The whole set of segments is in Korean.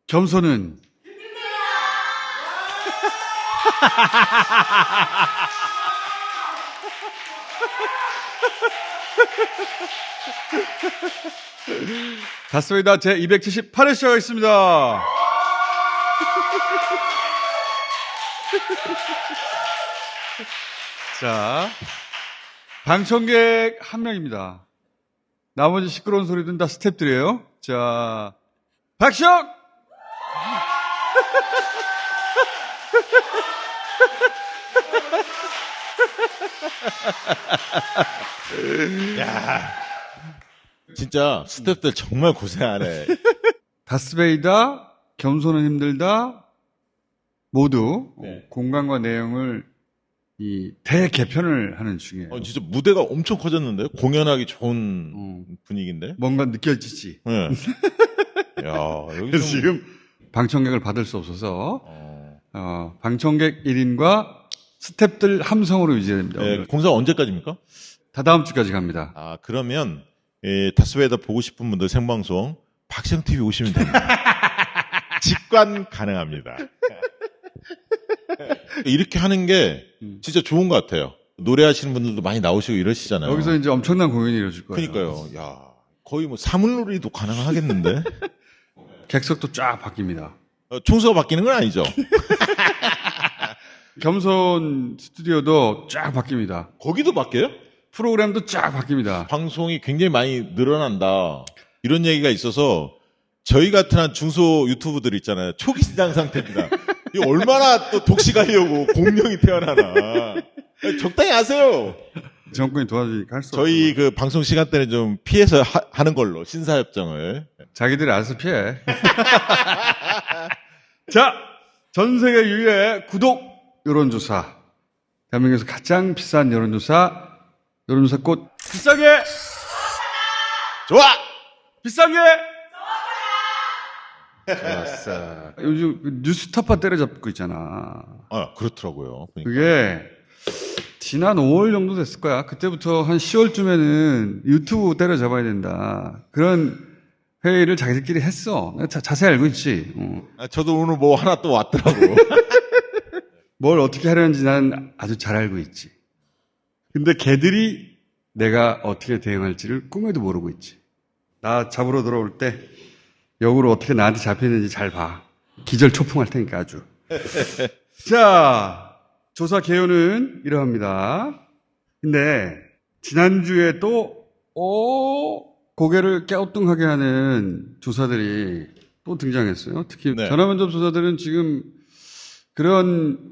겸손은 다스베이다 제 278회 시작하겠습니다. 자, 방청객 한 명입니다. 나머지 시끄러운 소리는 다 스태프들이에요. 자, 박시영! 야, 진짜 스태프들 정말 고생하네. 다스베이다, 겸손은 힘들다, 모두 네. 공간과 내용을 이 대개편을 하는 중이에요. 진짜 무대가 엄청 커졌는데요? 공연하기 좋은 분위기인데? 뭔가 느껴지지. 네. 야, 여기 그래서 좀... 지금 방청객을 받을 수 없어서 방청객 1인과 스태프들 함성으로 유지됩니다. 네, 공사 언제까지입니까? 다다음 주까지 갑니다. 아, 그러면 다스베이다 보고 싶은 분들 생방송 박시영 TV 오시면 됩니다. 직관 가능합니다. 이렇게 하는 게 진짜 좋은 것 같아요. 노래하시는 분들도 많이 나오시고 이러시잖아요. 여기서 이제 엄청난 공연이 이루어질 거예요. 그러니까요. 야, 거의 뭐 사물놀이도 가능하겠는데? 객석도 쫙 바뀝니다. 총수가 바뀌는 건 아니죠? 겸손 스튜디오도 쫙 바뀝니다. 거기도 바뀌어요? 프로그램도 쫙 바뀝니다. 방송이 굉장히 많이 늘어난다. 이런 얘기가 있어서 저희 같은 한 중소 유튜브들 있잖아요. 초기 시장 상태입니다. 이 얼마나 또 독식하려고 공룡이 태어나나. 적당히 하세요. 정권이 도와주니까 할 수 없어요. 저희 그 방송 시간대는 좀 피해서 하는 걸로 신사협정을. 자기들이 알아서 피해. 자, 전 세계 유일의 구독 여론조사. 대한민국에서 가장 비싼 여론조사 꽃 비싸게 좋아! 비싸게 좋았어. 요즘 뉴스타파 때려잡고 있잖아. 아, 그렇더라고요. 보니까. 그게 지난 5월 정도 됐을 거야. 그때부터 한 10월쯤에는 유튜브 때려잡아야 된다. 그런 회의를 자기들끼리 했어. 내가 자세히 알고 있지. 저도 오늘 뭐 하나 또 왔더라고. 뭘 어떻게 하려는지 난 아주 잘 알고 있지. 근데 걔들이 내가 어떻게 대응할지를 꿈에도 모르고 있지. 나 잡으러 들어올 때 역으로 어떻게 나한테 잡혔는지 잘 봐. 기절 초풍할 테니까 아주. 자, 조사 개요는 이러합니다. 근데 지난주에 또 고개를 갸우뚱하게 하는 조사들이 또 등장했어요. 특히 네. 전화면접 조사들은 지금 그런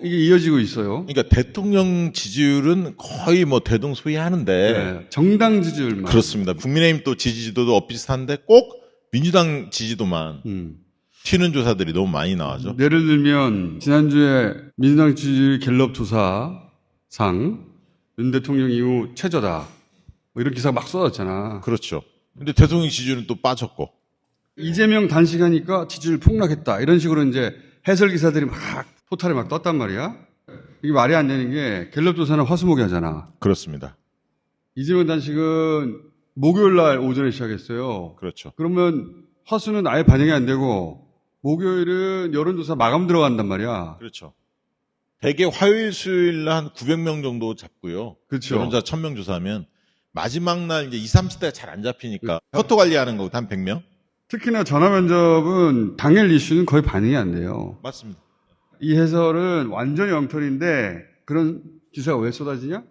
이게 이어지고 있어요. 그러니까 대통령 지지율은 거의 뭐 대동소이하는데 네, 정당 지지율만. 그렇습니다. 국민의힘 또 지지도도 엇비슷한데 꼭 민주당 지지도만 튀는 조사들이 너무 많이 나와죠. 예를 들면 지난주에 민주당 지지율 갤럽 조사상 윤 대통령 이후 최저다. 뭐 이런 기사가 막 쏟아졌잖아. 그렇죠. 근데 대통령 지지율은 또 빠졌고. 이재명 단식하니까 지지율 폭락했다. 이런 식으로 이제 해설 기사들이 막 포탈에 막 떴단 말이야. 이게 말이 안 되는 게 갤럽 조사는 화수목이 하잖아. 그렇습니다. 이재명 단식은 목요일 날 오전에 시작했어요. 그렇죠. 그러면 화수는 아예 반영이 안 되고 목요일은 여론조사 마감 들어간단 말이야. 그렇죠. 대개 화요일, 수요일 날 한 900명 정도 잡고요. 그렇죠. 여론조사 1000명 조사하면 마지막 날 이제 20, 30대가 잘 안 잡히니까 포토 관리하는 거 한 100명? 특히나 전화 면접은 당일 이슈는 거의 반영이 안 돼요. 맞습니다. 이 해설은 완전히 엉터리인데 그런 기사가 왜 쏟아지냐?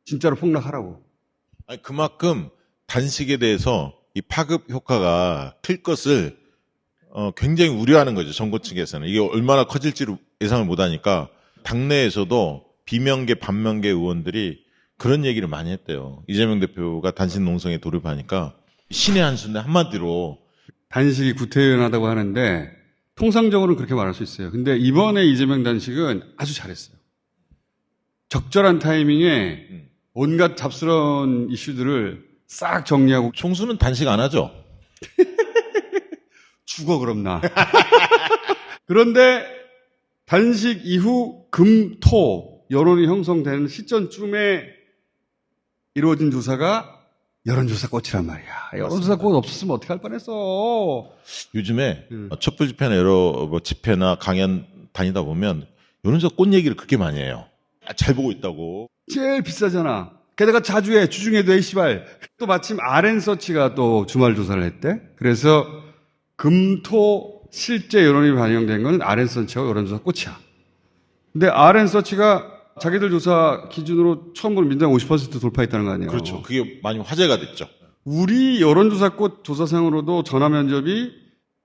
진짜로 폭락하라고. 아니, 그만큼 단식에 대해서 이 파급 효과가 클 것을 굉장히 우려하는 거죠. 정부 측에서는. 이게 얼마나 커질지를 예상을 못하니까 당내에서도 비명계 반명계 의원들이 그런 얘기를 많이 했대요. 이재명 대표가 단식 농성에 돌입하니까 신의 한 수인데 한마디로 단식이 구태연하다고 하는데 통상적으로는 그렇게 말할 수 있어요. 근데 이번에 이재명 단식은 아주 잘했어요. 적절한 타이밍에 온갖 잡스러운 이슈들을 싹 정리하고 총수는 단식 안 하죠? 죽어 그럼 나. 그런데 단식 이후 금, 토 여론이 형성되는 시점쯤에 이루어진 조사가 여론조사 꽃이란 말이야. 여론조사 꽃 없었으면 어떻게 할 뻔했어. 요즘에 촛불 집회나 여러 뭐 집회나 강연 다니다 보면 여론조사 꽃 얘기를 그렇게 많이 해요. 잘 보고 있다고. 제일 비싸잖아. 게다가 자주 해. 주중에도 해, 씨발. 또 마침 RN서치가 또 주말 조사를 했대. 그래서 금토 실제 여론이 반영된 건 RN서치와 여론조사 꽃이야. 근데 RN서치가 자기들 조사 기준으로 처음으로 민주당 50% 돌파했다는 거 아니에요. 그렇죠. 그게 많이 화제가 됐죠. 우리 여론조사 꽃 조사상으로도 전화 면접이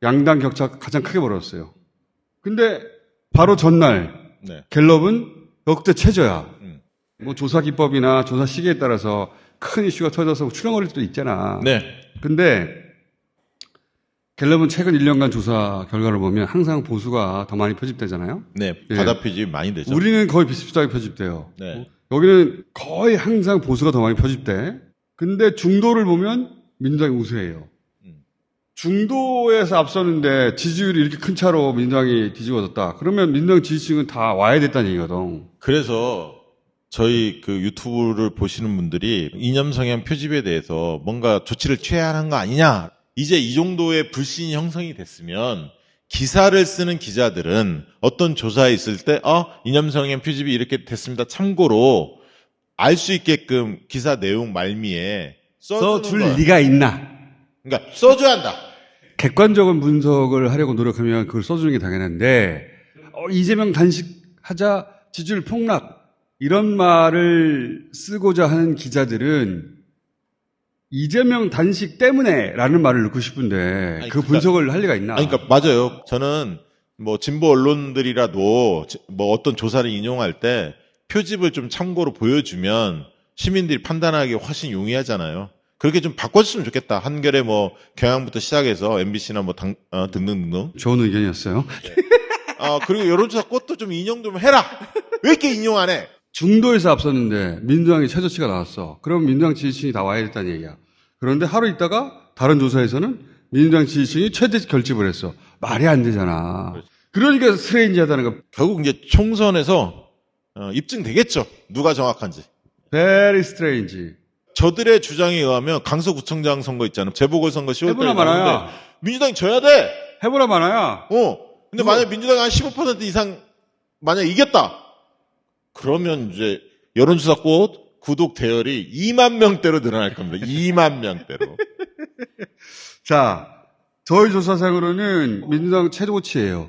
양당 격차 가장 크게 벌어졌어요. 근데 바로 전날 네. 갤럽은 역대 최저야. 뭐 조사 기법이나 조사 시기에 따라서 큰 이슈가 터져서 출렁거릴 수도 있잖아. 네. 근데 갤럽은 최근 1년간 조사 결과를 보면 항상 보수가 더 많이 표집되잖아요. 네. 예. 과다 표집이 많이 되죠. 우리는 거의 비슷비슷하게 표집돼요. 네. 여기는 거의 항상 보수가 더 많이 표집돼. 근데 중도를 보면 민주당이 우세해요. 중도에서 앞서는데 지지율이 이렇게 큰 차로 민주당이 뒤집어졌다. 그러면 민주당 지지층은 다 와야 됐다는 얘기거든. 그래서 저희 그 유튜브를 보시는 분들이 이념 성향 표집에 대해서 뭔가 조치를 취해야 하는 거 아니냐. 이제 이 정도의 불신이 형성이 됐으면 기사를 쓰는 기자들은 어떤 조사에 있을 때 이념 성향 표집이 이렇게 됐습니다. 참고로 알 수 있게끔 기사 내용 말미에 써줄 거야. 리가 있나? 그러니까 써줘야 한다. 객관적인 분석을 하려고 노력하면 그걸 써주는 게 당연한데 이재명 단식하자 지지율 폭락 이런 말을 쓰고자 하는 기자들은 이재명 단식 때문에라는 말을 넣고 싶은데 그 분석을 할 리가 있나? 아니, 그러니까 맞아요. 저는 뭐 진보 언론들이라도 뭐 어떤 조사를 인용할 때 표집을 좀 참고로 보여주면 시민들이 판단하기 훨씬 용이하잖아요. 그렇게 좀 바꿔줬으면 좋겠다. 한겨레 뭐 경향부터 시작해서 MBC나 뭐 등등등. 좋은 의견이었어요. 그리고 여론조사 꽃도 좀 인용 좀 해라. 왜 이렇게 인용 안 해? 중도에서 앞섰는데 민주당이 최저치가 나왔어. 그럼 민주당 지지층이 다 와야 됐다는 얘기야. 그런데 하루 있다가 다른 조사에서는 민주당 지지층이 최대 결집을 했어. 말이 안 되잖아. 그러니까 스트레인지하다는 거. 결국 이제 총선에서 입증되겠죠. 누가 정확한지. Very strange. 저들의 주장에 의하면 강서구청장 선거 있잖아요. 재보궐선거 10월달에 해보나 말아야. 나오는데 민주당이 져야 돼. 해보나 마나야. 근데 만약 민주당이 한 15% 이상 만약 이겼다. 그러면 이제 여론조사 꽃 구독 대열이 2만 명대로 늘어날 겁니다. 2만 명대로. 자, 저희 조사상으로는 민주당 최고치예요.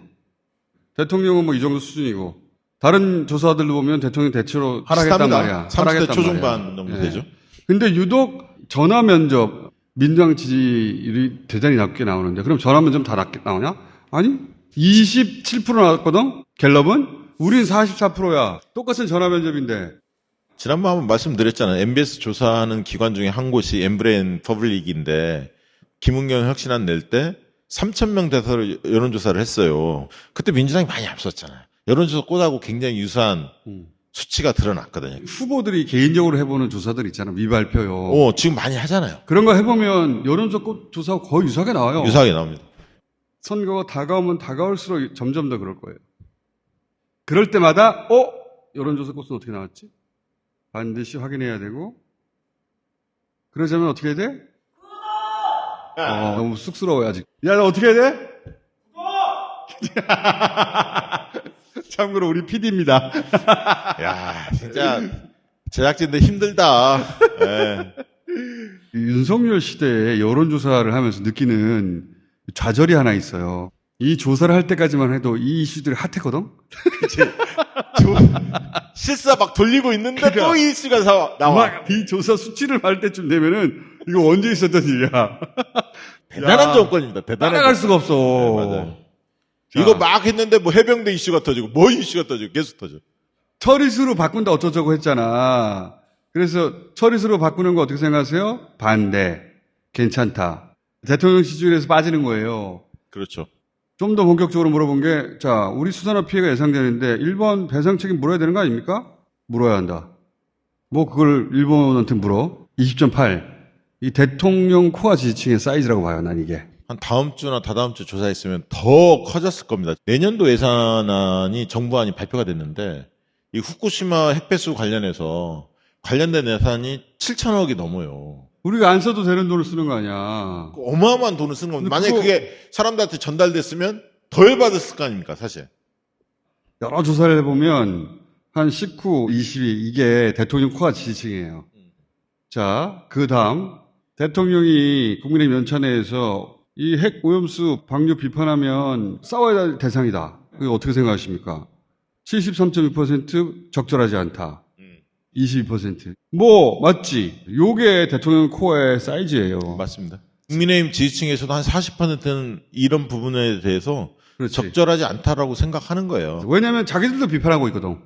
대통령은 뭐 이 정도 수준이고 다른 조사들로 보면 대통령 대체로 하락했단 말이야. 30대 초중반 정도 되죠. 근데 유독 전화 면접 민주당 지지율이 대단히 낮게 나오는데 그럼 전화 면접 다 낮게 나오냐? 아니 27% 나왔거든. 갤럽은 우린 44%야. 똑같은 전화 면접인데. 지난번 한번 말씀드렸잖아요. MBS 조사하는 기관 중에 한 곳이 엠브레인 퍼블릭인데 김은경 혁신안 낼 때 3,000명 대사로 여론조사를 했어요. 그때 민주당이 많이 앞섰잖아요. 여론조사 꽃하고 굉장히 유사한 수치가 드러났거든요. 후보들이 개인적으로 해보는 조사들 있잖아. 미발표요. 지금 많이 하잖아요. 그런 거 해보면 여론조사 꽃 조사하고 거의 유사하게 나와요. 유사하게 나옵니다. 선거가 다가오면 다가올수록 점점 더 그럴 거예요. 그럴 때마다 여론조사 꽃은 어떻게 나왔지? 반드시 확인해야 되고 그러자면 어떻게 해야 돼? 너무 쑥스러워요 아직. 야, 너 어떻게 해야 돼? 참고로 우리 PD입니다. 야, 진짜 제작진들 힘들다. 네. 윤석열 시대에 여론조사를 하면서 느끼는 좌절이 하나 있어요. 이 조사를 할 때까지만 해도 이 이슈들이 핫했거든? 실사 막 돌리고 있는데 그러니까, 또 이 이슈가 나와. 이 조사 수치를 할 때쯤 되면은 이거 언제 있었던 일이야. 대단한 정권입니다. 대단한 따라갈 수가 없어. 네, 맞아요. 이거 막 했는데 뭐 해병대 이슈가 터지고 뭐 이슈가 터지고 계속 터져. 처리수로 바꾼다 어쩌자고 했잖아. 그래서 처리수로 바꾸는 거 어떻게 생각하세요? 반대. 괜찮다. 대통령 지지율에서 빠지는 거예요. 그렇죠. 좀 더 본격적으로 물어본 게, 자, 우리 수산업 피해가 예상되는데, 일본 배상 책임 물어야 되는 거 아닙니까? 물어야 한다. 뭐, 그걸 일본한테 물어. 20.8. 이 대통령 코어 지지층의 사이즈라고 봐요, 난 이게. 한 다음 주나 다다음 주 조사했으면 더 커졌을 겁니다. 내년도 예산안이 정부안이 발표가 됐는데, 이 후쿠시마 핵폐수 관련해서 관련된 예산이 7천억이 넘어요. 우리가 안 써도 되는 돈을 쓰는 거 아니야. 어마어마한 돈을 쓰는 겁니다. 만약에 그거- 그게 사람들한테 전달됐으면 더 열받았을 거 아닙니까, 사실. 여러 조사를 해보면 한 19, 22 이게 대통령 코어 지지층이에요. 자, 그 다음 대통령이 국민의힘 연찬회에서 이 핵 오염수 방류 비판하면 싸워야 할 대상이다. 그거 어떻게 생각하십니까? 73.2% 적절하지 않다. 22%. 뭐 맞지. 요게 대통령 코어의 사이즈예요. 맞습니다. 국민의힘 지지층에서도 한 40%는 이런 부분에 대해서 그렇지. 적절하지 않다라고 생각하는 거예요. 왜냐하면 자기들도 비판하고 있거든.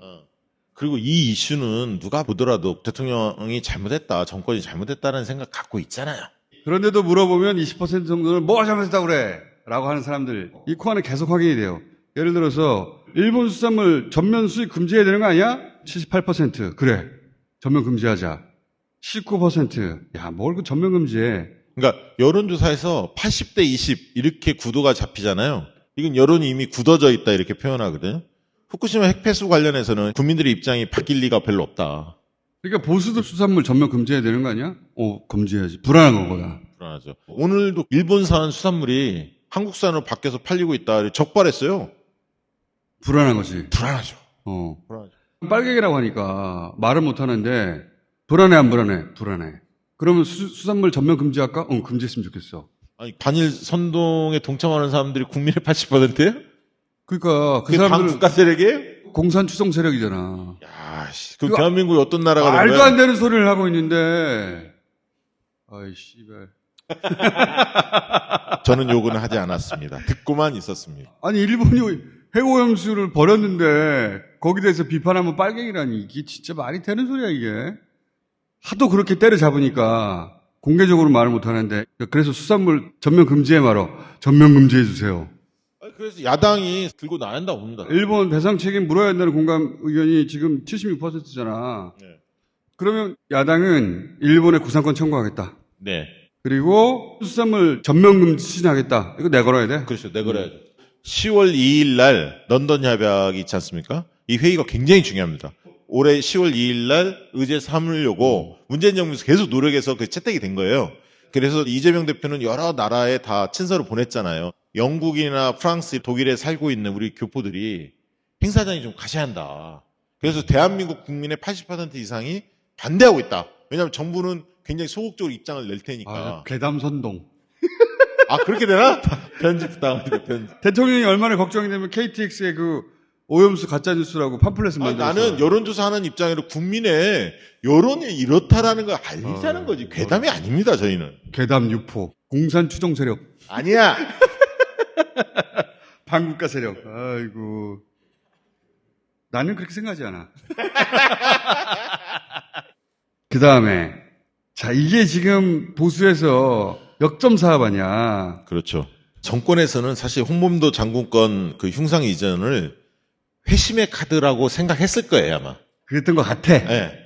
그리고 이 이슈는 누가 보더라도 대통령이 잘못했다, 정권이 잘못했다는 생각 갖고 있잖아요. 그런데도 물어보면 20% 정도는 뭐가 잘못했다고 그래? 라고 하는 사람들. 이 코어는 계속 확인이 돼요. 예를 들어서 일본 수산물 전면 수입 금지해야 되는 거 아니야? 78%. 그래. 전면 금지하자. 19%. 야, 뭘 그 전면 금지해. 그러니까 여론조사에서 80대 20 이렇게 구도가 잡히잖아요. 이건 여론이 이미 굳어져 있다 이렇게 표현하거든요. 후쿠시마 핵폐수 관련해서는 국민들의 입장이 바뀔 리가 별로 없다. 그러니까 보수도 수산물 전면 금지해야 되는 거 아니야? 금지해야지. 불안한 거구나. 불안하죠. 오늘도 일본산 수산물이 한국산으로 바뀌어서 팔리고 있다. 적발했어요. 불안한 거지. 불안하죠. 불안하죠. 빨갱이라고 하니까 말은 못 하는데 불안해 안 불안해? 불안해. 그러면 수산물 전면 금지할까? 금지했으면 좋겠어. 아니, 반일 선동에 동참하는 사람들이 국민의 80%예요? 그러니까 그 그게 반 사람들은 국가 세력이에요? 공산 추종 세력이잖아. 야, 씨. 그럼 그거 대한민국이 어떤 나라가 된 말도 거야? 안 되는 소리를 하고 있는데. 아이 씨발. 저는 욕은 하지 않았습니다. 듣고만 있었습니다. 아니 일본이 핵오염수를 버렸는데 거기에 대해서 비판하면 빨갱이라니. 이게 진짜 말이 되는 소리야 이게. 하도 그렇게 때려잡으니까 공개적으로 말을 못 하는데 그래서 수산물 전면 금지해 말어. 전면 금지해 주세요. 그래서 야당이 들고 나간다고 봅니다. 일본 배상 책임 물어야 한다는 공감 의견이 지금 76%잖아. 네. 그러면 야당은 일본의 구상권 청구하겠다. 네. 그리고 수산물 전면 금지 추진하겠다. 이거 내걸어야 돼. 그렇죠. 내걸어야죠. 10월 2일 날 런던 협약이 있지 않습니까? 이 회의가 굉장히 중요합니다. 올해 10월 2일 날 의제 삼으려고 문재인 정부에서 계속 노력해서 그 채택이 된 거예요. 그래서 이재명 대표는 여러 나라에 다 친서를 보냈잖아요. 영국이나 프랑스, 독일에 살고 있는 우리 교포들이 행사장에 좀 가셔야 한다. 그래서 대한민국 국민의 80% 이상이 반대하고 있다. 왜냐하면 정부는 굉장히 소극적으로 입장을 낼 테니까. 괴담 선동. 그렇게 되나? 편집 부탁합니다. 편집. 대통령이 얼마나 걱정이 되면 KTX의 그 오염수 가짜뉴스라고 팜플렛을 아니, 만들었어. 나는 여론조사하는 입장으로 국민의 여론이 이렇다라는 걸 알리자는 거지. 괴담이 아닙니다, 저희는. 괴담 유포. 공산 추종 세력. 아니야. 반국가 세력. 아이고. 나는 그렇게 생각하지 않아. 그 다음에, 자, 이게 지금 보수에서 역점 사업 아니야. 그렇죠. 정권에서는 사실 홍범도 장군권 그 흉상 이전을 회심의 카드라고 생각했을 거예요, 아마. 그랬던 것 같아. 네.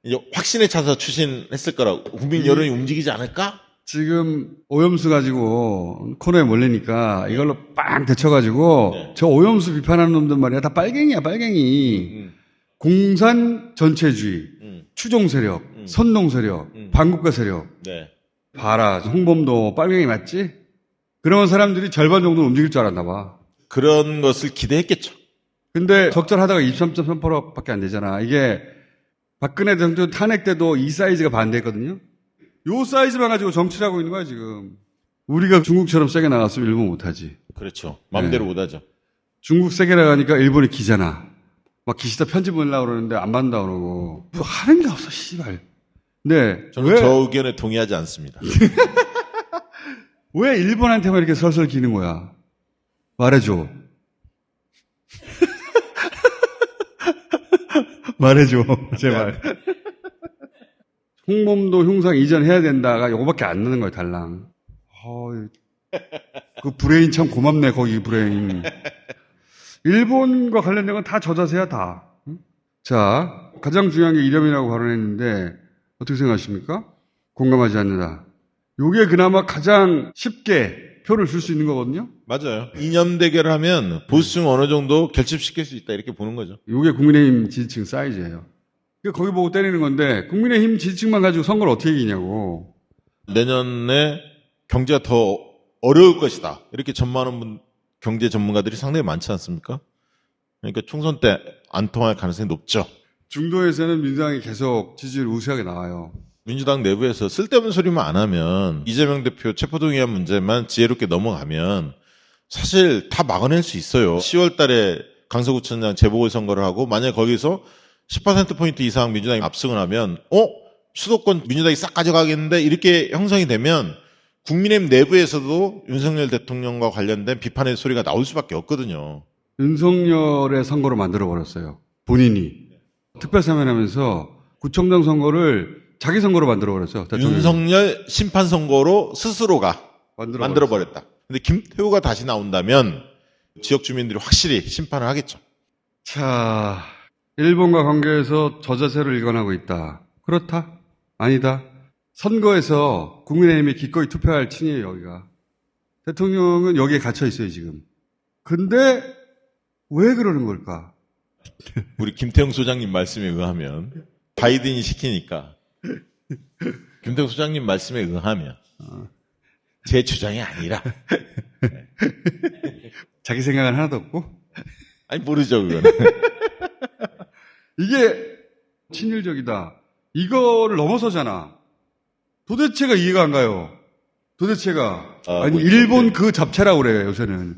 이제 확신에 차서 추진했을 거라고. 국민 여론이 움직이지 않을까? 지금 오염수 가지고 코너에 몰리니까 이걸로 빵 데쳐가지고 네. 저 오염수 비판하는 놈들 말이야. 다 빨갱이야, 빨갱이. 공산 전체주의, 추종 세력, 선동 세력, 반국가 세력. 네. 봐라, 홍범도 빨갱이 맞지? 그런 사람들이 절반 정도 움직일 줄 알았나 봐. 그런 것을 기대했겠죠. 근데 적절하다가 23.3%밖에 안 되잖아. 이게 박근혜 대통령 탄핵 때도 이 사이즈가 반대했거든요. 요 사이즈만 가지고 정치를 하고 있는 거야, 지금. 우리가 중국처럼 세게 나갔으면 일본 못하지. 그렇죠. 마음대로 네. 못하죠. 중국 세게 나가니까 일본이 기잖아. 막 기시다 편지 보내려고 그러는데 안 받는다고 그러고. 뭐 하는 게 없어, 씨발. 근데 저는 왜, 저 의견에 동의하지 않습니다. 왜 일본한테만 이렇게 설설 기는 거야? 말해줘. 말해줘, 제발. 홍범도 흉상 이전해야 된다가 요거밖에 안 나는 거야, 달랑. 그 브레인 참 고맙네, 거기 브레인. 일본과 관련된 건 다 저자세야, 다. 응? 자, 가장 중요한 게 이념이라고 발언했는데, 어떻게 생각하십니까? 공감하지 않는다. 요게 그나마 가장 쉽게 표를 줄 수 있는 거거든요? 맞아요. 이념 대결하면 보수층 어느 정도 결집시킬 수 있다 이렇게 보는 거죠. 요게 국민의힘 지지층 사이즈예요. 거기 보고 때리는 건데 국민의힘 지지층만 가지고 선거를 어떻게 이기냐고. 내년에 경제가 더 어려울 것이다. 이렇게 전망하는 경제 전문가들이 상당히 많지 않습니까? 그러니까 총선 때 안 통할 가능성이 높죠. 중도에서는 민주당이 계속 지지율 우세하게 나와요. 민주당 내부에서 쓸데없는 소리만 안 하면 이재명 대표 체포동의안 문제만 지혜롭게 넘어가면 사실 다 막아낼 수 있어요. 10월 달에 강서구청장 재보궐선거를 하고 만약에 거기서 10%포인트 이상 민주당이 압승을 하면 수도권 민주당이 싹 가져가겠는데 이렇게 형성이 되면 국민의힘 내부에서도 윤석열 대통령과 관련된 비판의 소리가 나올 수밖에 없거든요. 윤석열의 선거로 만들어버렸어요. 본인이. 특별사면하면서 구청장 선거를 자기 선거로 만들어버렸어요. 대통령이. 윤석열 심판 선거로 스스로가 만들어버렸다. 근데 김태우가 다시 나온다면 지역 주민들이 확실히 심판을 하겠죠. 자, 일본과 관계에서 저자세를 일관하고 있다. 그렇다? 아니다. 선거에서 국민의힘이 기꺼이 투표할 층이에요, 여기가. 대통령은 여기에 갇혀 있어요, 지금. 근데 왜 그러는 걸까? 우리 김태형 소장님 말씀에 의하면 바이든이 시키니까 김태형 소장님 말씀에 의하면 제 주장이 아니라 자기 생각은 하나도 없고? 아니 모르죠 그거는. 이게 친일적이다. 이거를 넘어서잖아. 도대체가 이해가 안 가요. 도대체가. 아니 일본 그 잡채라고 그래요 요새는.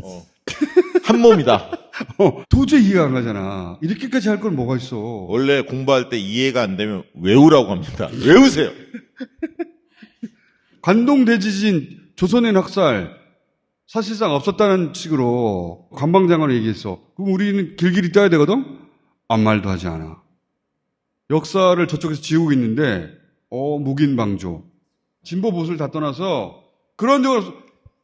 한 몸이다. 도저히 이해가 안 가잖아. 이렇게까지 할 건 뭐가 있어. 원래 공부할 때 이해가 안 되면 외우라고 합니다. 외우세요. 관동 대지진, 조선인 학살 사실상 없었다는 식으로 관방장관이 얘기했어. 그럼 우리는 길길이 떠야 되거든? 아무 말도 하지 않아. 역사를 저쪽에서 지우고 있는데 묵인방조. 진보 보수를 다 떠나서 그런 적으로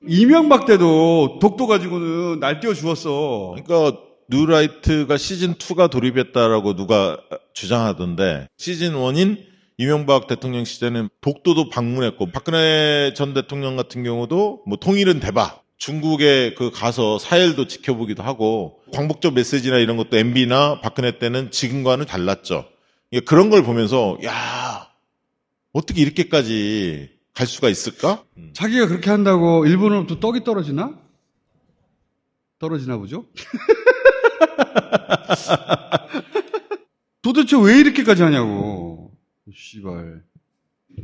이명박 때도 독도 가지고는 날뛰어 주었어. 그러니까 뉴라이트가 시즌2가 돌입했다라고 누가 주장하던데 시즌1인 이명박 대통령 시절에는 독도도 방문했고 박근혜 전 대통령 같은 경우도 뭐 통일은 대박. 중국에 가서 사헬도 지켜보기도 하고 광복절 메시지나 이런 것도 MB나 박근혜 때는 지금과는 달랐죠. 그런 걸 보면서 야 어떻게 이렇게까지 갈 수가 있을까? 자기가 그렇게 한다고 일본으로부터 떡이 떨어지나? 떨어지나 보죠? 도대체 왜 이렇게까지 하냐고. 씨발.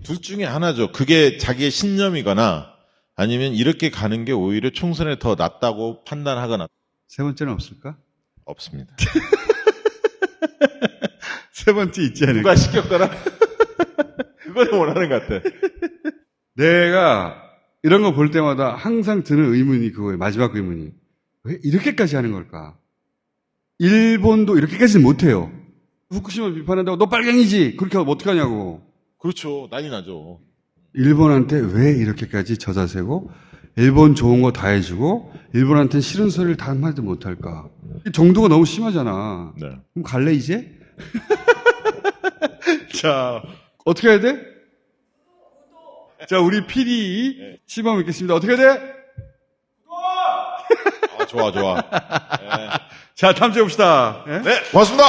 둘 중에 하나죠. 그게 자기의 신념이거나 아니면 이렇게 가는 게 오히려 총선에 더 낫다고 판단하거나. 세 번째는 없을까? 없습니다. 세 번째 있지 않을까? 누가 시켰거나? 그걸 원하는 것 같아. 내가 이런 거 볼 때마다 항상 드는 의문이 그거예요. 마지막 의문이. 왜 이렇게까지 하는 걸까? 일본도 이렇게까지는 못해요. 후쿠시마 비판한다고 너 빨갱이지! 그렇게 하면 어떡하냐고. 그렇죠. 난리 나죠. 일본한테 왜 이렇게까지 저자세고 일본 좋은 거 다 해주고 일본한테는 싫은 소리를 다 한마디도 못할까. 이 정도가 너무 심하잖아. 네. 그럼 갈래 이제? 자 어떻게 해야 돼? 자 우리 PD 시범 있겠습니다. 어떻게 해야 돼? 아, 좋아. 네. 자 다음 주에 봅시다. 예? 네, 고맙습니다.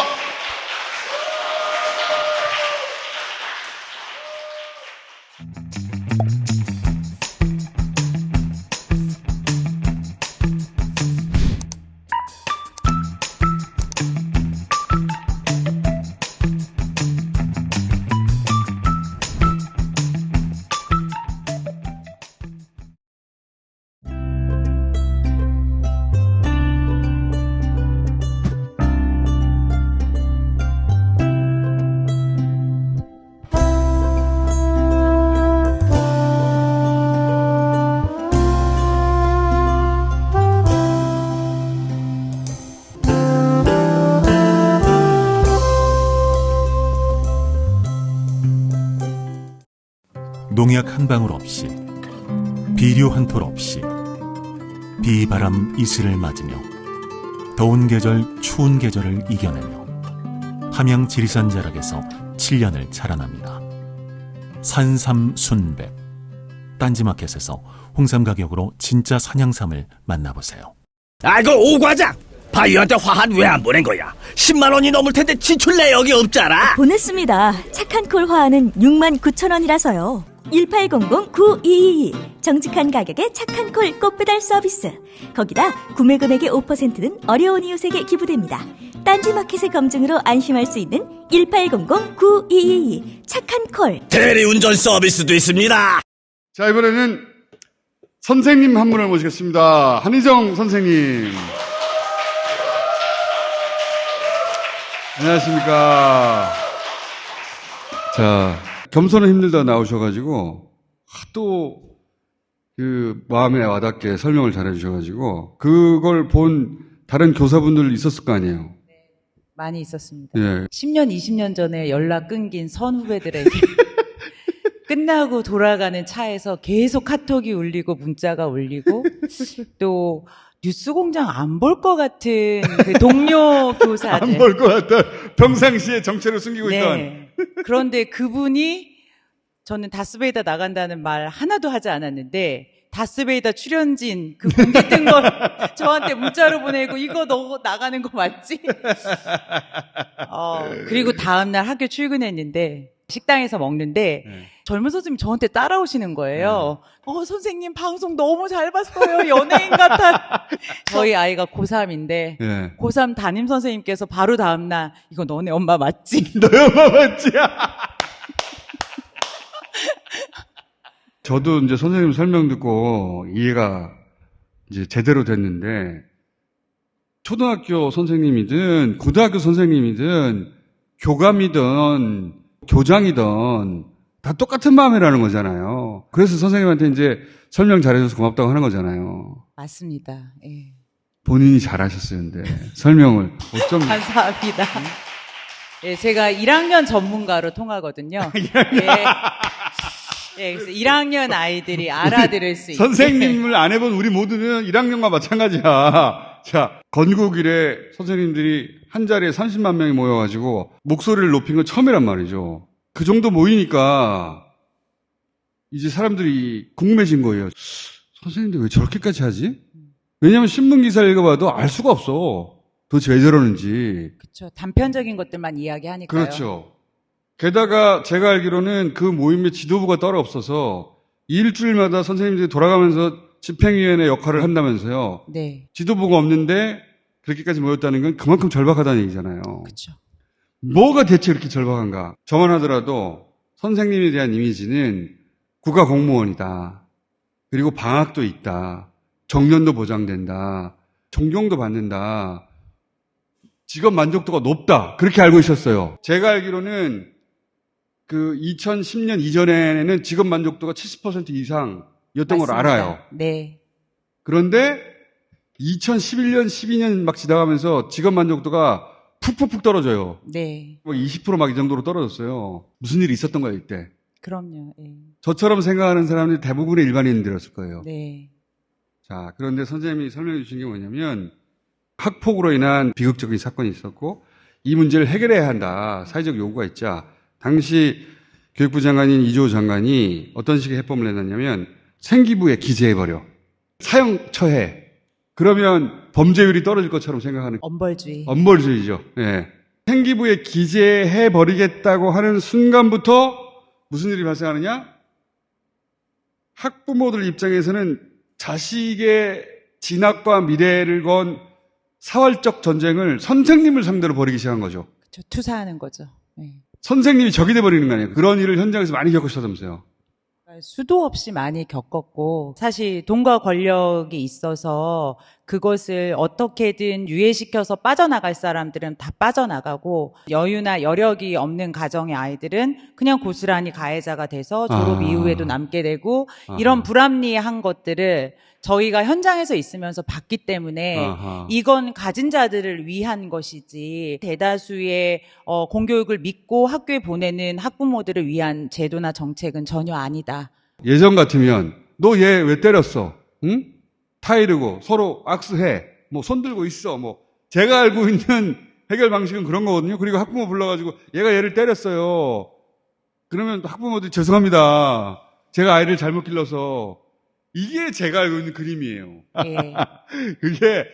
농약 한 방울 없이 비료 한 톨 없이 비바람 이슬을 맞으며 더운 계절 추운 계절을 이겨내며 함양 지리산 자락에서 7년을 자라납니다. 산삼순백 딴지마켓에서 홍삼 가격으로 진짜 산양삼을 만나보세요. 아, 이거 오과장! 바이오한테 화한 왜 안 보낸 거야? 10만 원이 넘을 텐데 지출 내역이 없잖아. 보냈습니다. 착한 콜 화하는 69,000원이라서요. 1800-9222 정직한 가격에 착한 콜 꽃배달 서비스. 거기다 구매 금액의 5%는 어려운 이웃에게 기부됩니다. 딴지마켓의 검증으로 안심할 수 있는 1800-9222 착한 콜. 대리운전 서비스도 있습니다. 자, 이번에는 선생님 한 분을 모시겠습니다. 한희정 선생님. 안녕하십니까. 자, 겸손은 힘들다 나오셔가지고, 하도 그 마음에 와닿게 설명을 잘해주셔가지고, 그걸 본 다른 교사분들 있었을 거 아니에요. 많이 있었습니다. 예. 10년, 20년 전에 연락 끊긴 선후배들에게 끝나고 돌아가는 차에서 계속 카톡이 울리고 문자가 울리고 또 뉴스공장 안 볼 것 같은 그 동료 교사들. 안 볼 것 같다. 평상시에 정체를 숨기고 있던. 네. 그런데 그분이 저는 다스베이다 나간다는 말 하나도 하지 않았는데 다스베이다 출연진 그 공지 뜬 걸 저한테 문자로 보내고 이거 너 나가는 거 맞지? 그리고 다음날 학교 출근했는데 식당에서 먹는데 젊은 선생님이 저한테 따라오시는 거예요. 선생님 방송 너무 잘 봤어요. 연예인 같아. 저희 아이가 고3인데 예. 고3 담임 선생님께서 바로 다음날 이거 너네 엄마 맞지? 너희 엄마 맞지? 저도 이제 선생님 설명 듣고 이해가 이제 제대로 됐는데, 초등학교 선생님이든 고등학교 선생님이든 교감이든 교장이든 다 똑같은 마음이라는 거잖아요. 그래서 선생님한테 이제 설명 잘해줘서 고맙다고 하는 거잖아요. 맞습니다. 예. 본인이 잘하셨어요, 근데 설명을 어쩜 감사합니다. 예, 제가 1학년 전문가로 통하거든요. 예. 예, 그래서 1학년 아이들이 알아들을 수 있게. 선생님을 안 해본 우리 모두는 1학년과 마찬가지야. 자, 건국 이래 선생님들이 한 자리에 30만 명이 모여가지고 목소리를 높인 건 처음이란 말이죠. 그 정도 모이니까 이제 사람들이 궁금해진 거예요. 선생님들 왜 저렇게까지 하지? 왜냐하면 신문 기사를 읽어봐도 알 수가 없어. 도대체 왜 저러는지. 그렇죠. 단편적인 것들만 이야기하니까요. 그렇죠. 게다가 제가 알기로는 그 모임의 지도부가 따로 없어서 일주일마다 선생님들이 돌아가면서 집행위원회 역할을 한다면서요. 네. 지도부가 없는데 그렇게까지 모였다는 건 그만큼 절박하다는 얘기잖아요. 그렇죠. 뭐가 대체 그렇게 절박한가? 저만 하더라도 선생님에 대한 이미지는 국가 공무원이다. 그리고 방학도 있다. 정년도 보장된다. 존경도 받는다. 직업 만족도가 높다. 그렇게 알고 있었어요. 제가 알기로는 그 2010년 이전에는 직업 만족도가 70% 이상이었던 걸 알아요. 네. 그런데 2011년, 12년 막 지나가면서 직업 만족도가 푹푹푹 떨어져요. 네. 뭐 20% 막 이 정도로 떨어졌어요. 무슨 일이 있었던 거예요, 이때. 그럼요. 예. 저처럼 생각하는 사람들이 대부분의 일반인들이었을 거예요. 네. 자, 그런데 선생님이 설명해 주신 게 뭐냐면 학폭으로 인한 비극적인 사건이 있었고 이 문제를 해결해야 한다. 사회적 요구가 있자. 당시 교육부 장관인 이조호 장관이 어떤 식의 해법을 내놨냐면 생기부에 기재해버려. 사형 처해. 그러면 범죄율이 떨어질 것처럼 생각하는 엄벌주의. 엄벌주의죠. 예. 생기부에 기재해버리겠다고 하는 순간부터 무슨 일이 발생하느냐? 학부모들 입장에서는 자식의 진학과 미래를 건 사활적 전쟁을 선생님을 상대로 벌이기 시작한 거죠. 그렇죠. 투사하는 거죠. 네. 선생님이 적이 돼버리는 거 아니에요. 그런 일을 현장에서 많이 겪으셨다면서요. 수도 없이 많이 겪었고 사실 돈과 권력이 있어서 그것을 어떻게든 유예시켜서 빠져나갈 사람들은 다 빠져나가고 여유나 여력이 없는 가정의 아이들은 그냥 고스란히 가해자가 돼서 졸업 이후에도 남게 되고 이런 불합리한 것들을 저희가 현장에서 있으면서 봤기 때문에 이건 가진 자들을 위한 것이지 대다수의 공교육을 믿고 학교에 보내는 학부모들을 위한 제도나 정책은 전혀 아니다. 예전 같으면 너 얘 왜 때렸어? 응? 타이르고 서로 악수해. 뭐 손들고 있어. 뭐 제가 알고 있는 해결 방식은 그런 거거든요. 그리고 학부모 불러가지고 얘가 얘를 때렸어요. 그러면 학부모들이 죄송합니다. 제가 아이를 잘못 길러서 이게 제가 알고 있는 그림이에요. 예. 그게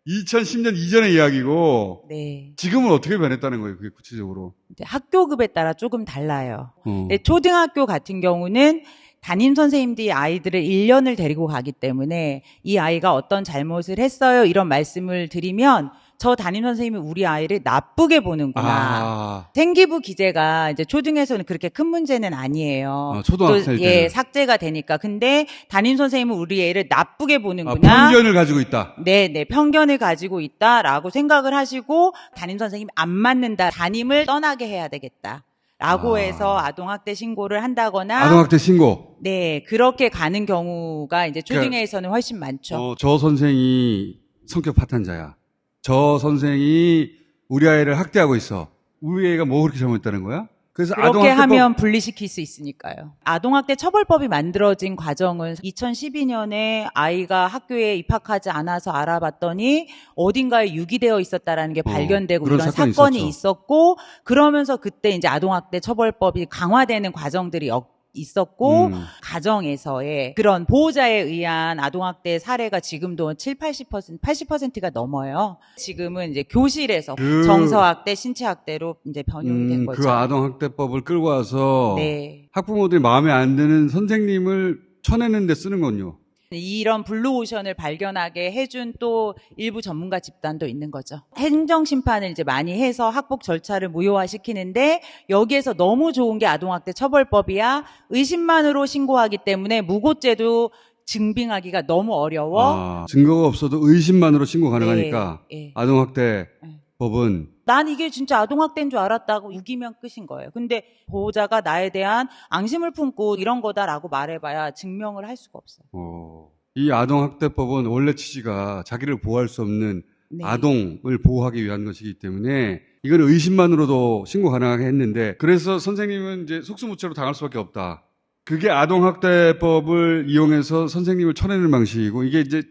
2010년 이전의 이야기고 네. 지금은 어떻게 변했다는 거예요? 그게 구체적으로. 이제 학교급에 따라 조금 달라요. 어. 네, 초등학교 같은 경우는 담임 선생님들이 아이들을 1년을 데리고 가기 때문에 이 아이가 어떤 잘못을 했어요 이런 말씀을 드리면 저 담임 선생님이 우리 아이를 나쁘게 보는구나. 아, 생기부 기재가 이제 초등에서는 그렇게 큰 문제는 아니에요. 초등학생 또, 때는. 삭제가 되니까. 근데 담임 선생님은 우리 애를 나쁘게 보는구나. 편견을 가지고 있다. 네, 편견을 가지고 있다라고 생각을 하시고 담임 선생님이 안 맞는다. 담임을 떠나게 해야 되겠다. 라고 해서 아동학대 신고를 한다거나 아동학대 신고. 네, 그렇게 가는 경우가 이제 초등에서는 훨씬 많죠. 저 선생이 성격 파탄자야. 저 선생이 우리 아이를 학대하고 있어. 우리 애가 뭐 그렇게 잘못했다는 거야? 그래서 그렇게 하면 분리시킬 수 있으니까요. 아동학대 처벌법이 만들어진 과정은 2012년에 아이가 학교에 입학하지 않아서 알아봤더니 어딘가에 유기되어 있었다라는 게 발견되고 그런 이런 사건이 사건이 있었죠. 있었고 그러면서 그때 이제 아동학대 처벌법이 강화되는 과정들이 있었고 가정에서의 그런 보호자에 의한 아동학대 사례가 지금도 80%가 넘어요. 지금은 이제 교실에서 정서학대, 신체학대로 이제 변형이 된 거죠. 그 아동학대법을 끌고 와서 네. 학부모들이 마음에 안 드는 선생님을 쳐내는 데 쓰는군요. 이런 블루오션을 발견하게 해준 또 일부 전문가 집단도 있는 거죠. 행정심판을 이제 많이 해서 학폭 절차를 무효화시키는데 여기에서 너무 좋은 게 아동학대 처벌법이야. 의심만으로 신고하기 때문에 무고죄도 증빙하기가 너무 어려워. 증거가 없어도 의심만으로 신고 가능하니까 네. 아동학대법은 난 이게 진짜 아동학대인 줄 알았다고 우기면 끝인 거예요. 근데 보호자가 나에 대한 앙심을 품고 이런 거다라고 말해봐야 증명을 할 수가 없어요. 이 아동학대법은 원래 취지가 자기를 보호할 수 없는 네. 아동을 보호하기 위한 것이기 때문에 이건 의심만으로도 신고 가능하게 했는데 그래서 선생님은 이제 속수무책으로 당할 수밖에 없다. 그게 아동학대법을 이용해서 선생님을 쳐내는 방식이고 이게 이제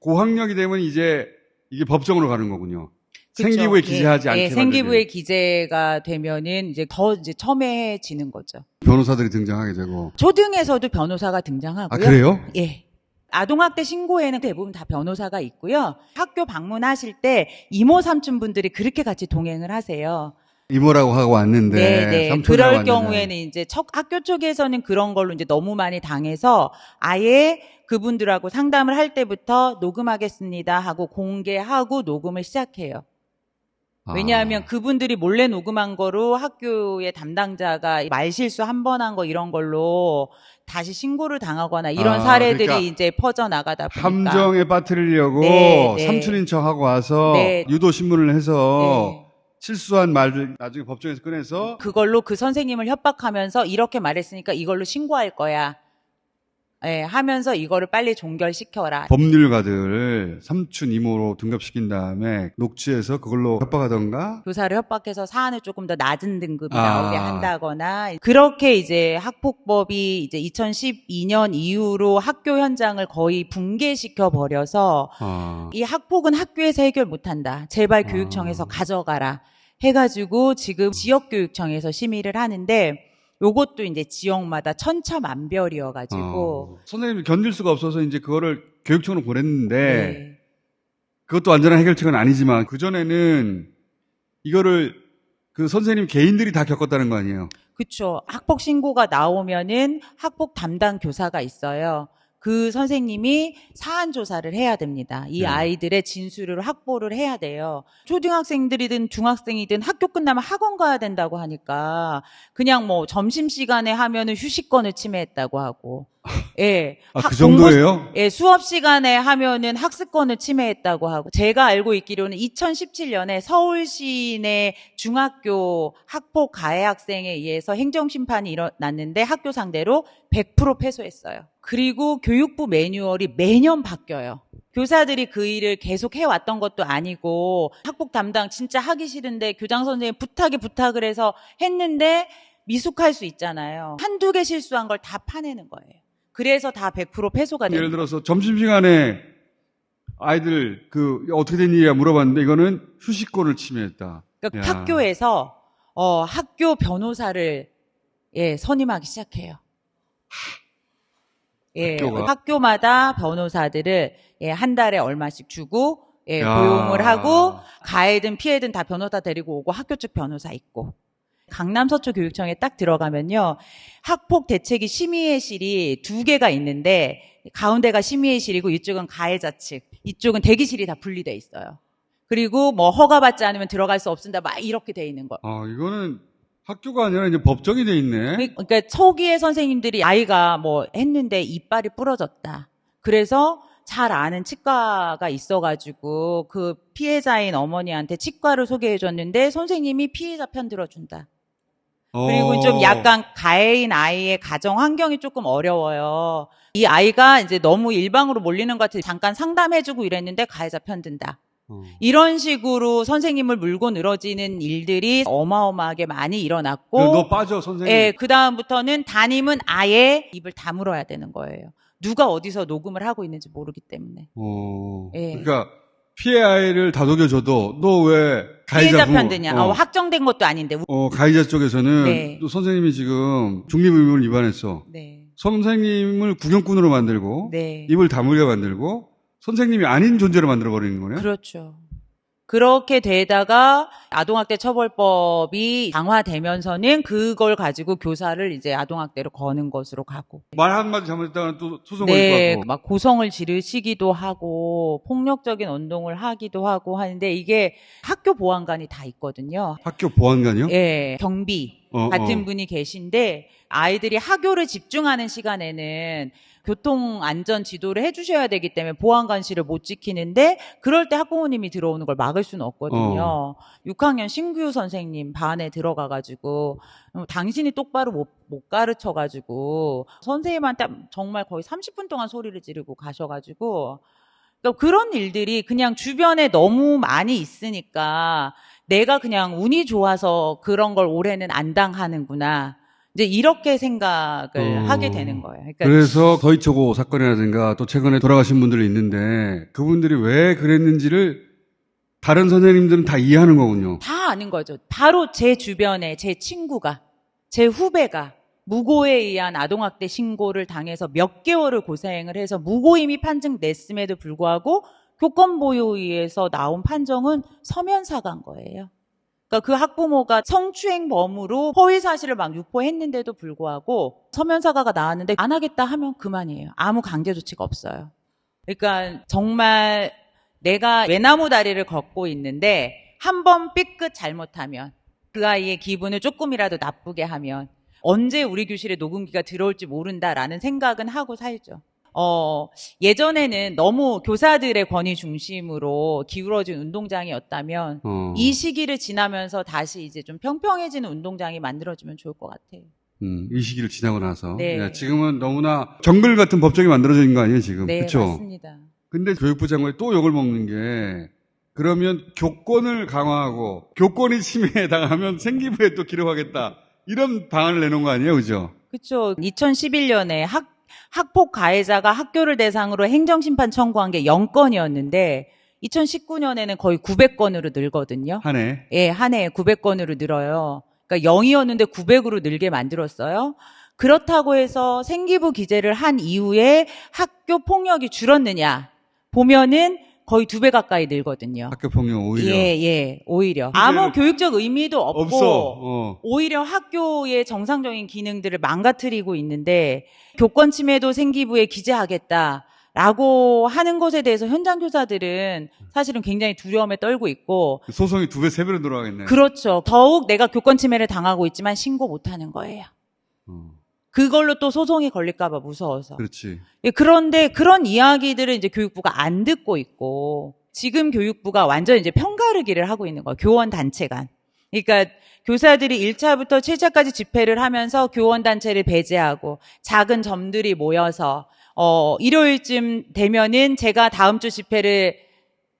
고학력이 되면 이제 이게 법정으로 가는 거군요. 그쵸. 생기부에 기재하지 않게 만들면 생기부에 기재가 되면은 이제 더 이제 첨예해지는 거죠. 변호사들이 등장하게 되고. 초등에서도 변호사가 등장하고요. 아, 그래요? 예. 아동학대 신고에는 대부분 다 변호사가 있고요. 학교 방문하실 때 이모 삼촌분들이 그렇게 같이 동행을 하세요. 이모라고 하고 왔는데 네. 삼촌이라고 그럴 왔는데. 경우에는 이제 학교 쪽에서는 그런 걸로 이제 너무 많이 당해서 아예 그분들하고 상담을 할 때부터 녹음하겠습니다 하고 공개하고 녹음을 시작해요. 왜냐하면 그분들이 몰래 녹음한 거로 학교의 담당자가 말실수 한 번 한 거 이런 걸로 다시 신고를 당하거나 이런 사례들이 그러니까 이제 퍼져나가다 보니까. 함정에 빠뜨리려고 네. 삼촌인 척하고 와서 네. 유도 신문을 해서 네. 실수한 말을 나중에 법정에서 꺼내서 그걸로 그 선생님을 협박하면서 이렇게 말했으니까 이걸로 신고할 거야. 예, 하면서 이거를 빨리 종결시켜라. 법률가들 삼촌 이모로 등급시킨 다음에 녹취해서 그걸로 협박하던가 교사를 협박해서 사안을 조금 더 낮은 등급이 나오게 한다거나 그렇게 이제 학폭법이 이제 2012년 이후로 학교 현장을 거의 붕괴시켜 버려서 이 학폭은 학교에서 해결 못한다. 제발 교육청에서 가져가라. 해가지고 지금 지역교육청에서 심의를 하는데 요것도 이제 지역마다 천차만별이어가지고 선생님이 견딜 수가 없어서 이제 그거를 교육청으로 보냈는데 네. 그것도 완전한 해결책은 아니지만 그전에는 이거를 그 선생님 개인들이 다 겪었다는 거 아니에요? 그렇죠. 학폭 신고가 나오면은 학폭 담당 교사가 있어요. 그 선생님이 사안 조사를 해야 됩니다. 이 아이들의 진술을 확보를 해야 돼요. 초등학생들이든 중학생이든 학교 끝나면 학원 가야 된다고 하니까 그냥 뭐 점심시간에 하면은 휴식권을 침해했다고 하고. 예. 그 정도예요? 예, 수업 시간에 하면은 학습권을 침해했다고 하고. 제가 알고 있기로는 2017년에 서울시 내 중학교 학폭 가해 학생에 의해서 행정심판이 일어났는데 학교 상대로 100% 패소했어요. 그리고 교육부 매뉴얼이 매년 바뀌어요. 교사들이 그 일을 계속 해왔던 것도 아니고 학폭 담당 진짜 하기 싫은데 교장 선생님 부탁을 해서 했는데 미숙할 수 있잖아요. 한두 개 실수한 걸 다 파내는 거예요. 그래서 다 100% 패소가 되는 예를 들어서 점심시간에 아이들 어떻게 된 일이야 물어봤는데 이거는 휴식권을 침해했다. 그러니까 학교에서 학교 변호사를 선임하기 시작해요. 예, 학교가? 학교마다 변호사들을 한 달에 얼마씩 주고 예, 야. 고용을 하고 가해든 피해든 다 변호사 데리고 오고 학교 측 변호사 있고. 강남 서초교육청에 딱 들어가면요. 학폭 대책위 심의회실이 2개가 있는데 가운데가 심의회실이고 이쪽은 가해자 측, 이쪽은 대기실이 다 분리돼 있어요. 그리고 뭐 허가받지 않으면 들어갈 수 없습니다. 막 이렇게 돼 있는 거예요. 이거는 학교가 아니라 이제 법정이 돼 있네. 그러니까 초기에 선생님들이 아이가 뭐 했는데 이빨이 부러졌다. 그래서 잘 아는 치과가 있어가지고 그 피해자인 어머니한테 치과를 소개해줬는데 선생님이 피해자 편 들어준다. 그리고 좀 약간 가해인 아이의 가정 환경이 조금 어려워요. 이 아이가 이제 너무 일방으로 몰리는 것 같아서 잠깐 상담해주고 이랬는데 가해자 편 든다. 이런 식으로 선생님을 물고 늘어지는 일들이 어마어마하게 많이 일어났고. 너 빠져, 선생님. 예, 그다음부터는 담임은 아예 입을 다물어야 되는 거예요. 누가 어디서 녹음을 하고 있는지 모르기 때문에. 예. 그러니까 피해 아이를 다독여줘도 너 왜 가해자 피해자 편 드냐. 확정된 것도 아닌데. 가해자 쪽에서는 네. 또 선생님이 지금 중립의무를 위반했어. 네. 선생님을 구경꾼으로 만들고 네. 입을 다물게 만들고 선생님이 아닌 존재로 만들어버리는 거네요. 그렇죠. 그렇게 되다가 아동학대 처벌법이 강화되면서는 그걸 가지고 교사를 이제 아동학대로 거는 것으로 가고. 말 한마디 잘못했다가 또 소송을 네, 입고 막 고성을 지르시기도 하고 폭력적인 운동을 하기도 하고 하는데 이게 학교 보안관이 다 있거든요. 학교 보안관이요? 예, 경비 같은 어. 분이 계신데 아이들이 학교를 집중하는 시간에는 교통 안전 지도를 해주셔야 되기 때문에 보안 관실을 못 지키는데 그럴 때 학부모님이 들어오는 걸 막을 수는 없거든요. 6학년 신규 선생님 반에 들어가가지고 당신이 똑바로 못 가르쳐가지고 선생님한테 정말 거의 30분 동안 소리를 지르고 가셔가지고 그러니까 그런 일들이 그냥 주변에 너무 많이 있으니까 내가 그냥 운이 좋아서 그런 걸 올해는 안 당하는구나. 이제 이렇게 생각을 하게 되는 거예요. 그러니까 그래서 더이초고 사건이라든가 또 최근에 돌아가신 분들이 있는데 그분들이 왜 그랬는지를 다른 선생님들은 다 이해하는 거군요. 다 아는 거죠. 바로 제 주변에 제 친구가, 제 후배가 무고에 의한 아동학대 신고를 당해서 몇 개월을 고생을 해서 무고임이 판정됐음에도 불구하고 교권보호위에서 나온 판정은 서면사과인 거예요. 그러니까 그 학부모가 성추행범으로 허위 사실을 막 유포했는데도 불구하고 서면사과가 나왔는데 안 하겠다 하면 그만이에요. 아무 강제 조치가 없어요. 그러니까 정말 내가 외나무 다리를 걷고 있는데 한 번 삐끗 잘못하면 그 아이의 기분을 조금이라도 나쁘게 하면 언제 우리 교실에 녹음기가 들어올지 모른다라는 생각은 하고 살죠. 예전에는 너무 교사들의 권위 중심으로 기울어진 운동장이었다면 이 시기를 지나면서 다시 이제 좀 평평해지는 운동장이 만들어지면 좋을 것 같아요. 이 시기를 지나고 나서. 네. 야, 지금은 너무나 정글 같은 법정이 만들어진 거 아니에요, 지금? 네, 그렇죠? 맞습니다. 근데 교육부 장관이 또 욕을 먹는 게 그러면 교권을 강화하고 교권이 침해에 당하면 생기부에 또 기록하겠다. 이런 방안을 내놓은 거 아니에요, 그죠? 그렇죠. 2011년에 학폭 가해자가 학교를 대상으로 행정심판 청구한 게 0건이었는데 2019년에는 거의 900건으로 늘거든요. 한 해. 예, 한 해에 900건으로 늘어요. 그러니까 0이었는데 900으로 늘게 만들었어요. 그렇다고 해서 생기부 기재를 한 이후에 학교 폭력이 줄었느냐 보면은 거의 2배 가까이 늘거든요. 학교 폭력 오히려. 예, 오히려. 아무 교육적 의미도 없고 없어. 오히려 학교의 정상적인 기능들을 망가뜨리고 있는데 교권 침해도 생기부에 기재하겠다라고 하는 것에 대해서 현장 교사들은 사실은 굉장히 두려움에 떨고 있고 소송이 2배, 3배로 늘어가겠네. 그렇죠. 더욱 내가 교권 침해를 당하고 있지만 신고 못하는 거예요. 그걸로 또 소송이 걸릴까 봐 무서워서. 그렇지. 예, 그런데 그런 이야기들을 이제 교육부가 안 듣고 있고 지금 교육부가 완전 이제 편가르기를 하고 있는 거예요. 교원 단체 간. 그러니까 교사들이 1차부터 7차까지 집회를 하면서 교원 단체를 배제하고 작은 점들이 모여서 일요일쯤 되면은 제가 다음 주 집회를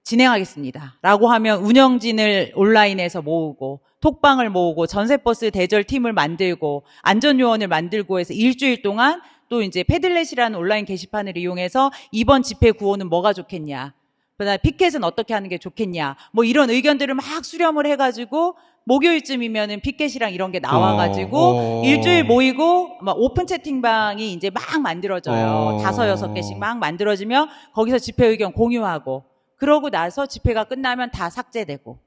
진행하겠습니다. 라고 하면 운영진을 온라인에서 모으고 톡방을 모으고 전세버스 대절팀을 만들고 안전요원을 만들고 해서 일주일 동안 또 이제 패들렛이라는 온라인 게시판을 이용해서 이번 집회 구호는 뭐가 좋겠냐, 그다음에 피켓은 어떻게 하는 게 좋겠냐, 뭐 이런 의견들을 막 수렴을 해가지고 목요일쯤이면은 피켓이랑 이런 게 나와가지고 일주일 모이고 막 오픈 채팅방이 이제 막 만들어져요. 5, 6개씩 막 만들어지면 거기서 집회 의견 공유하고 그러고 나서 집회가 끝나면 다 삭제되고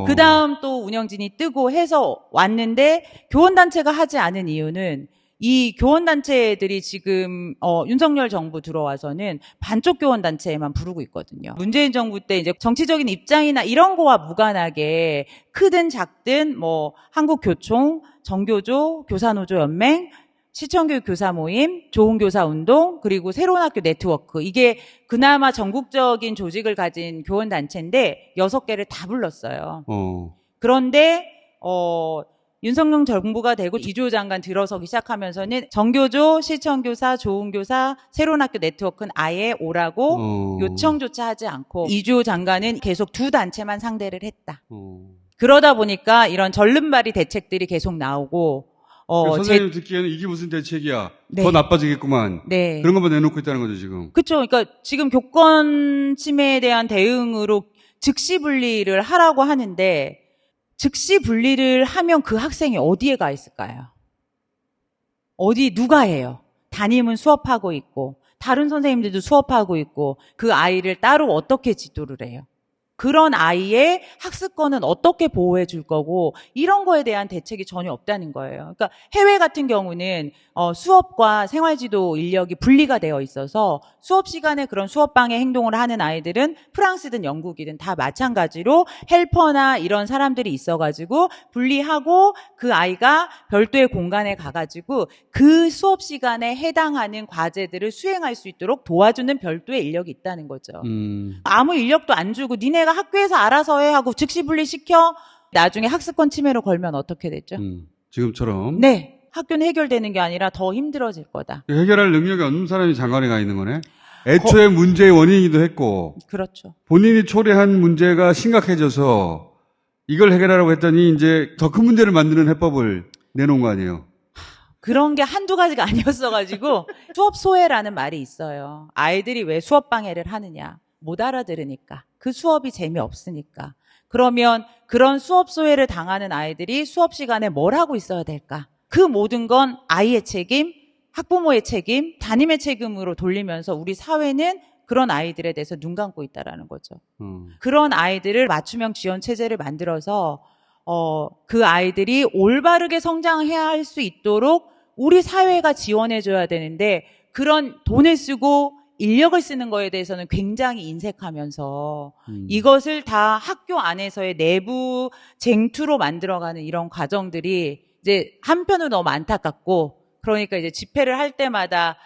그 다음 또 운영진이 뜨고 해서 왔는데 교원단체가 하지 않은 이유는 이 교원단체들이 지금 윤석열 정부 들어와서는 반쪽 교원단체에만 부르고 있거든요. 문재인 정부 때 이제 정치적인 입장이나 이런 거와 무관하게 크든 작든 뭐 한국교총, 정교조, 교사노조연맹, 시청교육 교사 모임, 좋은교사운동, 그리고 새로운 학교 네트워크, 이게 그나마 전국적인 조직을 가진 교원단체인데 6개를 다 불렀어요. 그런데 윤석열 정부가 되고 이주호 장관 들어서기 시작하면서는 정교조, 시청교사, 좋은교사, 새로운 학교 네트워크는 아예 오라고 요청조차 하지 않고 이주호 장관은 계속 두 단체만 상대를 했다. 그러다 보니까 이런 절름발이 대책들이 계속 나오고 선생님 듣기에는 이게 무슨 대책이야. 네. 더 나빠지겠구만. 네. 그런 것만 내놓고 있다는 거죠, 지금. 그렇죠. 그러니까 지금 교권 침해에 대한 대응으로 즉시 분리를 하라고 하는데 즉시 분리를 하면 그 학생이 어디에 가 있을까요? 누가 해요? 담임은 수업하고 있고 다른 선생님들도 수업하고 있고 그 아이를 따로 어떻게 지도를 해요? 그런 아이의 학습권은 어떻게 보호해 줄 거고 이런 거에 대한 대책이 전혀 없다는 거예요. 그러니까 해외 같은 경우는 수업과 생활지도 인력이 분리가 되어 있어서 수업 시간에 그런 수업방해 행동을 하는 아이들은 프랑스든 영국이든 다 마찬가지로 헬퍼나 이런 사람들이 있어가지고 분리하고 그 아이가 별도의 공간에 가가지고 그 수업 시간에 해당하는 과제들을 수행할 수 있도록 도와주는 별도의 인력이 있다는 거죠. 아무 인력도 안 주고 니네가 학교에서 알아서 해 하고 즉시 분리시켜 나중에 학습권 침해로 걸면 어떻게 됐죠? 지금처럼. 네. 학교는 해결되는 게 아니라 더 힘들어질 거다. 해결할 능력이 없는 사람이 장관에 가 있는 거네. 애초에 문제의 원인이기도 했고. 그렇죠. 본인이 초래한 문제가 심각해져서 이걸 해결하라고 했더니 이제 더 큰 문제를 만드는 해법을 내놓은 거 아니에요. 그런 게 한두 가지가 아니었어가지고 수업 소외라는 말이 있어요. 아이들이 왜 수업 방해를 하느냐. 못 알아들으니까. 그 수업이 재미없으니까. 그러면 그런 수업 소외를 당하는 아이들이 수업 시간에 뭘 하고 있어야 될까? 그 모든 건 아이의 책임, 학부모의 책임, 담임의 책임으로 돌리면서 우리 사회는 그런 아이들에 대해서 눈 감고 있다라는 거죠. 그런 아이들을 맞춤형 지원 체제를 만들어서 그 아이들이 올바르게 성장해야 할 수 있도록 우리 사회가 지원해줘야 되는데 그런 돈을 쓰고 인력을 쓰는 거에 대해서는 굉장히 인색하면서 이것을 다 학교 안에서의 내부 쟁투로 만들어가는 이런 과정들이 이제 한편으로 너무 안타깝고 그러니까 이제 집회를 할 때마다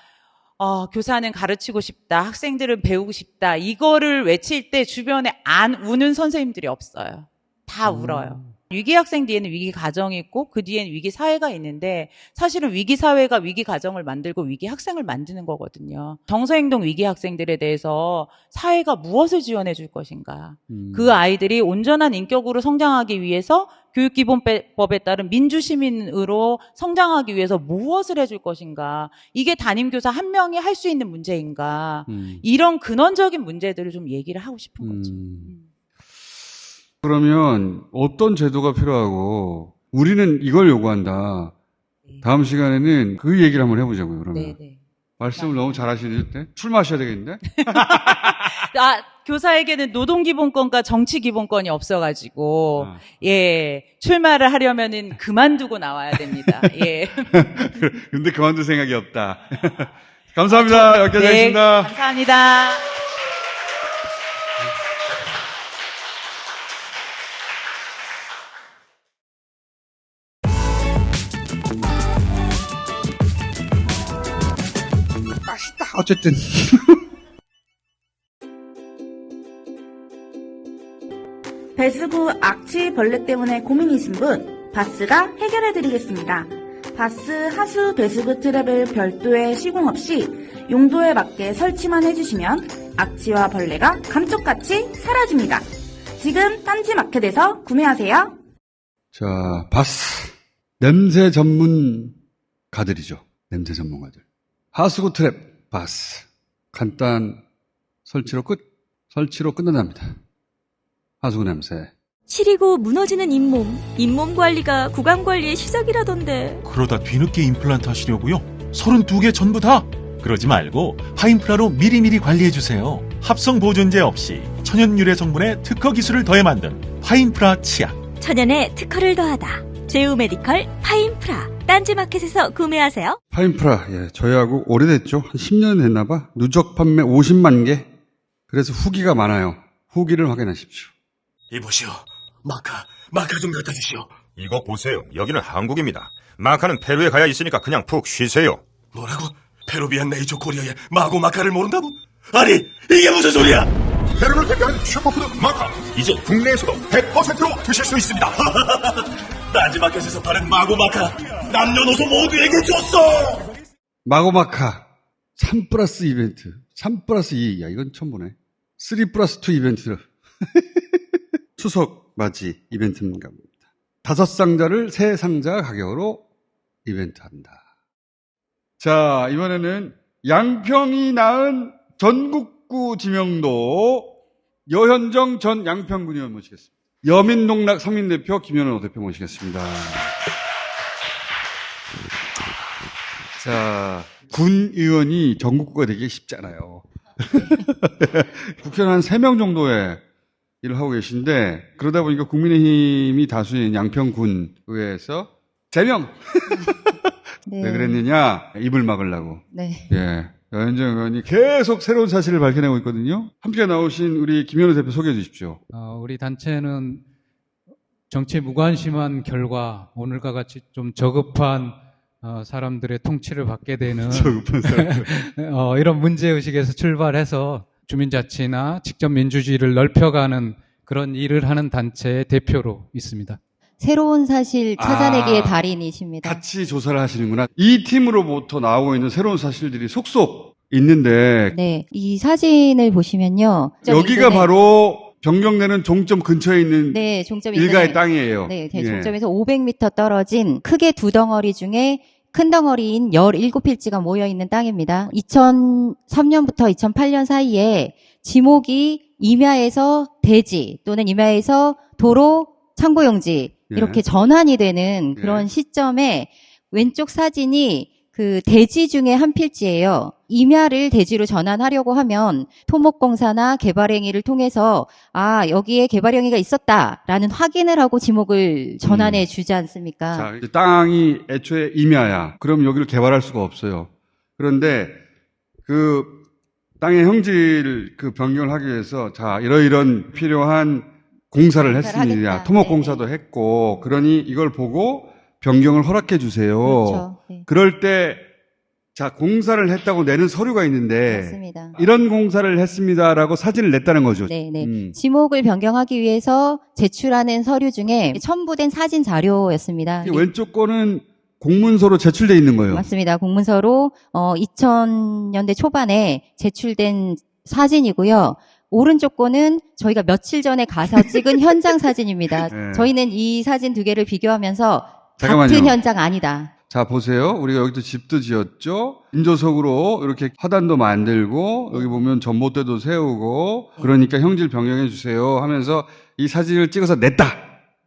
교사는 가르치고 싶다, 학생들은 배우고 싶다 이거를 외칠 때 주변에 안 우는 선생님들이 없어요. 다 울어요. 위기 학생 뒤에는 위기 가정이 있고 그 뒤에는 위기 사회가 있는데 사실은 위기 사회가 위기 가정을 만들고 위기 학생을 만드는 거거든요. 정서행동 위기 학생들에 대해서 사회가 무엇을 지원해 줄 것인가. 그 아이들이 온전한 인격으로 성장하기 위해서 교육기본법에 따른 민주시민으로 성장하기 위해서 무엇을 해줄 것인가. 이게 담임교사 한 명이 할 수 있는 문제인가. 이런 근원적인 문제들을 좀 얘기를 하고 싶은 거죠. 그러면 어떤 제도가 필요하고 우리는 이걸 요구한다. 다음 시간에는 그 얘기를 한번 해보자고요. 그러면 네네. 말씀을 너무 잘하시는데 출마하셔야 되겠는데? 교사에게는 노동기본권과 정치기본권이 없어가지고 예 출마를 하려면은 그만두고 나와야 됩니다. 예. 근데 그만둘 생각이 없다. 감사합니다. 여기까지 하겠습니다. 감사합니다. 어쨌든 배수구 악취 벌레 때문에 고민이신 분 바스가 해결해드리겠습니다. 바스 하수 배수구 트랩을 별도의 시공 없이 용도에 맞게 설치만 해주시면 악취와 벌레가 감쪽같이 사라집니다. 지금 딴지마켓에서 구매하세요. 자, 바스 냄새 전문가들이죠. 냄새 전문가들. 하수구 트랩 바스 간단 설치로 끝난답니다. 하수구 냄새. 시리고 무너지는 잇몸 관리가 구강 관리의 시작이라던데. 그러다 뒤늦게 임플란트 하시려고요? 32개 전부 다? 그러지 말고 파인프라로 미리미리 관리해주세요. 합성 보존제 없이 천연 유래 성분의 특허 기술을 더해 만든 파인프라 치약. 천연의 특허를 더하다. 제우메디컬 파인프라. 딴지마켓에서 구매하세요. 파인프라, 예, 저희하고 오래됐죠? 한 10년 됐나봐. 누적 판매 50만 개. 그래서 후기가 많아요. 후기를 확인하십시오. 이보시오. 마카 좀 갖다 주시오. 이거 보세요. 여기는 한국입니다. 마카는 페루에 가야 있으니까 그냥 푹 쉬세요. 뭐라고? 페루비안 네이처 코리아의 마고 마카를 모른다고? 아니, 이게 무슨 소리야? 페루를 대표하는 슈퍼푸드 마카. 이제 국내에서도 100%로 드실 수 있습니다. 딴지마켓에서 파는 마고 마카 남녀노소 모두에게 줬어. 마고마카 3+2 이벤트. 3+2. 야, 이건 처음 보네. 3+2 이벤트. 추석 맞이 이벤트인가 봅니다. 5상자를 3상자 가격으로 이벤트 한다. 자, 이번에는 양평이 낳은 전국구 지명도 여현정 전 양평군 의원 모시겠습니다. 여민농락 상민대표 김현우 대표 모시겠습니다. 자, 군 의원이 전국구가 되기 쉽지 않아요. 국회의원 한 3명 정도의 일을 하고 계신데, 그러다 보니까 국민의힘이 다수인 양평군 의회에서 3명! 네. 왜 그랬느냐? 입을 막으려고. 네. 예. 여현정 의원이 계속 새로운 사실을 밝혀내고 있거든요. 함께 나오신 우리 김현우 대표 소개해 주십시오. 우리 단체는 정치에 무관심한 결과 오늘과 같이 좀 저급한 사람들의 통치를 받게 되는 저급한 사람들. 이런 문제의식에서 출발해서 주민자치나 직접 민주주의를 넓혀가는 그런 일을 하는 단체의 대표로 있습니다. 새로운 사실 찾아내기의 달인이십니다. 같이 조사를 하시는구나. 이 팀으로부터 나오고 있는 새로운 사실들이 속속 있는데 네. 이 사진을 보시면요. 여기가 바로 변경되는 종점 근처에 있는 네, 종점 일가의 인근에, 땅이에요. 네, 예. 종점에서 500m 떨어진 크게 두 덩어리 중에 큰 덩어리인 17필지가 모여있는 땅입니다. 2003년부터 2008년 사이에 지목이 임야에서 대지 또는 임야에서 도로, 창고용지 이렇게 전환이 되는 그런 시점에 왼쪽 사진이 그 대지 중에 한 필지예요. 임야를 대지로 전환하려고 하면 토목공사나 개발행위를 통해서 여기에 개발행위가 있었다라는 확인을 하고 지목을 전환해 주지 않습니까? 자, 이제 땅이 애초에 임야야. 그럼 여기를 개발할 수가 없어요. 그런데 그 땅의 형질 그 변경을 하기 위해서 자, 이러이런 필요한 공사를 했습니다. 하겠다. 토목공사도 네네. 했고 그러니 이걸 보고 변경을 허락해 주세요. 그렇죠. 네. 그럴 때 자, 공사를 했다고 내는 서류가 있는데 맞습니다. 이런 공사를 했습니다라고 사진을 냈다는 거죠. 네. 지목을 변경하기 위해서 제출하는 서류 중에 첨부된 사진 자료였습니다. 이 왼쪽 거는 공문서로 제출돼 있는 거예요. 맞습니다. 공문서로 2000년대 초반에 제출된 사진이고요. 오른쪽 거는 저희가 며칠 전에 가서 찍은 현장 사진입니다. 네. 저희는 이 사진 두 개를 비교하면서 잠깐만요. 같은 현장 아니다. 자, 보세요. 우리가 여기도 집도 지었죠. 인조석으로 이렇게 화단도 만들고 여기 보면 전봇대도 세우고 그러니까 형질 변경해 주세요 하면서 이 사진을 찍어서 냈다.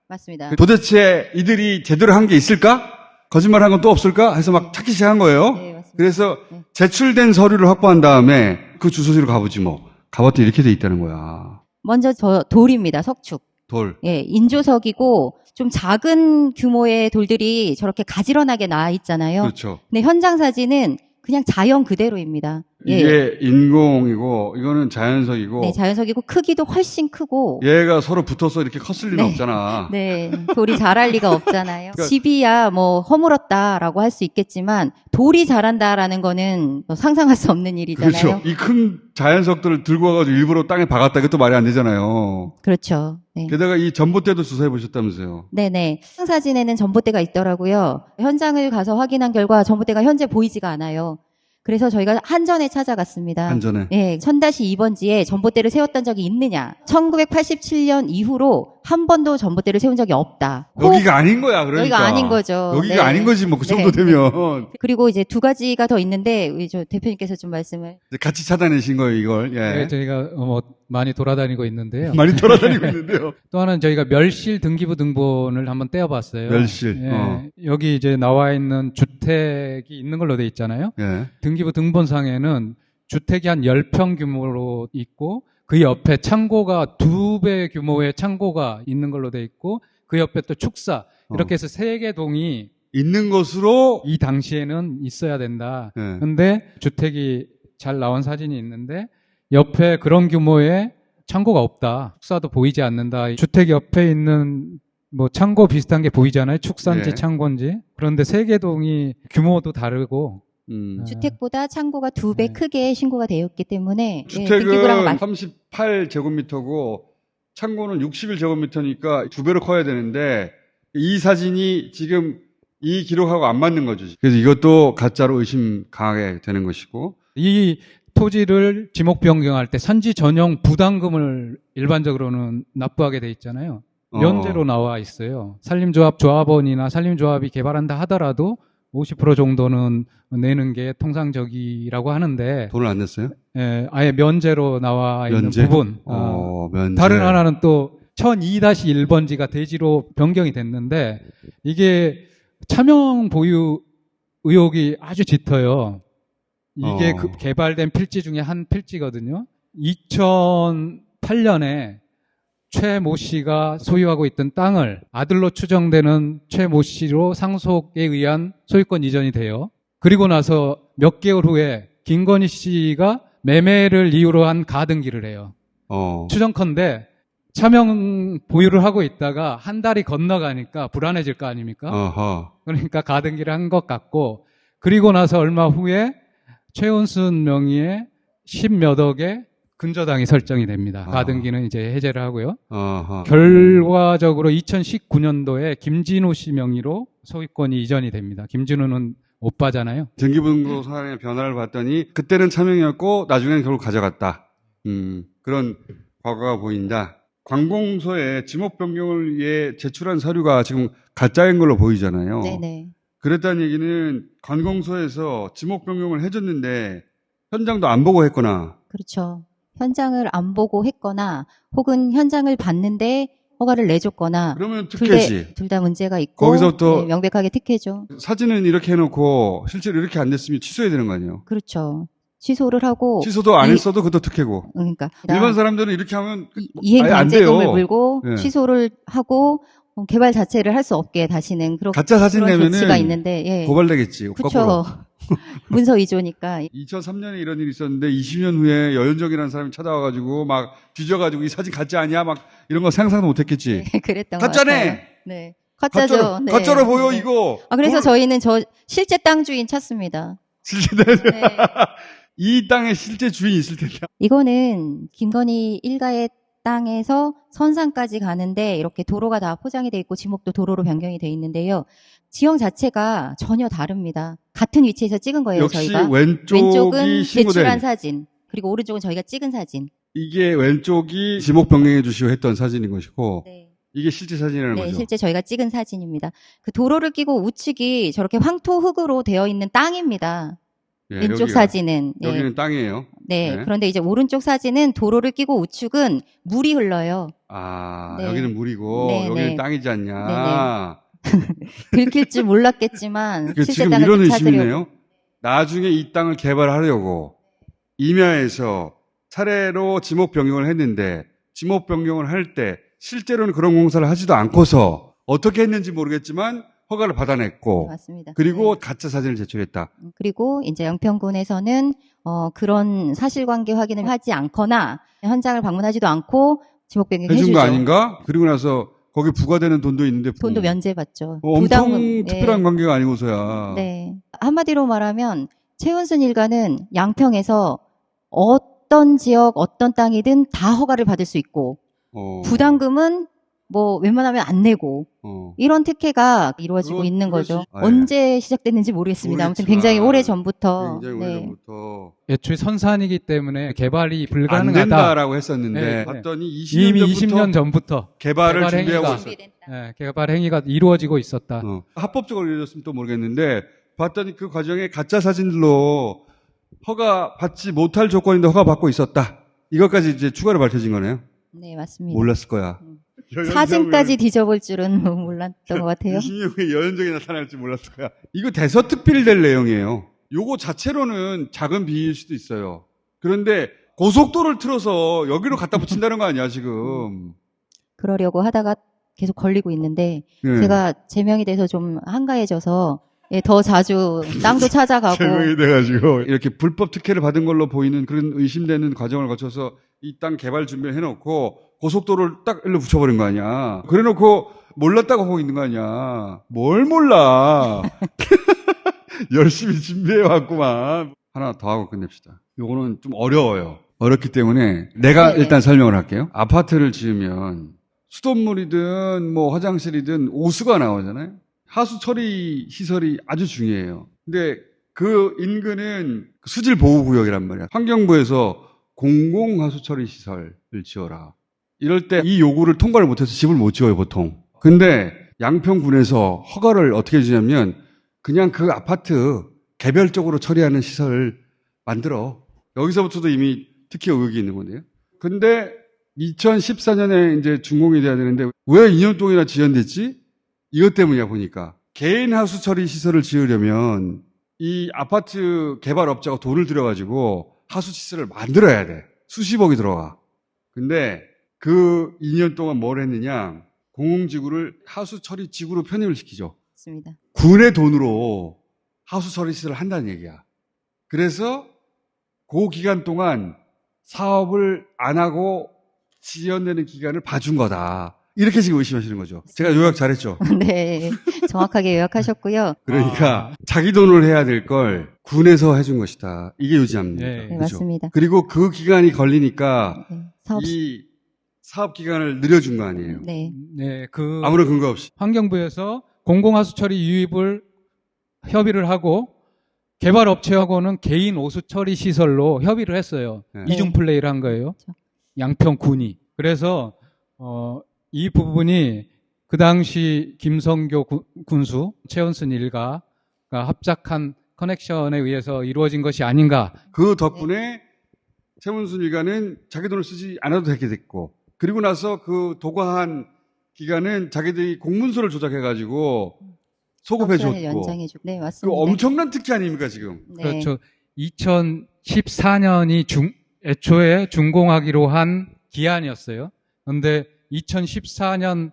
맞습니다. 도대체 이들이 제대로 한 게 있을까? 거짓말한 건 또 없을까? 해서 막 찾기 시작한 거예요. 네, 맞습니다. 그래서 제출된 서류를 확보한 다음에 그 주소지로 가보지 뭐. 가봤더니 이렇게 돼 있다는 거야. 먼저 저 돌입니다. 석축. 돌. 예, 인조석이고 좀 작은 규모의 돌들이 저렇게 가지런하게 나와 있잖아요. 그렇죠. 근데 현장 사진은 그냥 자연 그대로입니다. 예. 이게 인공이고 이거는 자연석이고 네, 자연석이고 크기도 훨씬 크고. 얘가 서로 붙어서 이렇게 컸을 리는 네. 없잖아. 네, 돌이 자랄 리가 없잖아요. 그러니까- 집이야 뭐 허물었다라고 할 수 있겠지만 돌이 자란다라는 거는 뭐 상상할 수 없는 일이잖아요. 그렇죠. 이 큰 자연석들을 들고 와가지고 일부러 땅에 박았다. 이것도 말이 안 되잖아요. 그렇죠. 네. 게다가 이 전봇대도 조사해 보셨다면서요. 네네. 사진에는 전봇대가 있더라고요. 현장을 가서 확인한 결과 전봇대가 현재 보이지가 않아요. 그래서 저희가 한전에 찾아갔습니다. 한전에. 네, 1000-2번지에 전봇대를 세웠던 적이 있느냐. 1987년 이후로 한 번도 전봇대를 세운 적이 없다. 여기가 아닌 거야, 그러니까. 여기가 아닌 거죠. 여기가 네. 아닌 거지, 뭐, 그 정도 네. 되면. 그리고 이제 두 가지가 더 있는데, 우리 저 대표님께서 좀 말씀을. 이제 같이 찾아내신 거예요, 이걸. 예. 네, 저희가 뭐 많이 돌아다니고 있는데요. 많이 돌아다니고 있는데요. 또 하나는 저희가 멸실 등기부 등본을 한번 떼어봤어요. 멸실. 예, 여기 이제 나와 있는 주택이 있는 걸로 돼 있잖아요. 예. 등기부 등본상에는 주택이 한 10평 규모로 있고 그 옆에 창고가 2배 규모의 창고가 있는 걸로 돼 있고 그 옆에 또 축사 이렇게 해서 3개 동이 있는 것으로 이 당시에는 있어야 된다. 예. 근데 주택이 잘 나온 사진이 있는데 옆에 그런 규모의 창고가 없다. 축사도 보이지 않는다. 주택 옆에 있는 뭐 창고 비슷한 게 보이잖아요. 축사인지 예. 창고인지. 그런데 3개 동이 규모도 다르고 주택보다 창고가 2배 네. 크게 신고가 되었기 때문에 예, 주택은 등기부랑 38제곱미터고 창고는 61제곱미터니까 2배로 커야 되는데 이 사진이 지금 이 기록하고 안 맞는 거죠. 그래서 이것도 가짜로 의심 강하게 되는 것이고 이 토지를 지목 변경할 때 산지 전용 부담금을 일반적으로는 납부하게 돼 있잖아요. 면제로 나와 있어요. 산림조합 조합원이나 산림조합이 개발한다 하더라도 50% 정도는 내는 게 통상적이라고 하는데 돈을 안 냈어요? 예, 아예 면제로 나와 있는 면제? 부분. 면제. 다른 하나는 또 1002-1번지가 대지로 변경이 됐는데 이게 차명 보유 의혹이 아주 짙어요. 이게 그 개발된 필지 중에 한 필지거든요. 2008년에 최 모 씨가 소유하고 있던 땅을 아들로 추정되는 최 모 씨로 상속에 의한 소유권 이전이 돼요. 그리고 나서 몇 개월 후에 김건희 씨가 매매를 이유로 한 가등기를 해요. 추정컨대 차명 보유를 하고 있다가 한 달이 건너가니까 불안해질 거 아닙니까? 그러니까 가등기를 한 것 같고 그리고 나서 얼마 후에 최은순 명의의 10몇 억의 근저당이 설정이 됩니다. 가등기는 이제 해제를 하고요. 결과적으로 2019년도에 김진우 씨 명의로 소유권이 이전이 됩니다. 김진우는 오빠잖아요. 등기부 사항의 변화를 봤더니 그때는 차명이었고 나중에는 결국 가져갔다. 그런 과거가 보인다. 관공서에 지목 변경을 위해 제출한 서류가 지금 가짜인 걸로 보이잖아요. 네네. 그랬다는 얘기는 관공서에서 지목 변경을 해줬는데 현장도 안 보고 했거나. 그렇죠. 현장을 안 보고 했거나 혹은 현장을 봤는데 허가를 내줬거나 그러면 특혜지. 둘 다 문제가 있고 거기서부터 네, 명백하게 특혜죠. 사진은 이렇게 해놓고 실제로 이렇게 안 됐으면 취소해야 되는 거 아니에요? 그렇죠. 취소를 하고 취소도 안 했어도 그것도 특혜고. 그러니까 일반 사람들은 이렇게 하면 이행 아예 안 돼요. 강제금을 물고 네. 취소를 하고 개발 자체를 할 수 없게 다시는 가짜 사진 그런 내면은 조치가 있는데 예. 고발되겠지. 그렇죠. 문서 위조니까. 2003년에 이런 일이 있었는데 20년 후에 여윤정이라는 사람이 찾아와가지고 막 뒤져가지고 이 사진 가짜 아니야? 막 이런 거 상상도 못했겠지. 네, 그랬던 것 가짜네. 같아요. 네, 가짜죠. 네. 가짜로 보여 네. 이거. 그래서 저희는 실제 땅 주인 찾습니다. 실제 네. 이 땅에 실제 주인이 있을 텐데. 이거는 김건희 일가의 땅에서 선상까지 가는데 이렇게 도로가 다 포장이 돼 있고 지목도 도로로 변경이 돼 있는데요. 지형 자체가 전혀 다릅니다. 같은 위치에서 찍은 거예요. 역시 저희가. 왼쪽이 왼쪽은 신고된. 제출한 사진. 그리고 오른쪽은 저희가 찍은 사진. 이게 왼쪽이 지목 변경해 주시오 했던 사진인 것이고 네. 이게 실제 사진이라는 네, 거죠. 실제 저희가 찍은 사진입니다. 그 도로를 끼고 우측이 저렇게 황토흙으로 되어 있는 땅입니다. 예, 왼쪽 여기가- 사진은. 예. 여기는 땅이에요. 네, 그런데 이제 오른쪽 사진은 도로를 끼고 우측은 물이 흘러요. 아, 네. 여기는 물이고 네, 여기는 네. 땅이지 않냐. 들킬 줄 몰랐겠지만 그 실제 지금 땅을 이런 좀 찾으려고. 의심이네요. 나중에 이 땅을 개발하려고 임야에서 차례로 지목 변경을 했는데 지목 변경을 할 때 실제로는 그런 공사를 하지도 않고서 어떻게 했는지 모르겠지만 허가를 받아냈고 네, 맞습니다. 그리고 가짜 사진을 제출했다. 그리고 이제 양평군에서는 그런 사실관계 확인을 하지 않거나 현장을 방문하지도 않고 지목 변경해 해준 주죠. 거 아닌가? 그리고 나서 거기 부과되는 돈도 있는데 돈도 면제받죠. 엄청 부담금, 특별한 네. 관계가 아니고서야. 네. 한마디로 말하면 최은순 일가는 양평에서 어떤 지역, 어떤 땅이든 다 허가를 받을 수 있고 부담금은 뭐 웬만하면 안 내고 이런 특혜가 이루어지고 있는 거죠. 언제 시작됐는지 모르겠습니다. 아무튼 굉장히 오래 전부터. 애초에 선산이기 때문에 개발이 안 불가능하다. 된다라고 했었는데 네, 봤더니 이미 20년 전부터 개발을 준비하고 있었다. 개발 행위가 이루어지고 있었다. 합법적으로 이루어졌으면 또 모르겠는데 봤더니 그 과정에 가짜 사진들로 허가 받지 못할 조건인데 허가 받고 있었다. 이것까지 이제 추가로 밝혀진 거네요. 네, 맞습니다. 몰랐을 거야. 사진까지 뒤져볼 줄은 몰랐던 것 같아요. 유신형의 여연적이 나타날지 몰랐을 거야. 이거 대서특필될 내용이에요. 요거 자체로는 작은 비일 수도 있어요. 그런데 고속도로를 틀어서 여기로 갖다 붙인다는 거 아니야, 지금. 그러려고 하다가 계속 걸리고 있는데 제가 제명이 돼서 좀 한가해져서 더 자주 땅도 찾아가고 제명이 돼가지고 이렇게 불법 특혜를 받은 걸로 보이는 그런 의심되는 과정을 거쳐서 이 땅 개발 준비를 해놓고 고속도로를 딱 일로 붙여버린 거 아니야. 그래놓고 몰랐다고 하고 있는 거 아니야. 뭘 몰라. 열심히 준비해왔구만. 하나 더 하고 끝냅시다. 요거는 좀 어려워요. 어렵기 때문에 내가 일단 설명을 할게요. 아파트를 지으면 수돗물이든 뭐 화장실이든 오수가 나오잖아요. 하수 처리 시설이 아주 중요해요. 근데 그 인근은 수질 보호 구역이란 말이야. 환경부에서 공공 하수 처리 시설을 지어라. 이럴 때 이 요구를 통과를 못해서 집을 못 지어요, 보통. 근데 양평군에서 허가를 어떻게 주냐면 그냥 그 아파트 개별적으로 처리하는 시설을 만들어. 여기서부터도 이미 특혜 의혹이 있는 건데요. 근데 2014년에 이제 준공이 돼야 되는데 왜 2년 동안이나 지연됐지? 이것 때문이야 보니까. 개인 하수 처리 시설을 지으려면 이 아파트 개발업자가 돈을 들여가지고 하수 시설을 만들어야 돼. 수십억이 들어가. 근데 그 2년 동안 뭘 했느냐? 공공지구를 하수 처리 지구로 편입을 시키죠. 맞습니다. 군의 돈으로 하수 처리 시설을 한다는 얘기야. 그래서 그 기간 동안 사업을 안 하고 지연되는 기간을 봐준 거다. 이렇게 지금 의심하시는 거죠. 제가 요약 잘했죠? 네, 정확하게 요약하셨고요. 그러니까 자기 돈을 해야 될 걸 군에서 해준 것이다. 이게 요지합니다. 네. 네, 맞습니다. 그리고 그 기간이 걸리니까 사업 이 사업 기간을 늘려준 거 아니에요. 네. 네, 아무런 근거 없이. 환경부에서 공공하수 처리 유입을 협의를 하고 개발업체하고는 개인 오수 처리 시설로 협의를 했어요. 네. 이중 플레이를 한 거예요. 양평군이. 그래서 이 부분이 그 당시 김성교 군수, 최은순 일가가 합작한 커넥션에 의해서 이루어진 것이 아닌가. 그 덕분에 최문순 일가는 자기 돈을 쓰지 않아도 되게 됐고, 그리고 나서 그 도과한 기간은 자기들이 공문서를 조작해가지고 소급해줬고. 연장해주고. 네, 그 맞습니다. 엄청난 특혜 아닙니까 지금? 네. 그렇죠. 2014년이 애초에 준공하기로 한 기한이었어요. 그런데 2014년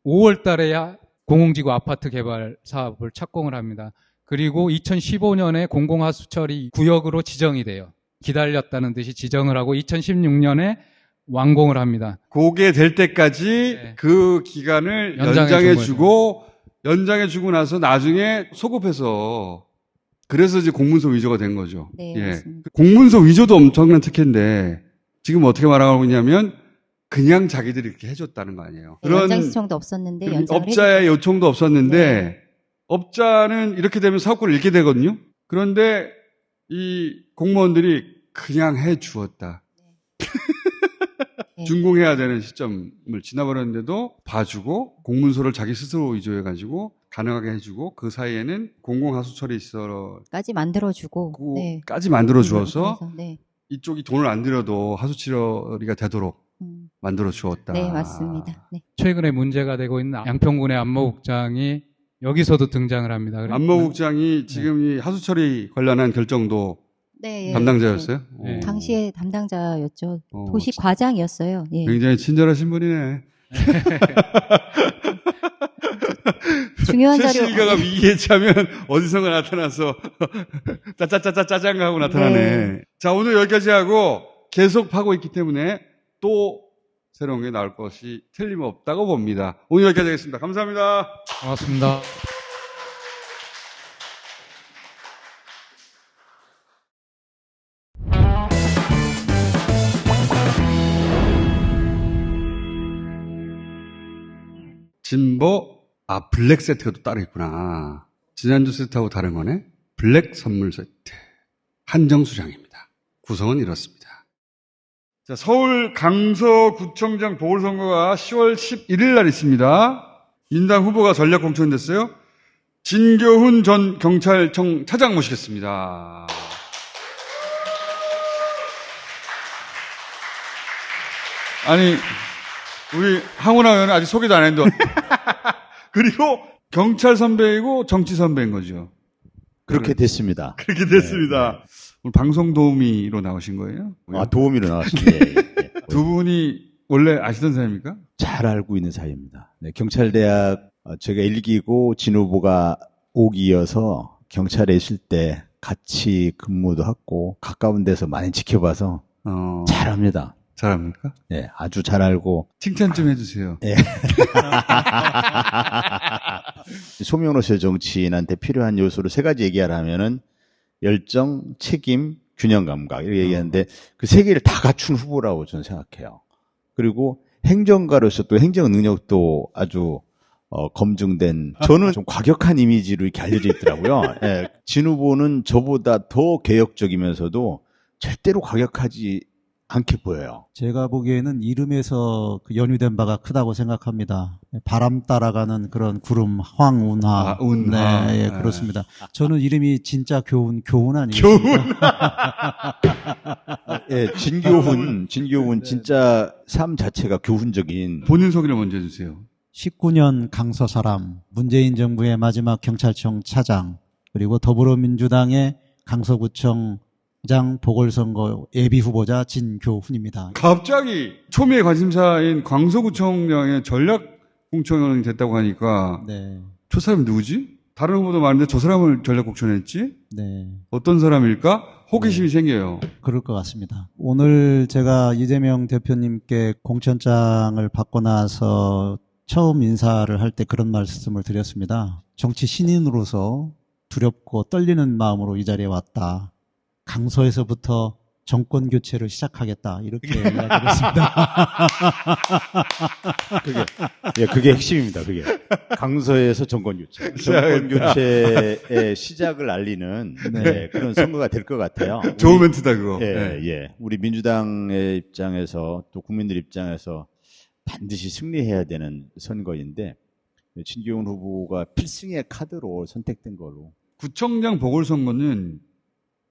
5월 달에야 공공지구 아파트 개발 사업을 착공을 합니다. 그리고 2015년에 공공하수처리 구역으로 지정이 돼요. 기다렸다는 듯이 지정을 하고 2016년에 완공을 합니다. 그게 될 때까지 그 기간을 연장해주고 나서 나중에 소급해서 그래서 이제 공문서 위조가 된 거죠. 네, 예. 맞습니다. 공문서 위조도 엄청난 특혜인데 지금 어떻게 말하고 있냐면 그냥 자기들이 이렇게 해줬다는 거 아니에요. 네, 연장 신청도 없었는데 연장을 업자의 요청도 없었는데 업자는 이렇게 되면 사업권을 잃게 되거든요. 그런데 이 공무원들이 그냥 해 주었다. 네. 준공해야 되는 시점을 지나버렸는데도 봐주고 공문서를 자기 스스로 위조해가지고 가능하게 해주고 그 사이에는 공공하수처리 시설까지 만들어주고 만들어 주어서 네. 이쪽이 돈을 안 들여도 하수처리가 되도록 만들어 주었다. 네, 맞습니다. 네. 최근에 문제가 되고 있는 양평군의 안모국장이 여기서도 등장을 합니다. 안모국장이 지금 이 하수처리 관련한 결정도 담당자였어요? 네. 당시에 담당자였죠. 도시 과장이었어요. 예. 굉장히 친절하신 분이네. 중요한 자료. 최시가가 위기에 차면 어디선가 나타나서 짜짜짜짜 하고 나타나네. 네. 자, 오늘 여기까지 하고 계속 파고 있기 때문에 또 새로운 게 나올 것이 틀림없다고 봅니다. 오늘 여기까지 하겠습니다. 감사합니다. 고맙습니다. 진보, 블랙 세트가 또 따로 있구나. 지난주 세트하고 다른 거네. 블랙 선물 세트. 한정수량입니다. 구성은 이렇습니다. 자, 서울 강서구청장 보궐선거가 10월 11일 날 있습니다. 민당 후보가 전략 공천됐어요. 진교훈 전 경찰청 차장 모시겠습니다. 아니, 우리 황운하 의원은 아직 소개도 안 했는데. 그리고 경찰 선배이고 정치 선배인 거죠. 그렇게 됐습니다. 그렇게 됐습니다. 네. 오늘 방송 도우미로 나오신 거예요? 도우미로 나왔습니다. 예, 예. 두 분이 원래 아시던 사이입니까? 잘 알고 있는 사이입니다. 네, 경찰대학 제가 1기고 진 후보가 5기여서 경찰에 있을 때 같이 근무도 하고 가까운 데서 많이 지켜봐서 잘합니다. 잘합니까? 네, 아주 잘 알고. 칭찬 좀 해주세요. 네. 소명로서 정치인한테 필요한 요소를 3가지 얘기하라면은 열정, 책임, 균형 감각 이렇게 얘기하는데 그 3개를 다 갖춘 후보라고 저는 생각해요. 그리고 행정가로서 또 행정 능력도 아주 검증된, 저는 좀 과격한 이미지로 이렇게 알려져 있더라고요. 예, 진 후보는 저보다 더 개혁적이면서도 절대로 과격하지 않게 보여요. 제가 보기에는 이름에서 그 연유된 바가 크다고 생각합니다. 바람 따라가는 그런 구름, 황운하. 운하. 네, 예, 그렇습니다. 저는 이름이 진짜 교훈 아니겠습니까? 예, 진교훈 진짜 삶 자체가 교훈적인. 본인 소개를 먼저 해주세요. 19년 강서 사람, 문재인 정부의 마지막 경찰청 차장, 그리고 더불어민주당의 강서구청 장 보궐선거 예비 후보자 진교훈입니다. 갑자기 초미의 관심사인 광서구청장의 전략공천이 됐다고 하니까 네. 저 사람이 누구지? 다른 후보도 많은데 저 사람을 전략공천했지? 네. 어떤 사람일까? 호기심이 생겨요. 그럴 것 같습니다. 오늘 제가 이재명 대표님께 공천장을 받고 나서 처음 인사를 할 때 그런 말씀을 드렸습니다. 정치 신인으로서 두렵고 떨리는 마음으로 이 자리에 왔다. 강서에서부터 정권 교체를 시작하겠다. 이렇게 이야기했습니다. 그게 핵심입니다. 그게 강서에서 정권 교체, 정권 교체의 시작을 알리는 네, 그런 선거가 될 것 같아요. 좋은 멘트다 그거. 예. 우리 민주당의 입장에서 또 국민들 입장에서 반드시 승리해야 되는 선거인데 진교훈 후보가 필승의 카드로 선택된 걸로. 구청장 보궐선거는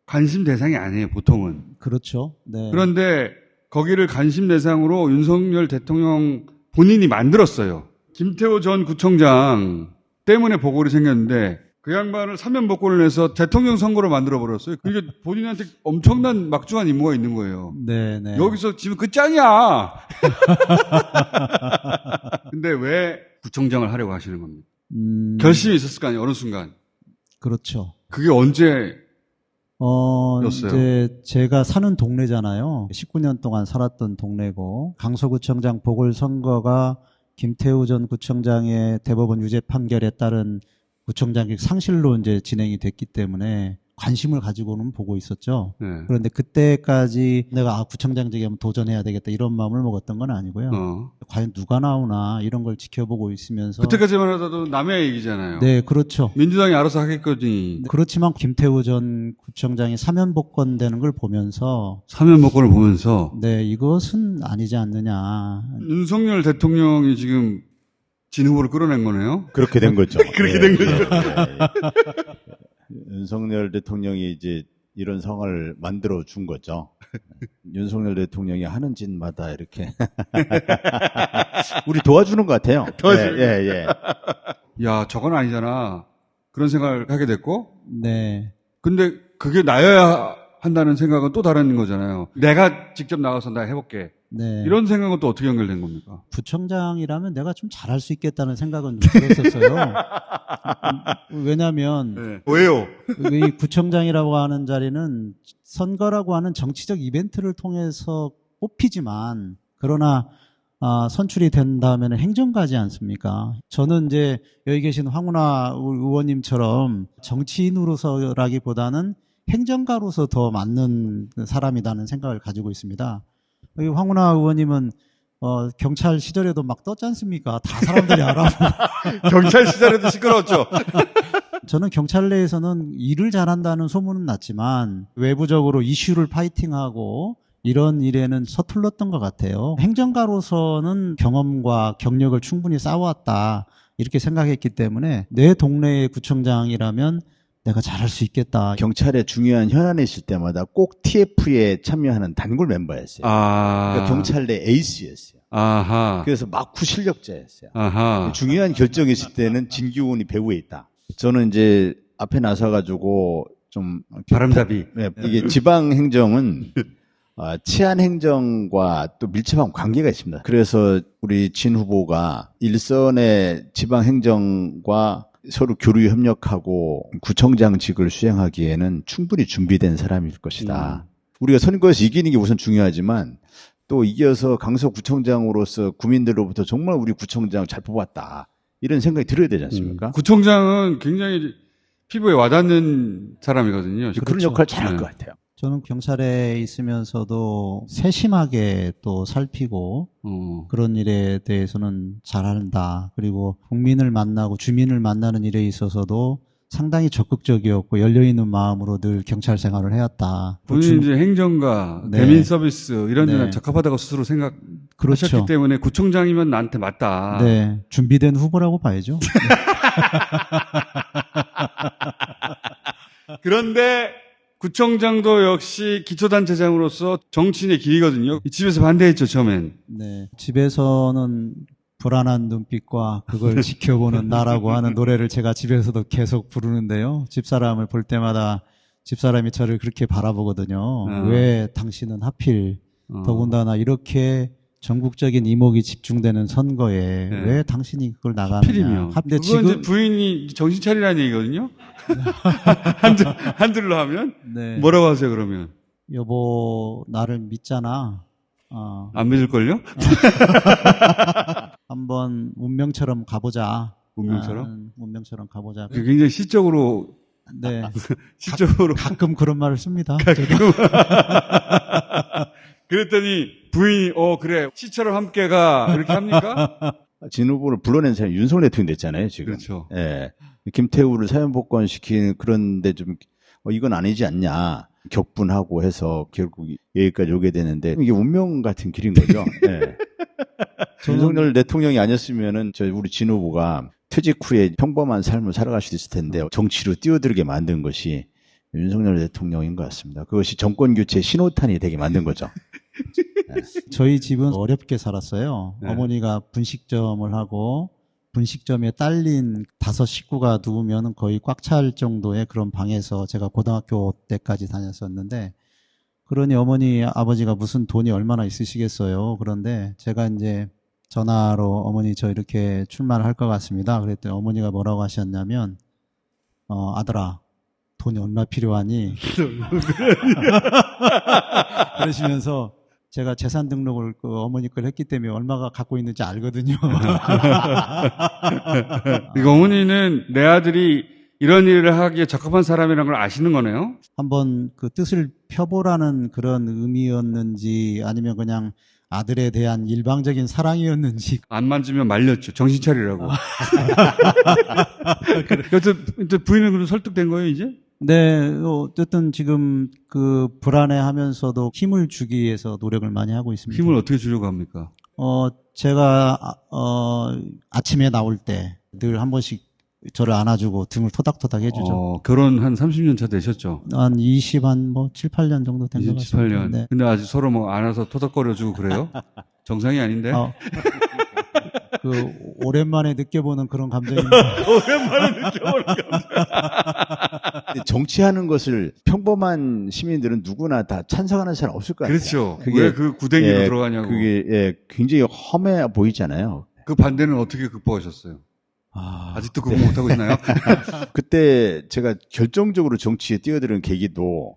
관심 대상이 아니에요, 보통은. 그렇죠. 네. 그런데 거기를 관심 대상으로 윤석열 대통령 본인이 만들었어요. 김태호 전 구청장 때문에 보궐이 생겼는데 그 양반을 사면복권을 내서 대통령 선거로 만들어버렸어요. 그게 본인한테 엄청난 막중한 임무가 있는 거예요. 네네. 여기서 지금 그 짱이야! 근데 왜 구청장을 하려고 하시는 겁니까? 결심이 있었을 거 아니에요, 어느 순간. 그렇죠. 그게 언제? 이제 제가 사는 동네잖아요. 19년 동안 살았던 동네고, 강서구청장 보궐선거가 김태우 전 구청장의 대법원 유죄 판결에 따른 구청장직 상실로 이제 진행이 됐기 때문에 관심을 가지고는 보고 있었죠. 네. 그런데 그때까지 내가 구청장직에 한번 도전해야 되겠다 이런 마음을 먹었던 건 아니고요. 과연 누가 나오나 이런 걸 지켜보고 있으면서. 그때까지만 해도 남의 얘기잖아요. 네, 그렇죠. 민주당이 알아서 하겠거니. 그렇지만 김태우 전 구청장이 사면복권 되는 걸 보면서. 사면복권을 보면서. 네, 이것은 아니지 않느냐. 윤석열 대통령이 지금 진 후보를 끌어낸 거네요. 그렇게 된 거죠. 그렇게 된 거죠. 윤석열 대통령이 이제 이런 상황을 만들어 준 거죠. 윤석열 대통령이 하는 짓마다 이렇게 우리 도와주는 것 같아요. 예. 야, 저건 아니잖아. 그런 생각을 하게 됐고. 네. 근데 그게 나여야 한다는 생각은 또 다른 거잖아요. 내가 직접 나가서 나 해볼게. 네. 이런 생각은 또 어떻게 연결된 겁니까? 부청장이라면 내가 좀 잘할 수 있겠다는 생각은 좀 들었었어요. 왜냐하면 네. 왜요? 이 구청장이라고 하는 자리는 선거라고 하는 정치적 이벤트를 통해서 뽑히지만 그러나 선출이 된 다음에는 행정가지 않습니까? 저는 이제 여기 계신 황운하 의원님처럼 정치인으로서라기보다는 행정가로서 더 맞는 사람이라는 생각을 가지고 있습니다. 여기 황운하 의원님은 경찰 시절에도 막 떴지 않습니까? 다 사람들이 알아보고. 경찰 시절에도 시끄러웠죠. 저는 경찰 내에서는 일을 잘한다는 소문은 났지만 외부적으로 이슈를 파이팅하고 이런 일에는 서툴렀던 것 같아요. 행정가로서는 경험과 경력을 충분히 쌓아왔다 이렇게 생각했기 때문에 내 동네의 구청장이라면 내가 잘할 수 있겠다. 경찰에 중요한 현안이 있을 때마다 꼭 TF에 참여하는 단골 멤버였어요. 그러니까 경찰 내 에이스였어요. 아하. 그래서 막후 실력자였어요. 아하. 중요한 결정이 있을 때는 진기훈이 배후에 있다. 저는 이제 앞에 나서가지고 좀 바람잡이. 네, 이게 지방 행정은 치안 행정과 또 밀접한 관계가 있습니다. 그래서 우리 진 후보가 일선의 지방 행정과 서로 교류 협력하고 구청장직을 수행하기에는 충분히 준비된 사람일 것이다. 우리가 선거에서 이기는 게 우선 중요하지만 또 이겨서 강서구청장으로서 구민들로부터 정말 우리 구청장 잘 뽑았다. 이런 생각이 들어야 되지 않습니까? 구청장은 굉장히 피부에 와닿는 사람이거든요. 그런 역할을 잘할 것 같아요. 저는 경찰에 있으면서도 세심하게 또 살피고 그런 일에 대해서는 잘한다. 그리고 국민을 만나고 주민을 만나는 일에 있어서도 상당히 적극적이었고 열려있는 마음으로 늘 경찰 생활을 해왔다. 본인이 이제 행정가, 네. 대민 서비스 이런 데는 네. 적합하다고 스스로 생각하셨기 그렇죠. 때문에 구청장이면 나한테 맞다. 네, 준비된 후보라고 봐야죠. 그런데 구청장도 역시 기초단체장으로서 정치인의 길이거든요. 집에서 반대했죠, 처음엔. 네, 집에서는 불안한 눈빛과 그걸 지켜보는 나라고 하는 노래를 제가 집에서도 계속 부르는데요. 집사람을 볼 때마다 집사람이 저를 그렇게 바라보거든요. 왜 당신은 하필 더군다나 이렇게 전국적인 이목이 집중되는 선거에 왜 당신이 그걸 나가느냐. 하필이며. 근데 그건 지금 이제 부인이 정신 차리라는 얘기거든요. 한들로 하면 네. 뭐라고 하세요, 그러면? 여보 나를 믿잖아. 안 믿을걸요? 한번 운명처럼 가보자. 운명처럼? 운명처럼 가보자. 굉장히 시적으로. 네. 시적으로. 가끔 그런 말을 씁니다. 그랬더니 부인이, 그래, 시처럼 함께 가. 이렇게 합니까? 진 후보를 불러낸 사람이 윤석열 대통령이 됐잖아요, 지금. 그렇죠. 예. 김태우를 사면복권시키는 그런데 좀, 이건 아니지 않냐. 격분하고 해서 결국 여기까지 오게 되는데 이게 운명 같은 길인 거죠. 예. 윤석열 대통령이 아니었으면은 우리 진 후보가 퇴직 후에 평범한 삶을 살아갈 수도 있을 텐데 정치로 뛰어들게 만든 것이 윤석열 대통령인 것 같습니다. 그것이 정권 교체 신호탄이 되게 만든 거죠. 네. 저희 집은 어렵게 살았어요. 네. 어머니가 분식점을 하고 분식점에 딸린 5 식구가 누우면 거의 꽉 찰 정도의 그런 방에서 제가 고등학교 때까지 다녔었는데 그러니 어머니 아버지가 무슨 돈이 얼마나 있으시겠어요. 그런데 제가 이제 전화로 어머니 저 이렇게 출마를 할 것 같습니다. 그랬더니 어머니가 뭐라고 하셨냐면 아들아 돈이 얼마 필요하니? 그러시면서 제가 재산 등록을 어머니 걸 했기 때문에 얼마가 갖고 있는지 알거든요. 이거 어머니는 내 아들이 이런 일을 하기에 적합한 사람이라는 걸 아시는 거네요? 한번 그 뜻을 펴보라는 그런 의미였는지 아니면 그냥 아들에 대한 일방적인 사랑이었는지. 안 만지면 말렸죠. 정신 차리라고. 그래서 부인은 그럼 설득된 거예요, 이제? 네, 어쨌든 지금 그 불안해하면서도 힘을 주기 위해서 노력을 많이 하고 있습니다. 힘을 어떻게 주려고 합니까? 제가 아침에 나올 때 늘 한 번씩 저를 안아주고 등을 토닥토닥 해주죠. 결혼 한 30년 차 되셨죠? 한 7, 8년 정도 된 것 같습니다. 28년. 네. 근데 아직 서로 뭐 안아서 토닥거려주고 그래요? 정상이 아닌데? 그 오랜만에 느껴보는 그런 감정입니다. 오랜만에 느껴보는 감정. 정치하는 것을 평범한 시민들은 누구나 다 찬성하는 사람 없을 것 같아요. 그렇죠. 왜 그 구덩이로 들어가냐고. 그게 굉장히 험해 보이잖아요. 그 반대는 어떻게 극복하셨어요? 아직도 그거 못하고 있나요? 그때 제가 결정적으로 정치에 뛰어드는 계기도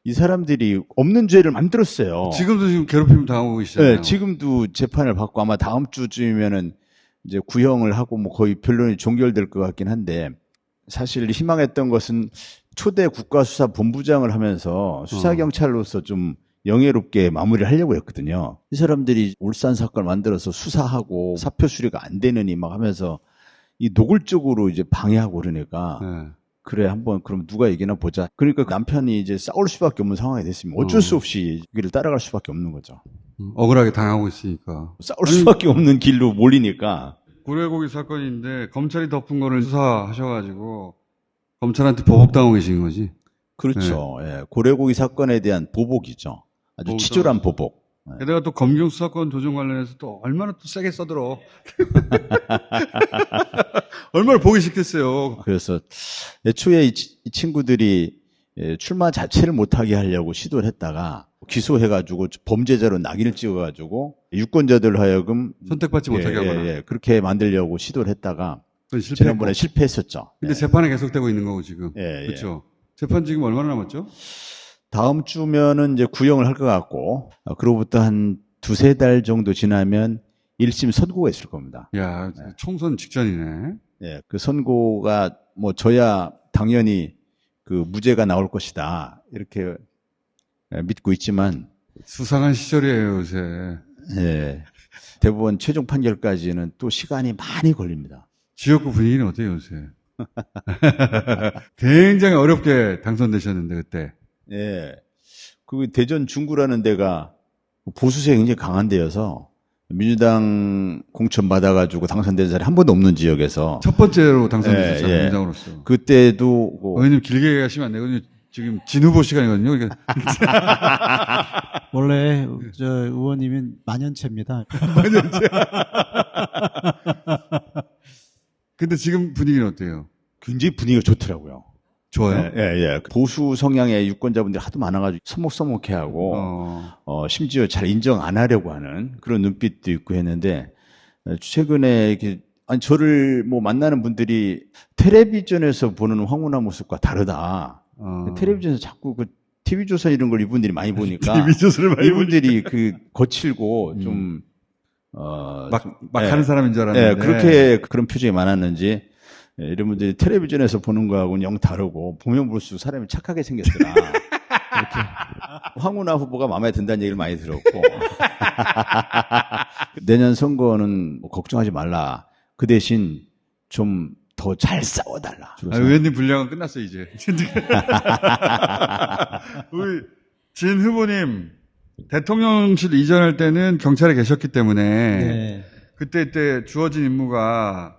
이 사람들이 없는 죄를 만들었어요. 지금도 지금 괴롭힘 당하고 계시잖아요. 네, 지금도 재판을 받고 아마 다음 주쯤이면은 이제 구형을 하고 뭐 거의 변론이 종결될 것 같긴 한데 사실 희망했던 것은 초대 국가수사본부장을 하면서 수사경찰로서 좀 영예롭게 마무리를 하려고 했거든요. 이 사람들이 울산 사건을 만들어서 수사하고 사표 수리가 안 되느니 막 하면서 이 노골적으로 이제 방해하고 그러니까 그래 한번 그럼 누가 얘기나 보자. 그러니까 남편이 이제 싸울 수밖에 없는 상황이 됐습니다. 어쩔 수 없이 길을 따라갈 수밖에 없는 거죠. 억울하게 당하고 있으니까. 싸울 수밖에 없는 길로 몰리니까. 고래고기 사건인데 검찰이 덮은 거를 수사하셔가지고 검찰한테 보복당하고 계신 거지. 그렇죠. 예, 고래고기 사건에 대한 보복이죠. 아주 치졸한 보복. 게다가 또 검경 수사권 조정 관련해서 또 얼마나 또 세게 써들어. 얼마나 보기 싫겠어요. 그래서 애초에 이 친구들이 출마 자체를 못하게 하려고 시도를 했다가 기소해가지고 범죄자로 낙인을 찍어가지고 유권자들 하여금 선택받지 못하게 하거나. 그렇게 만들려고 시도를 했다가 실패했고. 지난번에 실패했었죠. 근데 재판이 계속되고 있는 거고 지금. 예, 그렇죠. 재판 지금 얼마나 남았죠? 다음 주면은 이제 구형을 할 것 같고, 그로부터 한 2-3달 정도 지나면 1심 선고가 있을 겁니다. 야, 총선 직전이네. 예, 그 선고가 뭐 저야 당연히 그 무죄가 나올 것이다. 이렇게 믿고 있지만. 수상한 시절이에요, 요새. 예. 대법원 최종 판결까지는 또 시간이 많이 걸립니다. 지역구 분위기는 어때요, 요새? 굉장히 어렵게 당선되셨는데, 그때. 예. 그 대전 중구라는 데가 보수세가 굉장히 강한 데여서 민주당 공천 받아가지고 당선된 사람이 한 번도 없는 지역에서. 첫 번째로 당선되셨잖아요, 민주당으로서. 그때도. 의원님 길게 얘기하시면 안 되거든요. 지금 진 후보 시간이거든요. 원래 저 의원님은 만연체입니다. 만연체. 근데 지금 분위기는 어때요? 굉장히 분위기가 좋더라고요. 좋아요? 예. 보수 성향의 유권자분들이 하도 많아가지고 서먹서먹해하고, 심지어 잘 인정 안 하려고 하는 그런 눈빛도 있고 했는데, 최근에 이렇게, 아니, 저를 뭐 만나는 분들이 텔레비전에서 보는 황운하 모습과 다르다. 텔레비전에서 자꾸 그 TV조선 이런 걸 이분들이 많이 보니까. TV조선을 많이 이분들이 그 거칠고 좀, 막 하는 사람인 줄 알았는데. 예, 그렇게 그런 표정이 많았는지, 이런 분들이 텔레비전에서 보는 거하고는 영 다르고, 보면 볼수록 사람이 착하게 생겼더라. 이렇게. 황운하 후보가 마음에 든다는 얘기를 많이 들었고. 내년 선거는 뭐 걱정하지 말라. 그 대신 좀 더 잘 싸워달라. 의원님 분량은 끝났어요, 이제. 우리 진 후보님, 대통령실 이전할 때는 경찰에 계셨기 때문에, 그때 주어진 임무가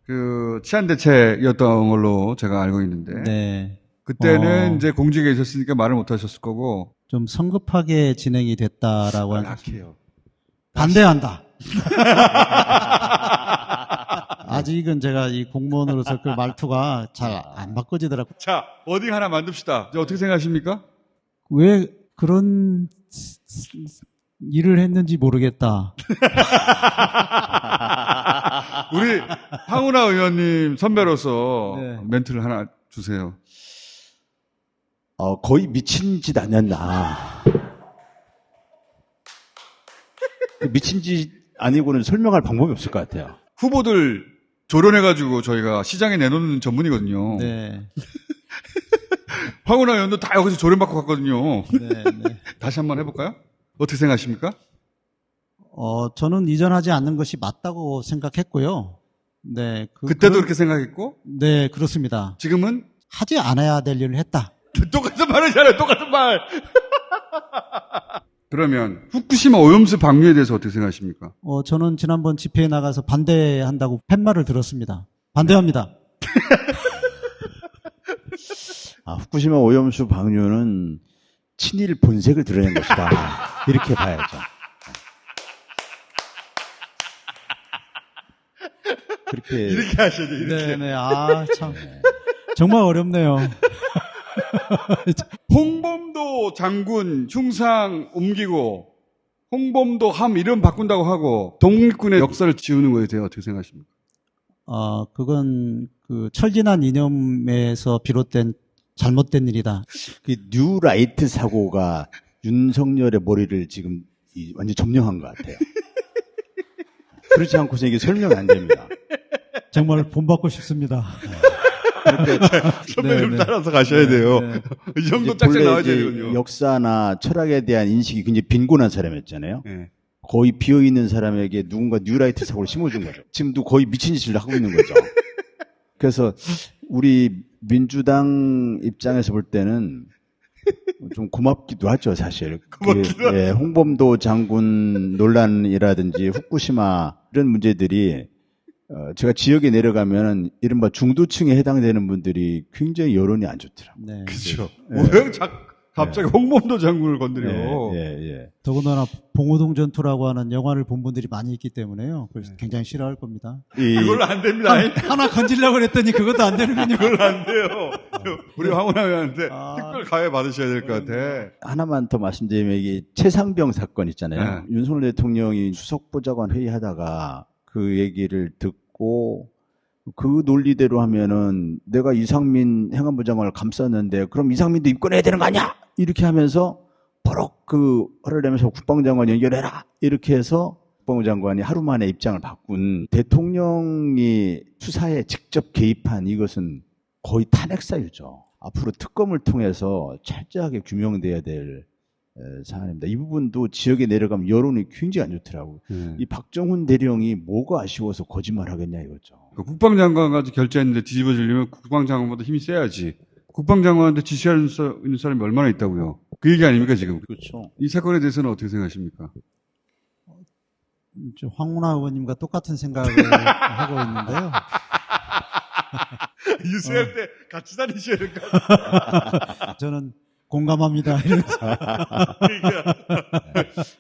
그 치안 대책이었던 걸로 제가 알고 있는데, 그때는 이제 공직에 있었으니까 말을 못 하셨을 거고, 좀 성급하게 진행이 됐다라고 약해요. 반대한다. 아직은 제가 이 공무원으로서 그 말투가 잘 안 바꿔지더라고요. 자, 워딩 하나 만듭시다. 어떻게 생각하십니까? 왜 그런 일을 했는지 모르겠다. 우리 황운하 의원님 선배로서 멘트를 하나 주세요. 거의 미친 짓 아니었나. 미친 짓 아니고는 설명할 방법이 없을 것 같아요. 후보들 조련해가지고 저희가 시장에 내놓는 전문이거든요. 네. 황운하 의원도 다 여기서 조련받고 갔거든요. 네. 다시 한번 해볼까요? 어떻게 생각하십니까? 저는 이전하지 않는 것이 맞다고 생각했고요. 네. 그때도 그렇게 생각했고? 네, 그렇습니다. 지금은? 하지 않아야 될 일을 했다. 똑같은 말이잖아요, 똑같은 말! 그러면 후쿠시마 오염수 방류에 대해서 어떻게 생각하십니까? 저는 지난번 집회에 나가서 반대한다고 팻말을 들었습니다. 반대합니다. 후쿠시마 오염수 방류는 친일 본색을 드러낸 것이다. 이렇게 봐야죠. 그렇게. 이렇게 하셔야 돼요, 이렇게. 네네. 참. 정말 어렵네요. 홍범도 장군 흉상 옮기고 홍범도 함 이름 바꾼다고 하고 독립군의 역사를 지우는 거에 대해 어떻게 생각하십니까? 그건 그 철진한 이념에서 비롯된 잘못된 일이다. 그 뉴라이트 사고가 윤석열의 머리를 지금 완전 점령한 것 같아요. 그렇지 않고서 이게 설명이 안 됩니다. 정말 본받고 싶습니다. 선배님 네, 네. 따라서 가셔야 돼요. 네. 이 정도 이제 짝짝 본래 나와야 이제 되거든요. 역사나 철학에 대한 인식이 굉장히 빈곤한 사람이었잖아요. 네. 거의 비어있는 사람에게 누군가 뉴라이트 사고를 심어준 거죠. 지금도 거의 미친 짓을 하고 있는 거죠. 그래서 우리 민주당 입장에서 볼 때는 좀 고맙기도 하죠, 사실. 고맙기도 하죠. 홍범도 장군 논란이라든지 후쿠시마 이런 문제들이 제가 지역에 내려가면 이른바 중도층에 해당되는 분들이 굉장히 여론이 안 좋더라고요. 네. 그렇죠. 네. 왜 갑자기 홍범도 장군을 건드려? 더군다나 봉오동 전투라고 하는 영화를 본 분들이 많이 있기 때문에요. 그래서 굉장히 싫어할 겁니다. 그걸로 안 됩니다. 하나 건지려고 그랬더니 그것도 안 되는군요. 그걸로 안 돼요. 우리 황운하한테 특별 가해 받으셔야 될 것 같아. 하나만 더 말씀드리면 이게 최상병 사건 있잖아요. 윤석열 대통령이 수석보좌관 회의하다가 그 얘기를 듣고 그 논리대로 하면은 내가 이상민 행안부 장관을 감쌌는데 그럼 이상민도 입건해야 되는 거 아니야? 이렇게 하면서 버럭 그 화를 내면서 국방장관 연결해라 이렇게 해서 국방부 장관이 하루 만에 입장을 바꾼 대통령이 수사에 직접 개입한 이것은 거의 탄핵 사유죠. 앞으로 특검을 통해서 철저하게 규명돼야 될 사안입니다. 이 부분도 지역에 내려가면 여론이 굉장히 안 좋더라고요. 이 박정훈 대령이 뭐가 아쉬워서 거짓말 하겠냐 이거죠. 국방장관 가지고 결재했는데 뒤집어지려면 국방장관보다 힘이 세야지. 국방장관한테 지시할 수 있는 사람이 얼마나 있다고요. 그 얘기 아닙니까 지금? 그렇죠. 이 사건에 대해서는 어떻게 생각하십니까? 황운하 의원님과 똑같은 생각을 하고 있는데요. 유세할 때 같이 다니셔야 될 것 같아요. 저는 공감합니다. 이러면서. 그러니까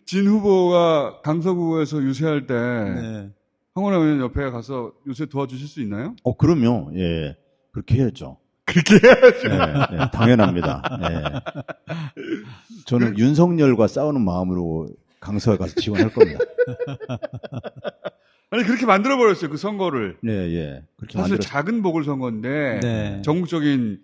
진 후보가 강서구에서 유세할 때 네. 황운하 의원 옆에 가서 유세 도와주실 수 있나요? 그럼요. 예. 그렇게 해야죠. 그렇게 해야죠. 네, 당연합니다. 네. 저는 윤석열과 싸우는 마음으로 강서에 가서 지원할 겁니다. 아니 그렇게 만들어버렸어요. 그 선거를. 예. 그렇게 사실 만들었... 작은 보궐선거인데 네. 전국적인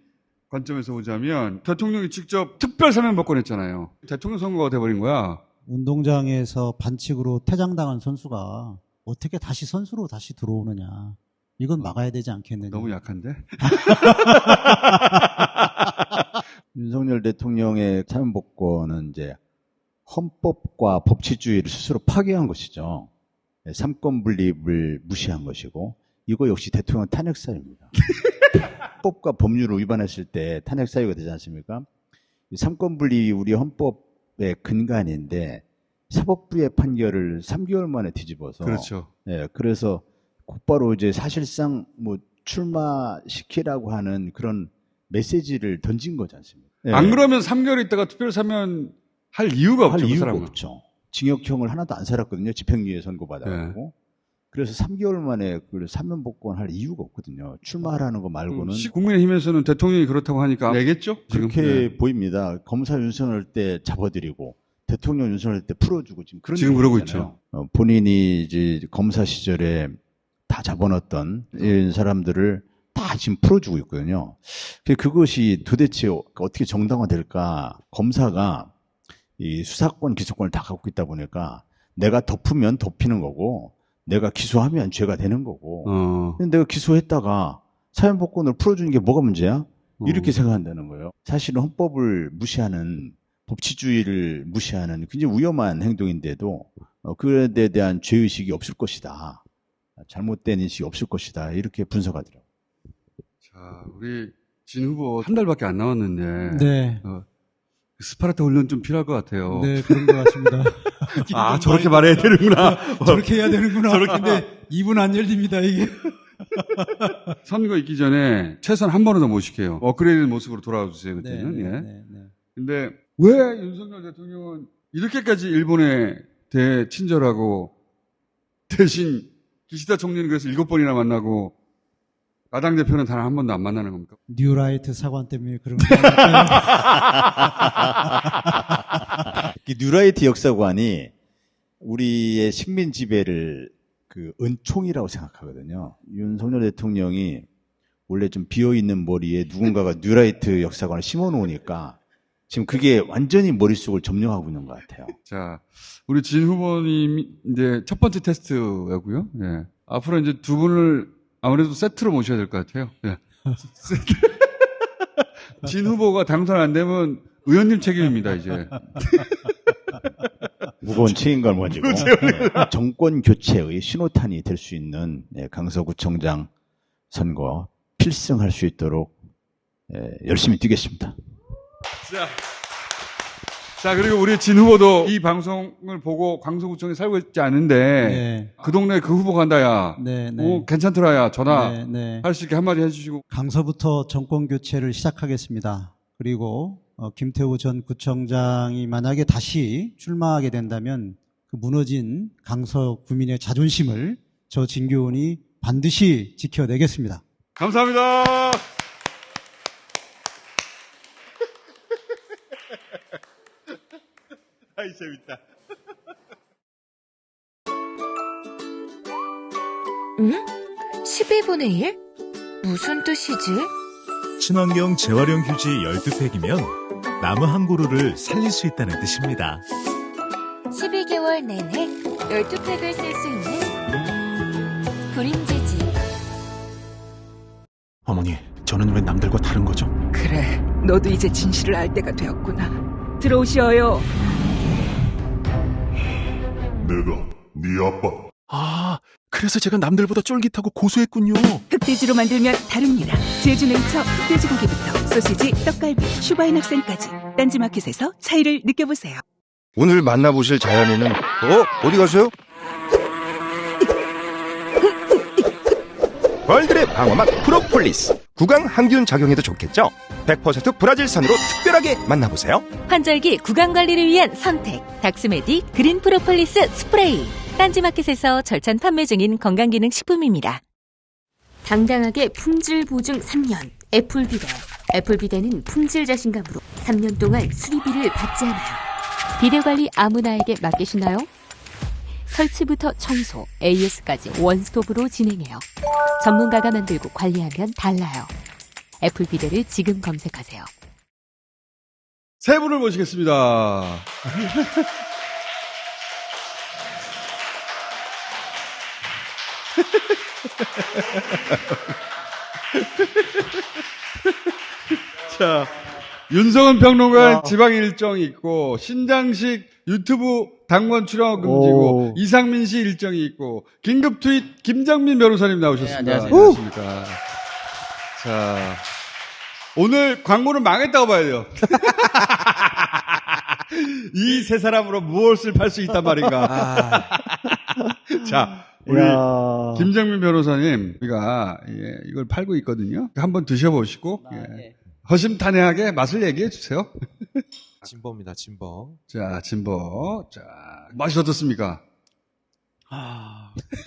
관점에서 보자면 대통령이 직접 특별 사면복권 했잖아요. 대통령 선거가 돼버린 거야. 운동장에서 반칙으로 퇴장당한 선수가 어떻게 다시 선수로 다시 들어오느냐. 이건 막아야 되지 않겠느냐. 너무 약한데? 윤석열 대통령의 사면복권은 이제 헌법과 법치주의를 스스로 파괴한 것이죠. 삼권 분립을 무시한 것이고 이거 역시 대통령 탄핵 사유입니다. 헌법과 법률을 위반했을 때 탄핵 사유가 되지 않습니까? 삼권 분립이 우리 헌법의 근간인데 사법부의 판결을 3개월 만에 뒤집어서 그렇죠. 예, 그래서 곧바로 이제 사실상 뭐 출마시키라고 하는 그런 메시지를 던진 거지 않습니까? 예. 안 그러면 3개월 있다가 특별 사면 할 이유가 없죠. 할 이유가 사람은. 없죠. 징역형을 하나도 안 살았거든요. 집행유예 선고받아가지고. 그래서 3개월 만에 그 사면복권 할 이유가 없거든요. 출마하라는 거 말고는. 국민의힘에서는 대통령이 그렇다고 하니까 내겠죠? 그렇게 네. 보입니다. 검사 윤석열 때 잡아드리고 대통령 윤석열 때 풀어주고 지금 그러고 있죠. 본인이 이제 검사 시절에 다 잡아놨던 이런 사람들을 다 지금 풀어주고 있거든요. 그것이 도대체 어떻게 정당화될까? 검사가 이 수사권, 기소권을 다 갖고 있다 보니까 내가 덮으면 덮이는 거고 내가 기소하면 죄가 되는 거고 근데 내가 기소했다가 사면복권을 풀어주는 게 뭐가 문제야? 이렇게 생각한다는 거예요. 사실은 헌법을 무시하는 법치주의를 무시하는 굉장히 위험한 행동인데도 그에 대한 죄의식이 없을 것이다. 잘못된 인식이 없을 것이다. 이렇게 분석하더라고요. 자, 우리 진 후보 한 달밖에 안 남았는데 네. 스파르타 훈련 좀 필요할 것 같아요. 네, 그런 것 같습니다. 아, 저렇게 말해야 되는구나. 저렇게 해야 되는구나. 저렇게. 근데 입은 안 열립니다, 이게. 선거 있기 전에 최선 한 번은 더 모실게요. 업그레이드 모습으로 돌아와 주세요, 그때는. 네, 예. 네, 네. 근데 왜 윤석열 대통령은 이렇게까지 일본에 대친절하고 대신 기시다 총리는 그래서 7번이나 만나고 야당 대표는 단 한 번도 안 만나는 겁니까? 뉴라이트 사관 때문에 그런 거 뉴라이트 역사관이 우리의 식민 지배를 그 은총이라고 생각하거든요. 윤석열 대통령이 원래 좀 비어있는 머리에 누군가가 뉴라이트 역사관을 심어놓으니까 지금 그게 완전히 머릿속을 점령하고 있는 것 같아요. 자, 우리 진 후보님이 이제 첫 번째 테스트였고요. 예. 앞으로 이제 두 분을 아무래도 세트로 모셔야 될 것 같아요. 예. 진 후보가 당선 안 되면 의원님 책임입니다, 이제. 무거운 책임감을 가지고 정권 교체의 신호탄이 될 수 있는 강서구청장 선거 필승할 수 있도록 열심히 뛰겠습니다. 자, 그리고 우리 진 후보도 이 방송을 보고 강서구청에 살고 있지 않은데, 네. 그 동네에 그 후보 간다, 야. 네, 네. 괜찮더라, 야. 전화. 네, 네. 할 수 있게 한마디 해주시고. 강서부터 정권 교체를 시작하겠습니다. 그리고 김태우 전 구청장이 만약에 다시 출마하게 된다면 그 무너진 강서 구민의 자존심을 저 진교훈이 반드시 지켜내겠습니다. 감사합니다. 아이, 재밌다. 응? 12분의 1? 무슨 뜻이지? 친환경 재활용 휴지 12팩이면 나무 한 그루를 살릴 수 있다는 뜻입니다. 12개월 내내 12팩을 쓸 수 있는 그린지지. 어머니, 저는 왜 남들과 다른 거죠? 그래, 너도 이제 진실을 알 때가 되었구나. 들어오시어요. 내가 네 아빠. 아, 그래서 제가 남들보다 쫄깃하고 고소했군요. 흑돼지로 만들면 다릅니다. 제주네이처 흑돼지 고기부터 소시지, 떡갈비, 슈바인 학생까지 딴지마켓에서 차이를 느껴보세요. 오늘 만나보실 자연인은 어디 가세요? 벌들의 방어막 프로폴리스. 구강 항균 작용에도 좋겠죠? 100% 브라질산으로 특별하게 만나보세요. 환절기 구강 관리를 위한 선택. 닥스메디 그린 프로폴리스 스프레이. 딴지마켓에서 절찬 판매 중인 건강기능식품입니다. 당당하게 품질 보증 3년. 애플비데. 애플비데는 품질 자신감으로 3년 동안 수리비를 받지 않아요. 비데 관리 아무나에게 맡기시나요? 설치부터 청소, AS까지 원스톱으로 진행해요. 전문가가 만들고 관리하면 달라요. 애플 비데를 지금 검색하세요. 세 분을 모시겠습니다. 자, 윤성은 평론가 지방 일정이 있고, 신장식 유튜브 당원 출연 금지고, 이상민 씨 일정이 있고, 긴급 트윗 김정민 변호사님 나오셨습니다. 네, 안녕하세요. 안녕하십니까. 자, 오늘 광고는 망했다고 봐야 돼요. 이 세 사람으로 무엇을 팔 수 있단 말인가. 자, 우리 김정민 변호사님, 우리가 이걸 팔고 있거든요. 한번 드셔보시고, 허심탄회하게 맛을 얘기해 주세요. 진버입니다, 진버. 자, 진버. 자, 맛이 어떻습니까?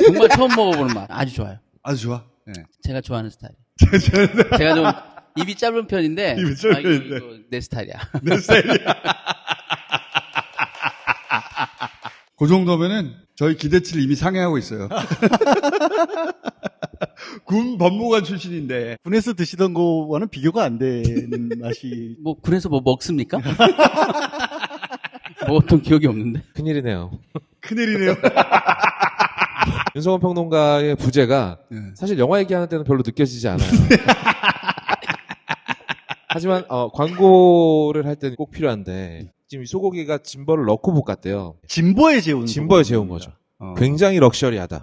정말 처음 먹어보는 맛. 아주 좋아요. 아주 좋아? 네. 제가 좋아하는 스타일. 제가 좀 입이 짧은 편인데, 이거 내 스타일이야. 내 스타일이야. 그 정도면은 저희 기대치를 이미 상회하고 있어요. 군 법무관 출신인데. 군에서 드시던 거와는 비교가 안 되는 맛이. 뭐, 군에서 뭐 먹습니까? 먹었던 기억이 없는데. 큰일이네요. 큰일이네요. 윤성원 평론가의 부재가 사실 영화 얘기하는 때는 별로 느껴지지 않아요. 하지만 광고를 할 때는 꼭 필요한데 지금 이 소고기가 진버를 넣고 볶았대요. 진버에 재운 거죠. 굉장히 럭셔리하다.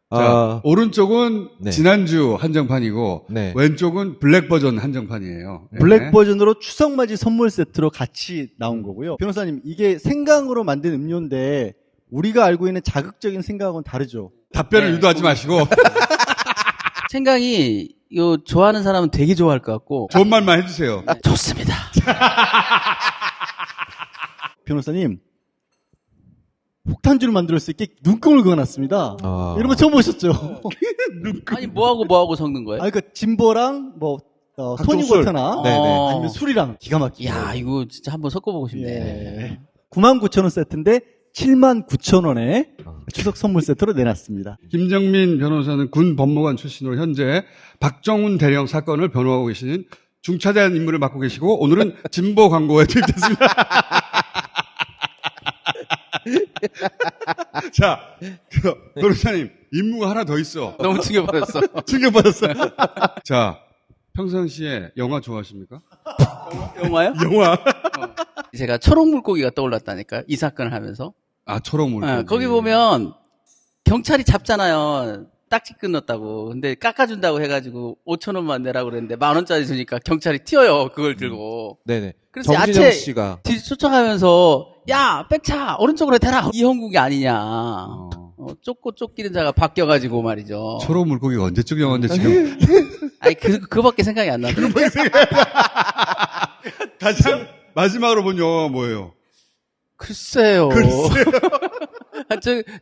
자, 오른쪽은 지난주 한정판이고 왼쪽은 블랙 버전 한정판이에요. 블랙 버전으로 추석맞이 선물 세트로 같이 나온 거고요. 변호사님, 이게 생강으로 만든 음료인데 우리가 알고 있는 자극적인 생강하고는 다르죠. 답변을 유도하지 마시고. 생강이 이거 좋아하는 사람은 되게 좋아할 것 같고. 좋은 말만 해주세요. 좋습니다. 변호사님, 폭탄주를 만들었을 때 눈금을 그어놨습니다. 이런 거 처음 보셨죠? 아니 뭐하고 섞는 거예요? 그러니까 진버랑 토닉워터나 아니면 술이랑 기가 막히게. 야, 이거 진짜 한번 섞어보고 싶네. 99,000원 세트인데 79,000원에 추석 선물 세트로 내놨습니다. 김정민 변호사는 군 법무관 출신으로 현재 박정훈 대령 사건을 변호하고 계시는 중차대한 임무를 맡고 계시고 오늘은 진보 광고에 투입됐습니다. 자, 변호사님 임무가 하나 더 있어. 너무 충격받았어. 충격받았어. 자, 평상시에 영화 좋아하십니까? 영화요? 영화. 제가 초록 물고기가 떠올랐다니까요. 이 사건을 하면서. 아, 초록 물고기. 거기 보면 경찰이 잡잖아요. 딱지 끊었다고. 근데 깎아준다고 해가지고 5,000원만 내라고 그랬는데 10,000원짜리 주니까 경찰이 튀어요. 그걸 들고. 네네. 그래서 정진영 야채 씨가 뒤 쫓아가면서 야 백차 오른쪽으로 대라 이형국이 아니냐. 쫓고 쫓기는 자가 바뀌어가지고 말이죠. 초록 물고기가 언제적 영화인데 지금. 아니 그거밖에 생각이 안 나요. 가장 마지막으로 본 영화가 뭐예요? 글쎄요.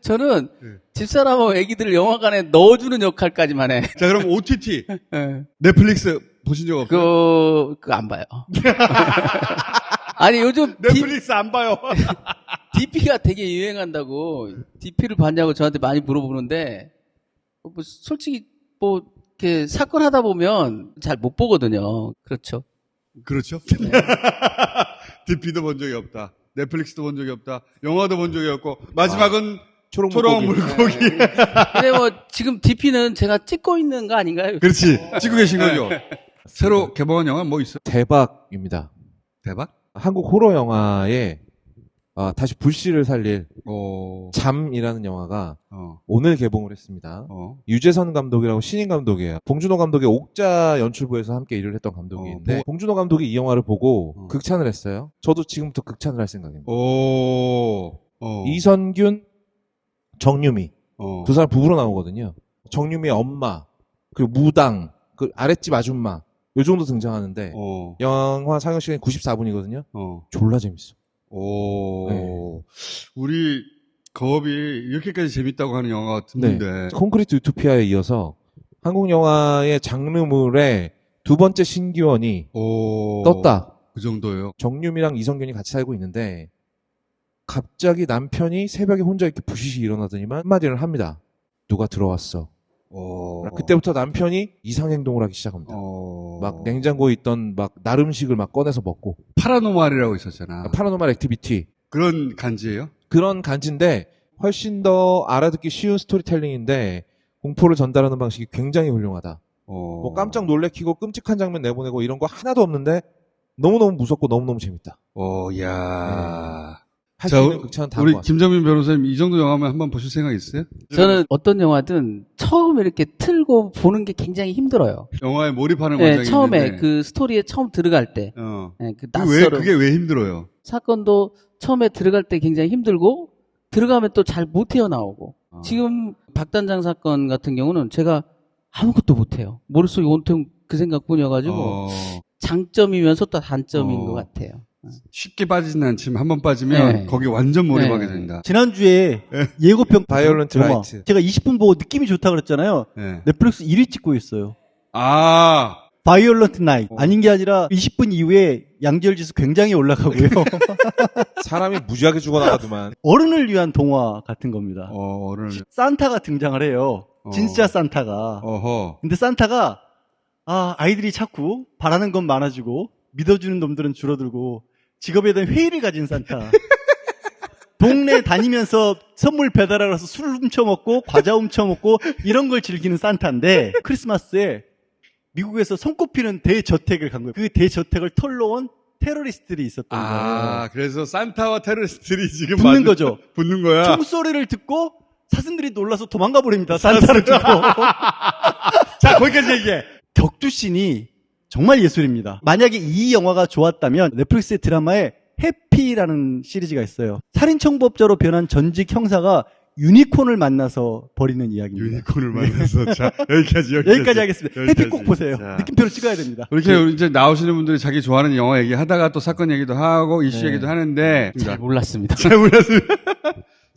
저는 집사람하고 애기들을 영화관에 넣어주는 역할까지만 해. 자, 그럼 OTT. 넷플릭스 보신 적 없어요? 그거 안 봐요. 아니, 요즘. 넷플릭스 안 봐요. DP가 되게 유행한다고. DP를 봤냐고 저한테 많이 물어보는데, 솔직히, 이렇게 사건 하다 보면 잘 못 보거든요. 그렇죠. 그렇죠. DP도 본 적이 없다. 넷플릭스도 본 적이 없다. 영화도 본 적이 없고 마지막은 초록 물고기. 근데 지금 DP는 제가 찍고 있는 거 아닌가요? 그렇지. 찍고 계신 거죠. 새로 개봉한 영화 뭐 있어요? 대박입니다. 대박? 한국 호러 영화에 다시 불씨를 살릴 잠이라는 영화가 오늘 개봉을 했습니다. 유재선 감독이라고 신인 감독이에요. 봉준호 감독의 옥자 연출부에서 함께 일을 했던 감독인데 봉준호 감독이 이 영화를 보고 극찬을 했어요. 저도 지금부터 극찬을 할 생각입니다. 이선균, 정유미 두 사람 부부로 나오거든요. 정유미의 엄마, 그리고 무당, 그 아랫집 아줌마 요 정도 등장하는데 영화 상영 시간이 94분이거든요. 졸라 재밌어. 네. 우리 거업이 이렇게까지 재밌다고 하는 영화 같은데. 네. 콘크리트 유토피아에 이어서 한국 영화의 장르물의 두 번째 신기원이 떴다. 그 정도예요. 정유미랑 이성균이 같이 살고 있는데 갑자기 남편이 새벽에 혼자 이렇게 부시시 일어나더니만 한마디를 합니다. 누가 들어왔어. 그때부터 남편이 이상행동을 하기 시작합니다. 막 냉장고에 있던 막 나름식을 막 꺼내서 먹고. 파라노말이라고 있었잖아. 파라노말 액티비티. 그런 간지예요? 그런 간지인데 훨씬 더 알아듣기 쉬운 스토리텔링인데 공포를 전달하는 방식이 굉장히 훌륭하다. 뭐 깜짝 놀래키고 끔찍한 장면 내보내고 이런 거 하나도 없는데 너무너무 무섭고 너무너무 재밌다. 야. 자, 우리 김정민 변호사님 이 정도 영화면 한번 보실 생각 있어요? 저는 어떤 영화든 처음 이렇게 틀고 보는 게 굉장히 힘들어요. 영화에 몰입하는 과정이 처음에 있는데. 그 스토리에 처음 들어갈 때. 그 낯설은 그게 왜 힘들어요? 사건도 처음에 들어갈 때 굉장히 힘들고 들어가면 또 잘 못 헤어나오고. 지금 박단장 사건 같은 경우는 제가 아무것도 못해요. 머릿속에 온통 그 생각뿐이어가지고 장점이면서 또 단점인 것 같아요. 쉽게 빠지진 않지만 한번 빠지면 네. 거기 완전 몰입하게 된다. 지난주에 예고편 바이올런트 영화. 라이트. 제가 20분 보고 느낌이 좋다 그랬잖아요. 네. 넷플릭스 1위 찍고 있어요. 아. 바이올런트 나이트. 아닌 게 아니라 20분 이후에 양지열 지수 굉장히 올라가고요. 사람이 무지하게 죽어나가더만. 어른을 위한 동화 같은 겁니다. 산타가 등장을 해요. 진짜 산타가. 근데 산타가 아이들이 자꾸 바라는 건 많아지고 믿어주는 놈들은 줄어들고 직업에 대한 회의를 가진 산타. 동네 다니면서 선물 배달하러 가서 술 훔쳐먹고 과자 훔쳐먹고 이런 걸 즐기는 산타인데 크리스마스에 미국에서 손꼽히는 대저택을 간 거예요. 그 대저택을 털러 온 테러리스트들이 있었던 거예요. 그래서 산타와 테러리스트들이 지금 붙는 거죠. 붙는 거야. 총소리를 듣고 사슴들이 놀라서 도망가 버립니다. 산타를 듣고. 자, 거기까지 얘기해. 격투씬이 정말 예술입니다. 만약에 이 영화가 좋았다면 넷플릭스의 드라마에 해피라는 시리즈가 있어요. 살인청부업자로 변한 전직 형사가 유니콘을 만나서 벌이는 이야기입니다. 유니콘을 만나서. 자, 여기까지 하겠습니다. 해피 꼭 보세요. 느낌표를 찍어야 됩니다. 이렇게 이제 나오시는 분들이 자기 좋아하는 영화 얘기하다가 또 사건 얘기도 하고 이슈 얘기도 하는데 잘 몰랐습니다. 잘 몰랐습니다.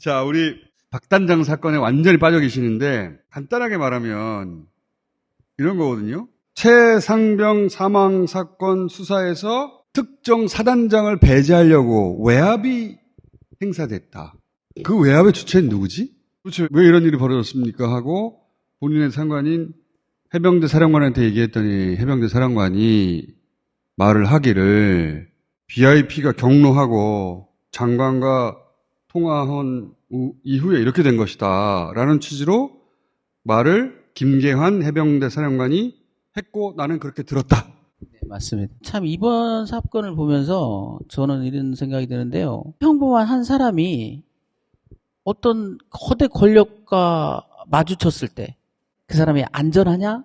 자, 우리 박단장 사건에 완전히 빠져 계시는데 간단하게 말하면 이런 거거든요. 최상병 사망 사건 수사에서 특정 사단장을 배제하려고 외압이 행사됐다. 그 외압의 주체는 누구지? 도대체 왜 이런 일이 벌어졌습니까? 하고 본인의 상관인 해병대 사령관한테 얘기했더니 해병대 사령관이 말을 하기를 BIP가 경로하고 장관과 통화한 이후에 이렇게 된 것이다 라는 취지로 말을 김계환 해병대 사령관이 했고 나는 그렇게 들었다. 네, 맞습니다. 참 이번 사건을 보면서 저는 이런 생각이 드는데요. 평범한 한 사람이 어떤 거대 권력과 마주쳤을 때 그 사람이 안전하냐?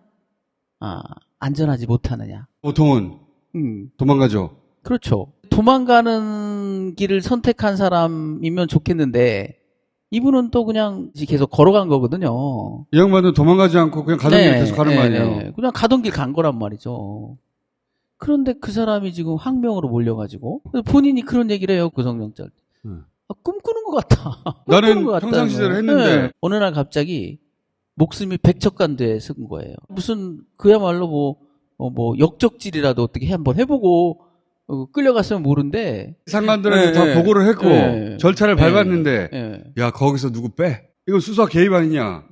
안전하지 못하느냐? 보통은 도망가죠. 그렇죠. 도망가는 길을 선택한 사람이면 좋겠는데 이분은 또 그냥 계속 걸어간 거거든요. 이 양반은 도망가지 않고 그냥 가던 길 계속 가는 거 아니에요. 그냥 가던 길 간 거란 말이죠. 그런데 그 사람이 지금 항명으로 몰려가지고 본인이 그런 얘기를 해요. 구속영장. 꿈꾸는 것 같다. 나는 평상시대로 했는데. 네. 어느 날 갑자기 목숨이 백척간두에 쓴 거예요. 무슨 그야말로 뭐 역적질이라도 어떻게 한번 해보고 끌려갔으면 모른데 상관들한테 다 보고를 했고 절차를 밟았는데 야 거기서 누구 빼? 이거 수사 개입 아니냐?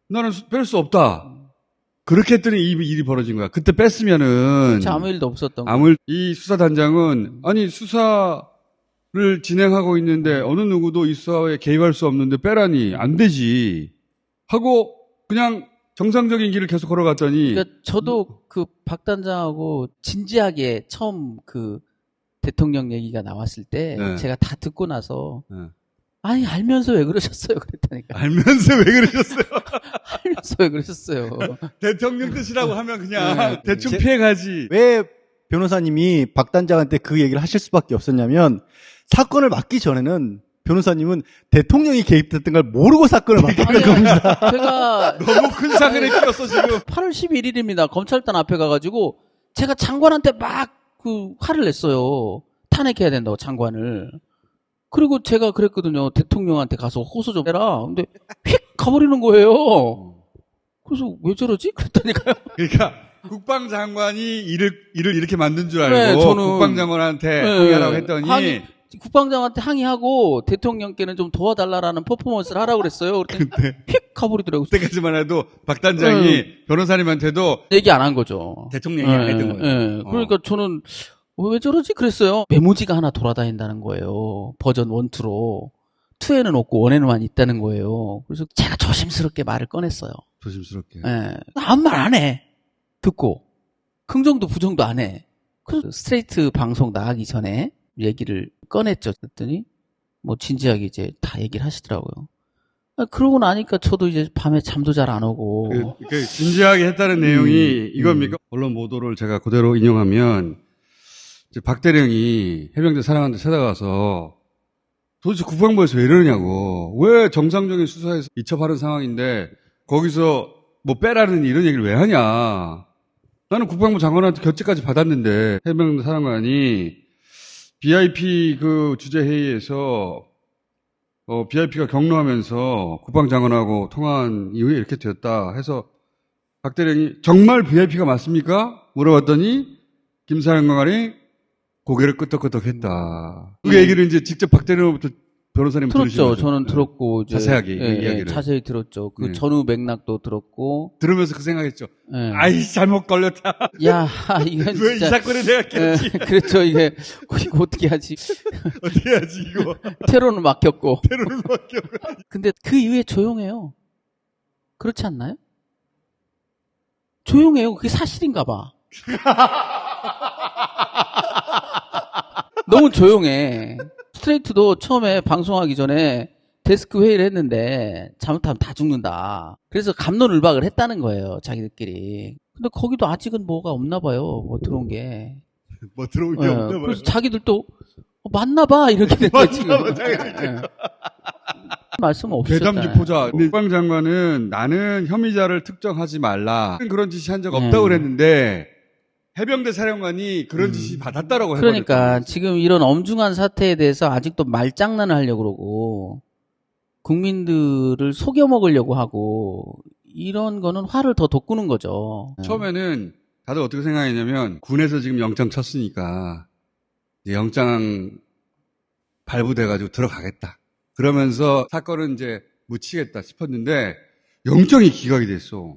나는 뺄 수 없다. 그렇게 했더니 이 일이 벌어진 거야. 그때 뺐으면은 아무 일도 없었던 거야. 이 수사단장은 아니 수사를 진행하고 있는데 어느 누구도 이 수사에 개입할 수 없는데 빼라니 안 되지 하고 그냥 정상적인 길을 계속 걸어갔더니. 그러니까 저도 그 박 단장하고 진지하게 처음 그 대통령 얘기가 나왔을 때 제가 다 듣고 나서 아니 알면서 왜 그러셨어요? 그랬다니까. 알면서 왜 그러셨어요? 알면서 왜 그러셨어요? 대통령 뜻이라고 하면 그냥 대충 피해가지. 왜 변호사님이 박 단장한테 그 얘기를 하실 수밖에 없었냐면 사건을 맡기 전에는 변호사님은 대통령이 개입됐던 걸 모르고 사건을 맡았던 겁니다. 제가 너무 큰 사건에 끼었어 지금. 8월 11일입니다. 검찰단 앞에 가가지고 제가 장관한테 막 그 화를 냈어요. 탄핵해야 된다고 장관을. 그리고 제가 그랬거든요. 대통령한테 가서 호소 좀 해라. 근데 휙 가버리는 거예요. 그래서 왜 저러지? 그랬다니까요. 그러니까 국방장관이 일을 이렇게 만든 줄 알고 저는 국방장관한테 항의하라고 했더니 국방장관한테 항의하고 대통령께는 좀 도와달라라는 퍼포먼스를 하라고 그랬어요. 그랬더니 휙 가버리더라고요. 그때까지만 해도 박 단장이 변호사님한테도 얘기 안 한 거죠. 대통령이 했던 거예요. 그러니까 저는 왜 저러지 그랬어요. 메모지가 하나 돌아다닌다는 거예요. 버전 1, 2로. 2에는 없고 1에만 있다는 거예요. 그래서 제가 조심스럽게 말을 꺼냈어요. 조심스럽게. 아무 말 안 해. 듣고. 긍정도 부정도 안 해. 그래서 스트레이트 방송 나가기 전에 얘기를 꺼냈죠. 그랬더니 뭐 진지하게 이제 다 얘기를 하시더라고요. 그러고 나니까 저도 이제 밤에 잠도 잘 안 오고. 진지하게 했다는 내용이 이겁니까? 언론 보도를 제가 그대로 인용하면 이제 박 대령이 해병대 사령관한테 찾아가서 도대체 국방부에서 왜 이러냐고. 왜 정상적인 수사에서 이첩하는 상황인데 거기서 뭐 빼라는 이런 얘기를 왜 하냐. 나는 국방부 장관한테 결재까지 받았는데 해병대 사령관이 BIP 그 주재회의에서 BIP가 격노하면서 국방장관하고 통화한 이후에 이렇게 되었다 해서 박 대령이 정말 BIP가 맞습니까? 물어봤더니 김사령관이 고개를 끄덕끄덕했다. 그 얘기를 이제 직접 박 대령부터 변호사님 들었죠. 저는 들었고 이제 자세하게 이야기를 자세히 들었죠. 그 전후 맥락도 들었고 들으면서 그 생각했죠. 아이 잘못 걸렸다. 야 이건 왜 이 사건에 내가 꼈지? 그렇죠. 이거 어떻게 하지? 어떻게 하지 이거? 테러는 맡겼고. 테러는 맡겼고. 근데 그 이후에 조용해요. 그렇지 않나요? 조용해요. 그게 사실인가 봐. 너무 조용해. 스트레이트도 처음에 방송하기 전에 데스크 회의를 했는데 잘못하면 다 죽는다. 그래서 갑론을박을 했다는 거예요. 자기들끼리. 근데 거기도 아직은 뭐가 없나 봐요. 뭐 들어온 게. 뭐 들어온 게 없나 봐요. 그래서 자기들도 맞나 봐 이렇게 된 거지. 말씀 없으셨다. 괴담 기포자. 국방장관은 나는 혐의자를 특정하지 말라. 그런 지시 한 적 없다고 그랬는데 해병대 사령관이 그런 지시 받았다라고 해버렸다. 그러니까 지금 이런 엄중한 사태에 대해서 아직도 말장난을 하려고 그러고 국민들을 속여먹으려고 하고 이런 거는 화를 더 돋구는 거죠. 처음에는 다들 어떻게 생각했냐면 군에서 지금 영장 쳤으니까 이제 영장 발부돼가지고 들어가겠다. 그러면서 사건은 이제 묻히겠다 싶었는데 영장이 기각이 됐어.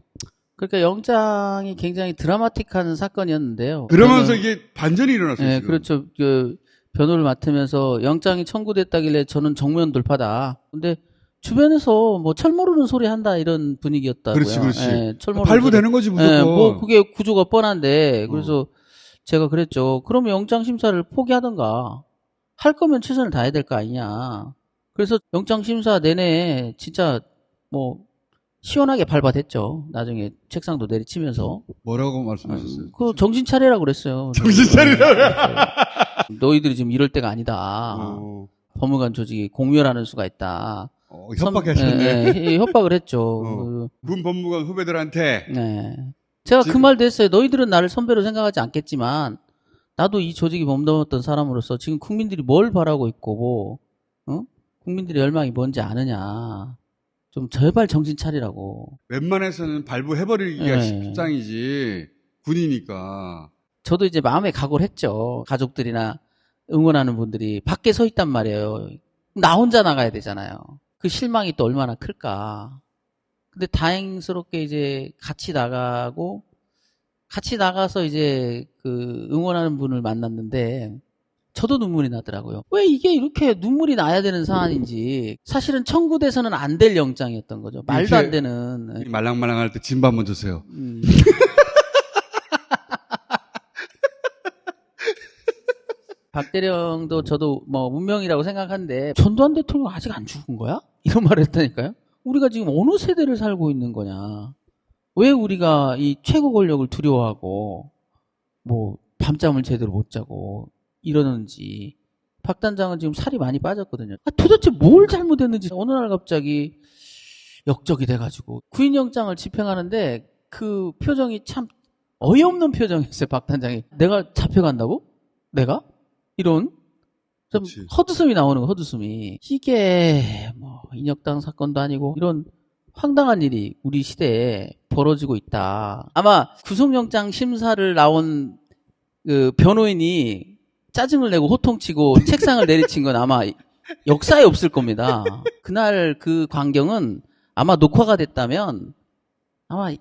그러니까 영장이 굉장히 드라마틱한 사건이었는데요. 그러면서 이게 반전이 일어났어요. 네, 지금. 그렇죠. 그 변호를 맡으면서 영장이 청구됐다길래 저는 정면 돌파다. 근데 주변에서 뭐 철 모르는 소리 한다 이런 분위기였다고요. 그렇지, 그렇지. 예, 철 모르는 발부되는 거지, 무조건. 뭐 그게 구조가 뻔한데 그래서 제가 그랬죠. 그러면 영장 심사를 포기하던가 할 거면 최선을 다해야 될 거 아니냐. 그래서 영장 심사 내내 진짜 뭐 시원하게 발바댔죠. 나중에 책상도 내리치면서. 뭐라고 말씀하셨어요? 그 정신 차리라고 그랬어요. 정신 차리라고. 너희들이 지금 이럴 때가 아니다. 법무관 조직이 공멸하는 수가 있다. 협박하셨네. 협박을 했죠. 군 법무관 후배들한테. 네. 제가 그 말도 했어요. 너희들은 나를 선배로 생각하지 않겠지만 나도 이 조직이 몸담았던 사람으로서 지금 국민들이 뭘 바라고 있고 국민들의 열망이 뭔지 아느냐. 좀 제발 정신 차리라고. 웬만해서는 발부해버리기가 네. 십상이지. 군이니까. 저도 이제 마음에 각오를 했죠. 가족들이나 응원하는 분들이 밖에 서 있단 말이에요. 나 혼자 나가야 되잖아요. 그 실망이 또 얼마나 클까. 근데 다행스럽게 이제 같이 나가서 이제 그 응원하는 분을 만났는데 저도 눈물이 나더라고요. 왜 이게 이렇게 눈물이 나야 되는 사안인지. 사실은 청구돼서는 안 될 영장이었던 거죠. 말도 안 되는. 말랑말랑할 때 진바 한번 주세요. 박대령도 저도 뭐 문명이라고 생각하는데 전두환 대통령 아직 안 죽은 거야? 이런 말을 했다니까요. 우리가 지금 어느 세대를 살고 있는 거냐. 왜 우리가 이 최고 권력을 두려워하고 뭐 밤잠을 제대로 못 자고 이러는지. 박 단장은 지금 살이 많이 빠졌거든요. 도대체 뭘 잘못했는지 어느 날 갑자기 역적이 돼가지고 구인영장을 집행하는데 그 표정이 참 어이없는 표정이었어요. 박 단장이. 내가 잡혀간다고? 내가? 이런 좀 헛웃음이 나오는 거, 헛웃음이. 이게 뭐 인혁당 사건도 아니고 이런 황당한 일이 우리 시대에 벌어지고 있다. 아마 구속영장 심사를 나온 그 변호인이 짜증을 내고 호통치고 책상을 내리친 건 아마 역사에 없을 겁니다. 그날 그 광경은 아마 녹화가 됐다면 아마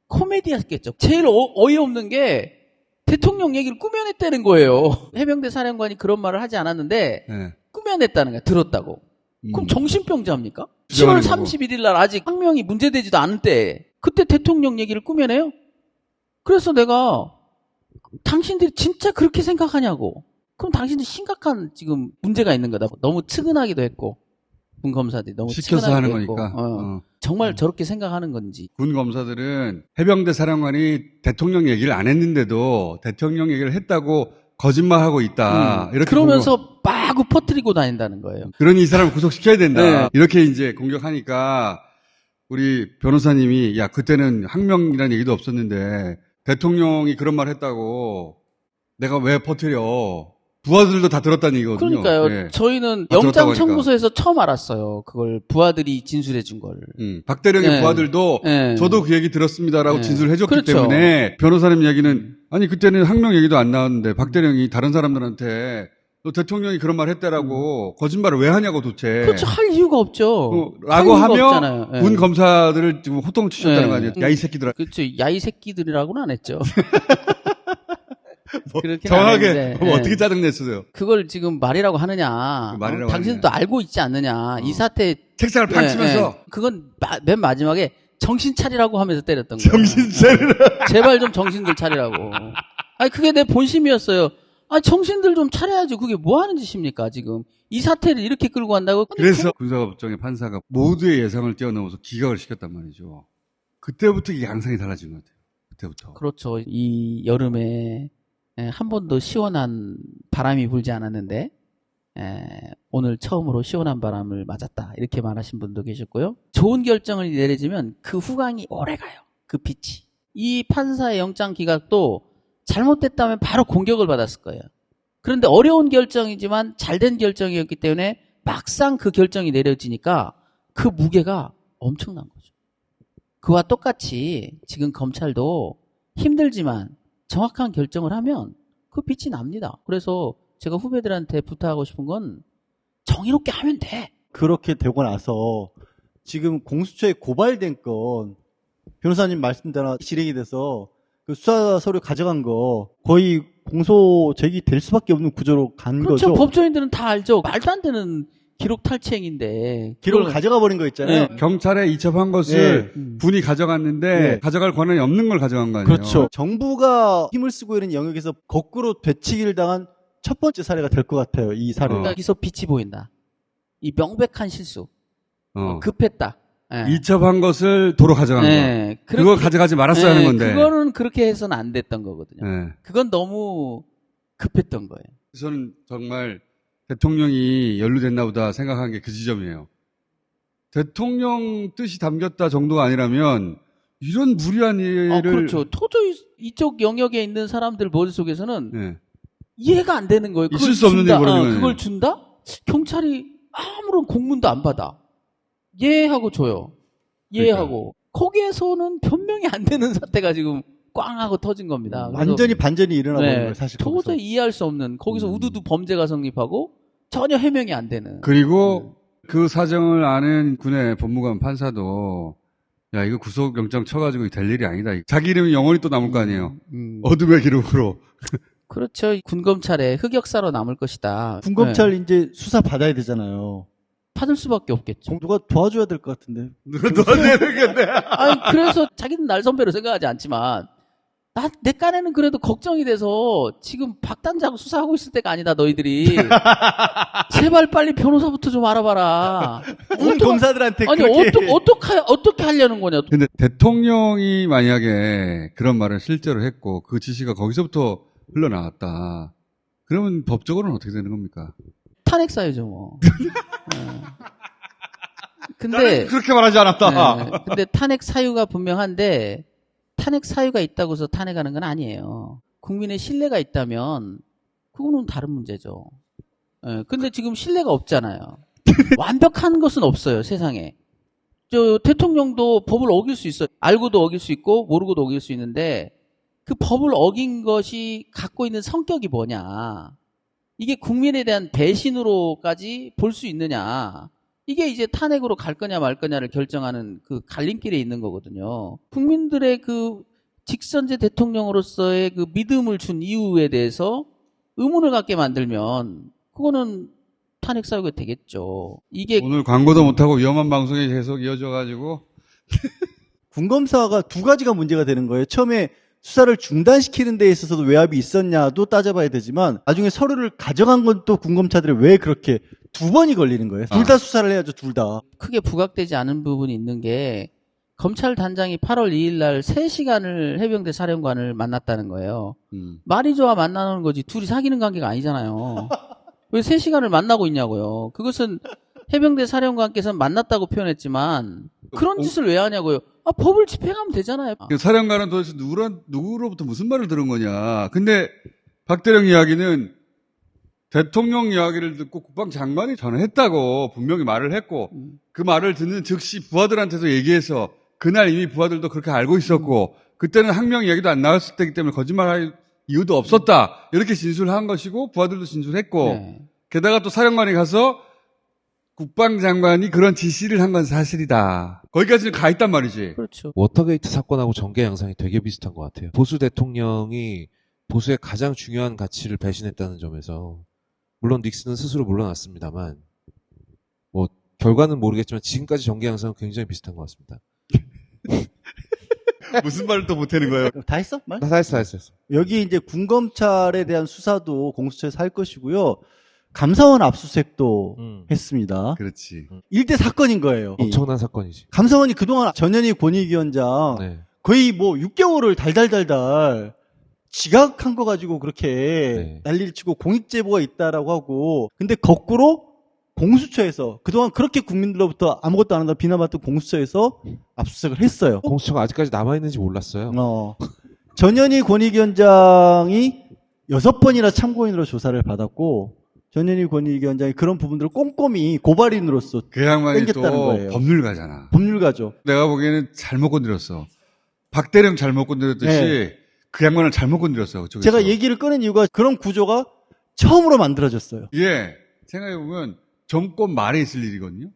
코미디였겠죠. 제일 어이없는 게 대통령 얘기를 꾸며냈다는 거예요. 해병대 사령관이 그런 말을 하지 않았는데 꾸며냈다는 거야. 들었다고. 그럼 정신병자입니까? 10월 31일 날 아직 항명이 문제되지도 않을 때 그때 대통령 얘기를 꾸며내요? 그래서 내가 당신들이 진짜 그렇게 생각하냐고. 그럼 당신들 심각한 지금 문제가 있는 거다. 너무 측은하기도 했고 군 검사들이 너무 시켜서 측은하기도 하는 했고. 거니까. 정말 저렇게 생각하는 건지. 군 검사들은 해병대 사령관이 대통령 얘기를 안 했는데도 대통령 얘기를 했다고 거짓말하고 있다. 이렇게 그러면서 마구 퍼뜨리고 다닌다는 거예요. 그러니 이 사람을 구속시켜야 된다. 네. 이렇게 이제 공격하니까 우리 변호사님이 야 그때는 항명이라는 얘기도 없었는데 대통령이 그런 말 했다고 내가 왜 퍼뜨려. 부하들도 다 들었다는 얘기거든요. 그러니까요. 네. 저희는 다 들었다고 영장 청구서에서 처음 알았어요. 그걸 부하들이 진술해 준 걸. 박대령의 네. 부하들도 네. 저도 그 얘기 들었습니다라고 네. 진술해줬기 그렇죠. 때문에 변호사님 얘기는 아니 그때는 항명 얘기도 안 나왔는데 박대령이 다른 사람들한테 너 대통령이 그런 말 했다라고 거짓말을 왜 하냐고 도대체. 그렇죠. 할 이유가 없죠. 라고 할 이유가 하며 없잖아요. 네. 군 검사들을 지금 호통 치셨다는 네. 거 아니에요? 야 이 새끼들아. 그렇죠. 야 이 새끼들이라고는 안 했죠. 정확하게 어떻게 짜증냈어요? 그걸 지금 말이라고 하느냐. 말이라고 당신도 알고 있지 않느냐. 이 사태 책상을 팍 치면서 그건 맨 마지막에 정신 차리라고 하면서 때렸던 거예요. 정신 차리라. 제발 좀 정신들 차리라고. 아니 그게 내 본심이었어요. 아 정신들 좀 차려야지. 그게 뭐 하는 짓입니까 지금? 이 사태를 이렇게 끌고 간다고? 그래서 군사법정의 판사가 모두의 예상을 뛰어넘어서 기각을 시켰단 말이죠. 그때부터 이게 양상이 달라진 것 같아요. 그때부터. 그렇죠. 이 여름에 한 번도 시원한 바람이 불지 않았는데 오늘 처음으로 시원한 바람을 맞았다. 이렇게 말하신 분도 계셨고요. 좋은 결정을 내려지면 그 후광이 오래가요. 그 빛이. 이 판사의 영장 기각도 잘못됐다면 바로 공격을 받았을 거예요. 그런데 어려운 결정이지만 잘된 결정이었기 때문에 막상 그 결정이 내려지니까 그 무게가 엄청난 거죠. 그와 똑같이 지금 검찰도 힘들지만 정확한 결정을 하면 그 빛이 납니다. 그래서 제가 후배들한테 부탁하고 싶은 건 정의롭게 하면 돼. 그렇게 되고 나서 지금 공수처에 고발된 건 변호사님 말씀대로 실행이 돼서 그 수사 서류 가져간 거 거의 공소 제기될 수밖에 없는 구조로 간 그렇죠. 거죠. 법조인들은 다 알죠. 말도 안 되는 기록 탈취행인데 기록을 가져가 버린 거 있잖아요. 경찰에 이첩한 것을 분이 가져갔는데 가져갈 권한이 없는 걸 가져간 거 아니에요? 그렇죠. 정부가 힘을 쓰고 있는 영역에서 거꾸로 되치기를 당한 첫 번째 사례가 될 것 같아요. 이 사례. 여기서 빛이 보인다. 이 명백한 실수. 급했다. 이첩한 것을 도로 가져간 거. 그거 가져가지 말았어야 하는 건데. 그거는 그렇게 해서는 안 됐던 거거든요. 그건 너무 급했던 거예요. 저는 정말 대통령이 연루됐나 보다 생각한 게 그 지점이에요. 대통령 뜻이 담겼다 정도가 아니라면 이런 무리한 일을. 그렇죠. 도저히 이쪽 영역에 있는 사람들 머릿속에서는 이해가 안 되는 거예요. 있을 수 없는 일 벌어진 거예요. 그걸 준다? 경찰이 아무런 공문도 안 받아. 예하고 줘요. 예하고. 거기에서는 변명이 안 되는 사태가 지금 꽝 하고 터진 겁니다. 완전히 반전이 일어나고 있는 거예요, 사실. 도저히 이해할 수 없는, 거기서 우두두 범죄가 성립하고 전혀 해명이 안 되는. 그리고 그 사정을 아는 군의 법무관 판사도 야, 이거 구속영장 쳐가지고 될 일이 아니다. 자기 이름이 영원히 또 남을 거 아니에요. 어둠의 기록으로. 그렇죠. 군검찰의 흑역사로 남을 것이다. 군검찰 이제 수사 받아야 되잖아요. 받을 수밖에 없겠죠. 누가 도와줘야 될 것 같은데. 누가 도와줘야 되겠네. 아니, 그래서 자기는 날 선배로 생각하지 않지만, 내 깐에는 그래도 걱정이 돼서 지금 박 단장 수사하고 있을 때가 아니다, 너희들이. 제발 빨리 변호사부터 좀 알아봐라. 검사들한테 아니, 어떻게 하려는 거냐. 근데 대통령이 만약에 그런 말을 실제로 했고 그 지시가 거기서부터 흘러나왔다. 그러면 법적으로는 어떻게 되는 겁니까? 탄핵 사유죠, 뭐. 근데 그렇게 말하지 않았다. 근데 탄핵 사유가 분명한데 탄핵 사유가 있다고 해서 탄핵하는 건 아니에요. 국민의 신뢰가 있다면 그거는 다른 문제죠. 근데 지금 신뢰가 없잖아요. 완벽한 것은 없어요, 세상에. 대통령도 법을 어길 수 있어요. 알고도 어길 수 있고 모르고도 어길 수 있는데 그 법을 어긴 것이 갖고 있는 성격이 뭐냐. 이게 국민에 대한 배신으로까지 볼 수 있느냐. 이게 이제 탄핵으로 갈 거냐 말 거냐를 결정하는 그 갈림길에 있는 거거든요. 국민들의 그 직선제 대통령으로서의 그 믿음을 준 이유에 대해서 의문을 갖게 만들면 그거는 탄핵 사유가 되겠죠. 이게 오늘 광고도 못하고 위험한 방송이 계속 이어져가지고 군검사가 두 가지가 문제가 되는 거예요. 처음에 수사를 중단시키는 데 있어서도 외압이 있었냐도 따져봐야 되지만 나중에 서류를 가져간 건 또 군검사들이 왜 그렇게 두 번이 걸리는 거예요. 둘 다 수사를 해야죠, 둘 다. 크게 부각되지 않은 부분이 있는 게 검찰 단장이 8월 2일 날 3시간을 해병대 사령관을 만났다는 거예요. 말이 좋아 만나는 거지 둘이 사귀는 관계가 아니잖아요. 왜 3시간을 만나고 있냐고요. 그것은 해병대 사령관께서는 만났다고 표현했지만 그런 짓을 왜 하냐고요. 법을 집행하면 되잖아요. 사령관은 도대체 누구로부터 무슨 말을 들은 거냐. 근데 박대령 이야기는 대통령 이야기를 듣고 국방장관이 전화했다고 분명히 말을 했고 그 말을 듣는 즉시 부하들한테도 얘기해서 그날 이미 부하들도 그렇게 알고 있었고 그때는 항명 이야기도 안 나왔을 때이기 때문에 거짓말할 이유도 없었다. 이렇게 진술한 것이고 부하들도 진술했고 게다가 또 사령관이 가서 국방장관이 그런 지시를 한 건 사실이다. 거기까지는 가 있단 말이지. 그렇죠. 워터게이트 사건하고 전개 양상이 되게 비슷한 것 같아요. 보수 대통령이 보수의 가장 중요한 가치를 배신했다는 점에서 물론 닉슨은 스스로 물러났습니다만 뭐 결과는 모르겠지만 지금까지 전개 양상은 굉장히 비슷한 것 같습니다. 무슨 말을 또 못하는 거예요? 다 했어? 말? 다 했어. 여기 이제 군검찰에 대한 수사도 공수처에서 할 것이고요. 감사원 압수수색도 했습니다. 그렇지. 일대 사건인 거예요. 엄청난 사건이지. 감사원이 그동안 전현희 권익위원장 거의 뭐 6개월을 달달달달 지각한 거 가지고 그렇게 난리를 치고 공익제보가 있다라고 하고 근데 거꾸로 공수처에서 그동안 그렇게 국민들로부터 아무것도 안 한다 비난받던 공수처에서 압수수색을 했어요. 공수처가 아직까지 남아있는지 몰랐어요. 전현희 권익위원장이 6번이나 참고인으로 조사를 받았고 전현희 권익위원장이 그런 부분들을 꼼꼼히 고발인으로서 그 양반이 또 땡겼다는 거예요. 법률가잖아. 법률가죠. 내가 보기에는 잘못 건드렸어. 박대령 잘못 건드렸듯이 그 양반을 잘못 건드렸어요. 그쪽에서. 제가 얘기를 꺼낸 이유가 그런 구조가 처음으로 만들어졌어요. 예. 생각해보면 정권 말에 있을 일이거든요.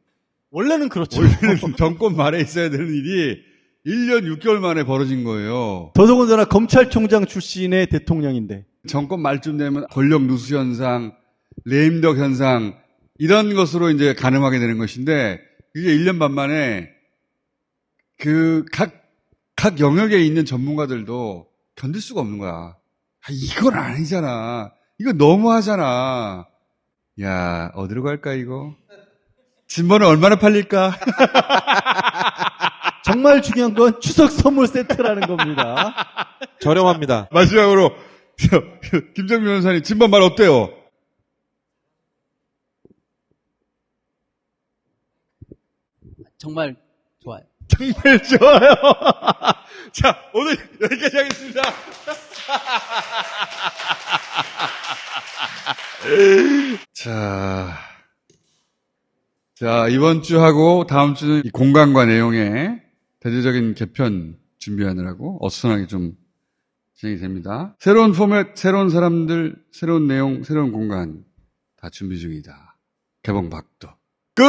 원래는 그렇죠. 원래는 정권 말에 있어야 되는 일이 1년 6개월 만에 벌어진 거예요. 더더군다나 검찰총장 출신의 대통령인데. 정권 말쯤 되면 권력 누수 현상, 레임덕 현상 이런 것으로 이제 가늠하게 되는 것인데, 이게 1년 반 만에 각 영역에 있는 전문가들도 견딜 수가 없는 거야. 이건 아니잖아. 이거 너무하잖아. 야, 어디로 갈까, 이거? 진보는 얼마나 팔릴까? 정말 중요한 건 추석 선물 세트라는 겁니다. 저렴합니다. 마지막으로, 김정민 변호사님, 진보 말 어때요? 정말 좋아요. 정말 좋아요. 자, 오늘 여기까지 하겠습니다. 자, 이번 주하고 다음 주는 이 공간과 내용의 대대적인 개편 준비하느라고 어수선하게 좀 진행이 됩니다. 새로운 포맷, 새로운 사람들, 새로운 내용, 새로운 공간 다 준비 중이다. 개봉 박도 끝!